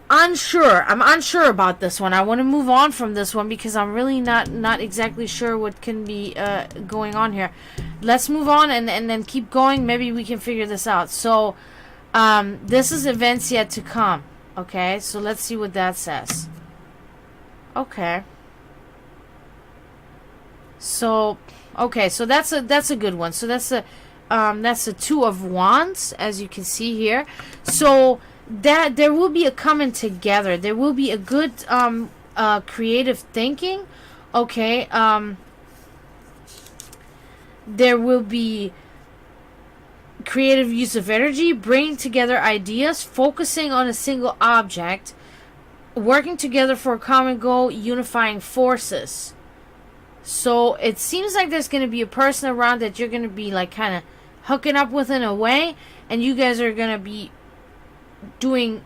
I'm unsure about this one. I want to move on from this one because I'm really not exactly sure what can be going on here. Let's move on and then keep going. Maybe we can figure this out. So, this is events yet to come. Okay, so let's see what that says. Okay. So that's a good one. So that's a Two of Wands, as you can see here. So that there will be a coming together. There will be a good creative thinking. Okay. There will be creative use of energy, bringing together ideas, focusing on a single object, working together for a common goal, unifying forces. So it seems like there's going to be a person around that you're going to be like kind of hooking up with in a way, and you guys are going to be doing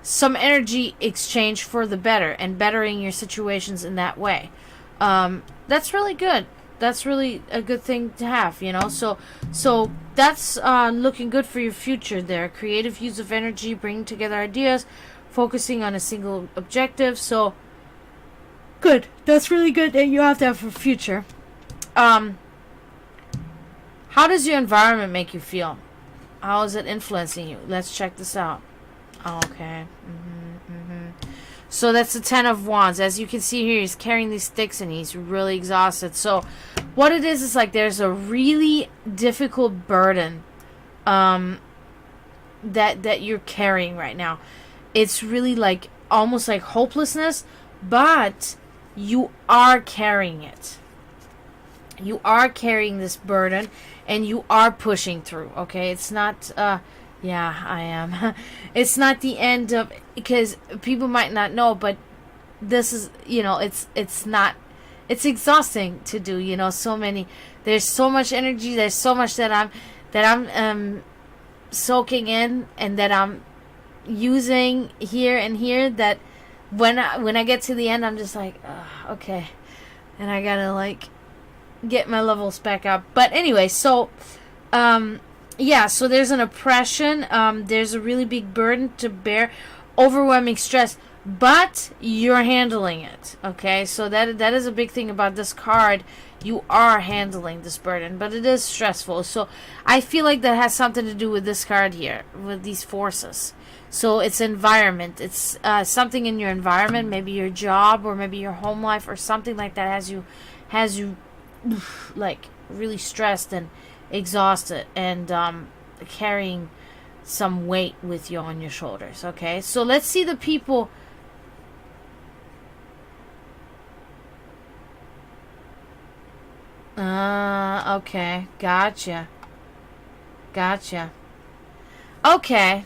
some energy exchange for the better and bettering your situations in that way. That's really good. That's really a good thing to have, you know. So that's looking good for your future there. Creative use of energy, bringing together ideas, focusing on a single objective. So good. That's really good that you have that for future. How does your environment make you feel? How is it influencing you? Let's check this out. Okay. So that's the Ten of Wands. As you can see here, he's carrying these sticks and he's really exhausted. So what it is like there's a really difficult burden that you're carrying right now. It's really like almost like hopelessness, but you are carrying it. You are carrying this burden and you are pushing through. Okay, it's not yeah, I am. It's not the end of, because people might not know, but this is, you know, it's it's exhausting to do, you know, there's so much energy, there's so much that I'm soaking in and that I'm using here and here, that when I get to the end, I'm just like, okay, and I gotta like get my levels back up. But anyway, so yeah, so there's an oppression, there's a really big burden to bear, overwhelming stress, but you're handling it. Okay, so that is a big thing about this card. You are handling this burden, but it is stressful. So I feel like that has something to do with this card here, with these forces. So it's environment. It's something in your environment, maybe your job or maybe your home life or something like that has you like really stressed and exhausted and carrying some weight with you on your shoulders. Okay, so let's see the people. Okay, gotcha. Okay,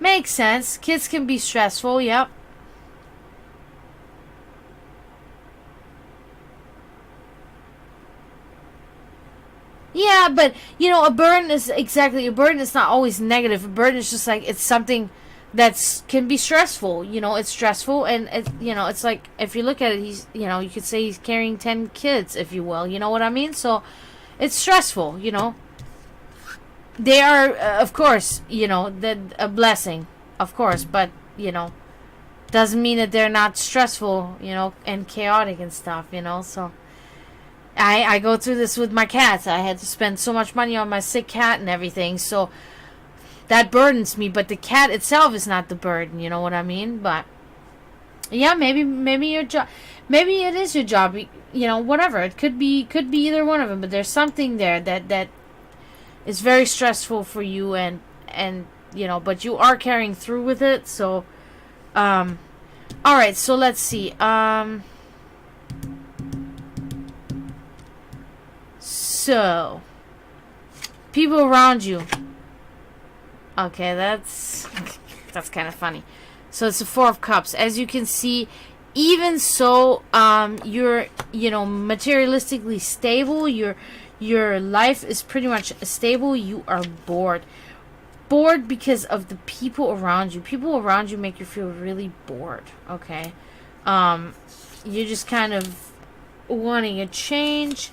makes sense. Kids can be stressful. Yep. Yeah, but you know, a burden is not always negative. A burden is just like, it's something that's can be stressful. You know, it's stressful, and it's like, if you look at it, you could say he's carrying 10 kids, if you will. You know what I mean? So it's stressful. You know, they are, of course, a blessing, of course, but doesn't mean that they're not stressful. And chaotic and stuff. So. I go through this with my cats. I had to spend so much money on my sick cat and everything, so that burdens me. But the cat itself is not the burden, you know what I mean? But yeah, maybe your job, maybe it is your job. Whatever. It could be either one of them. But there's something there that is very stressful for you, and but you are carrying through with it. So, all right. So let's see. So, people around you. Okay, that's kind of funny. So it's the Four of Cups. As you can see, even so, you're materialistically stable. You're Your life is pretty much stable. You are bored. Bored because of the people around you. People around you make you feel really bored, okay? You're just kind of wanting a change.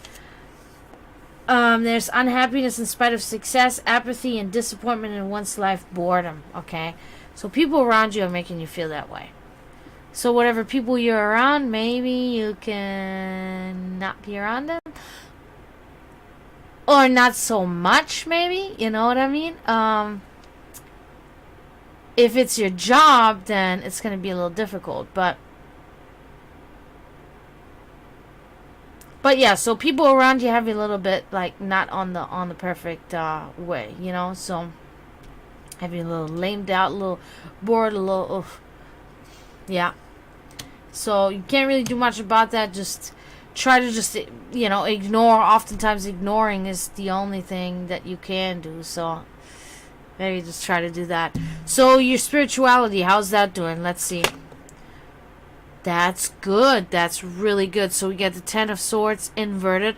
There's unhappiness in spite of success, apathy and disappointment in one's life, boredom, okay? So people around you are making you feel that way. So whatever people you're around, maybe you can not be around them. Or not so much, maybe. You know what I mean? If it's your job, then it's going to be a little difficult. But yeah, so people around you have you a little bit, like, not on the perfect way, you know? So have you a little lamed out, a little bored, a little... yeah. So you can't really do much about that. Just try to just, you know, ignore. Oftentimes ignoring is the only thing that you can do. So maybe just try to do that. So your spirituality, how's that doing? Let's see. That's good. That's really good. So we get the Ten of Swords inverted.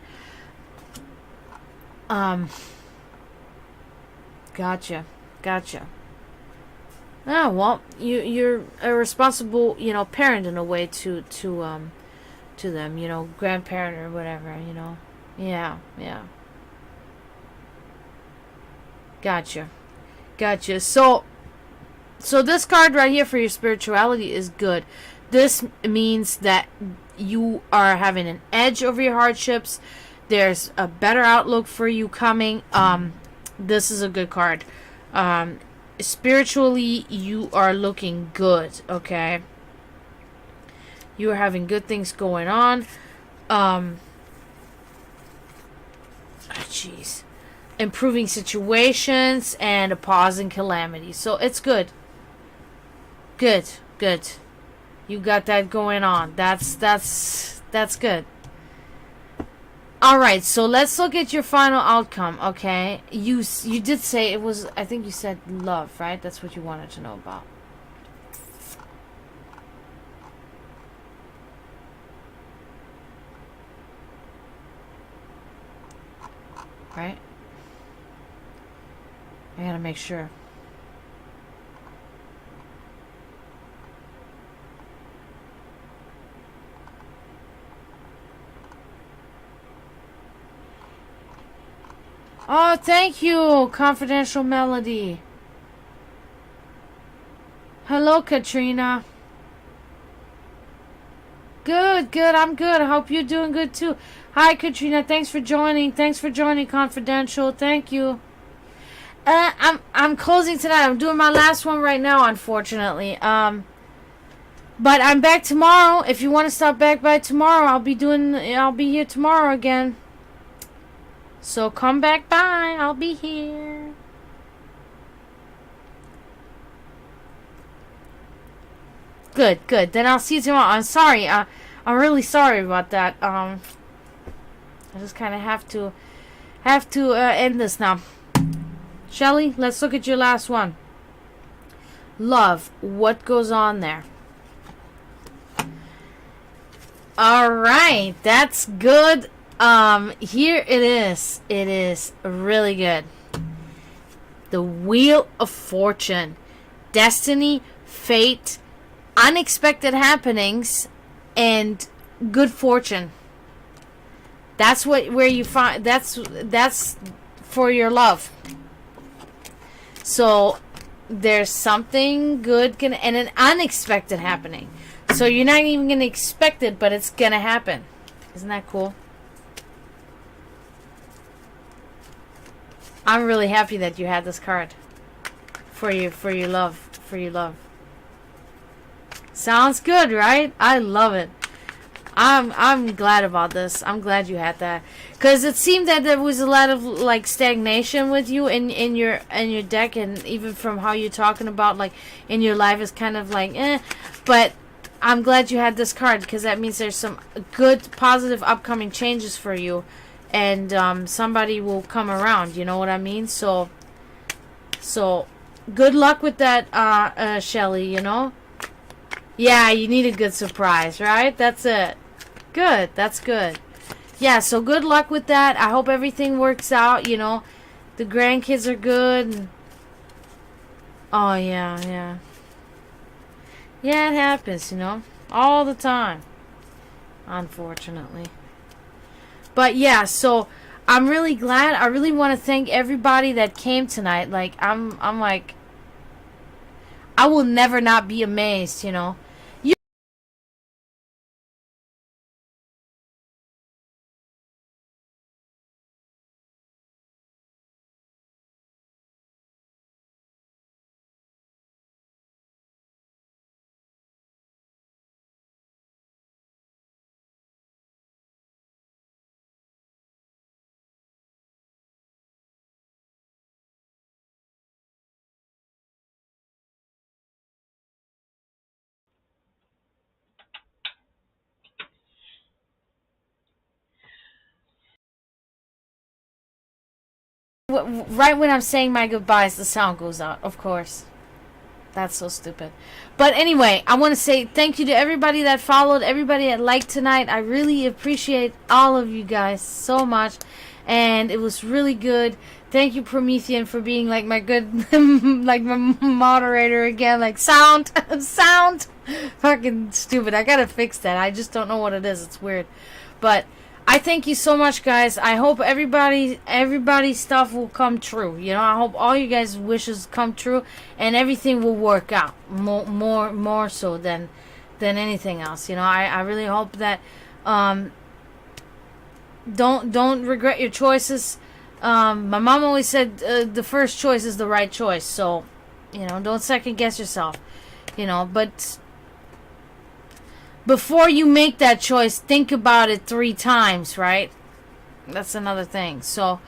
Gotcha. Ah, well, you're a responsible, you know, parent in a way to them, you know, grandparent or whatever, you know. Yeah. Gotcha. So this card right here for your spirituality is good. This means that you are having an edge over your hardships. There's a better outlook for you coming. This is a good card. Spiritually, you are looking good, okay? You are having good things going on. Jeez. Improving situations and a pause in calamity. So it's good. Good. You got that going on. That's good. All right, so let's look at your final outcome, okay? You did say it was, I think you said love, right? That's what you wanted to know about. Right? I gotta make sure. Oh, thank you, Confidential Melody. Hello, Katrina. Good. I'm good. I hope you're doing good too. Hi, Katrina. Thanks for joining. Confidential. Thank you. I'm closing tonight. I'm doing my last one right now, unfortunately. But I'm back tomorrow. If you want to stop back by tomorrow, I'll be here tomorrow again. So come back by. I'll be here. Good. Then I'll see you tomorrow. I'm sorry. I'm really sorry about that. I just kind of have to end this now. Shelly, let's look at your last one. Love. What goes on there? All right. That's good. Here it is. It is really good. The Wheel of Fortune. Destiny, fate, unexpected happenings, and good fortune. That's where you find, that's for your love. So there's something good and an unexpected happening. So you're not even going to expect it, but it's going to happen. Isn't that cool? I'm really happy that you had this card for your love. Sounds good, right? I love it. I'm glad about this. I'm glad you had that, because it seemed that there was a lot of like stagnation with you in your deck, and even from how you're talking about like in your life is kind of like but I'm glad you had this card, because that means there's some good positive upcoming changes for you, and somebody will come around, you know what I mean? So good luck with that, Shelly, you know? Yeah, you need a good surprise, right? That's it. Good. That's good. yeah, so good luck with that. I hope everything works out, you know. The grandkids are good. And, oh, yeah, yeah. Yeah, it happens, you know. All the time. Unfortunately. But yeah, so I'm really glad. I really want to thank everybody that came tonight. Like, I'm like, I will never not be amazed, you know. Right when I'm saying my goodbyes, the sound goes out, of course. That's so stupid. But anyway, I want to say thank you to everybody that followed, everybody that liked tonight. I really appreciate all of you guys so much. And it was really good. Thank you, Promethean, for being like my good, like my moderator again. Like, sound. Fucking stupid. I gotta fix that. I just don't know what it is. It's weird. But I thank you so much, guys. I hope everybody's stuff will come true. You know, I hope all you guys' wishes come true, and everything will work out more so than anything else. You know, I really hope that don't regret your choices. My mom always said the first choice is the right choice. So, you know, don't second guess yourself. You know, but before you make that choice, think about it 3 times, right? That's another thing. So,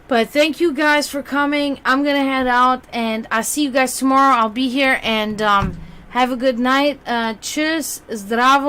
but thank you guys for coming. I'm going to head out, and I'll see you guys tomorrow. I'll be here, and have a good night. Tschüss, zdravo.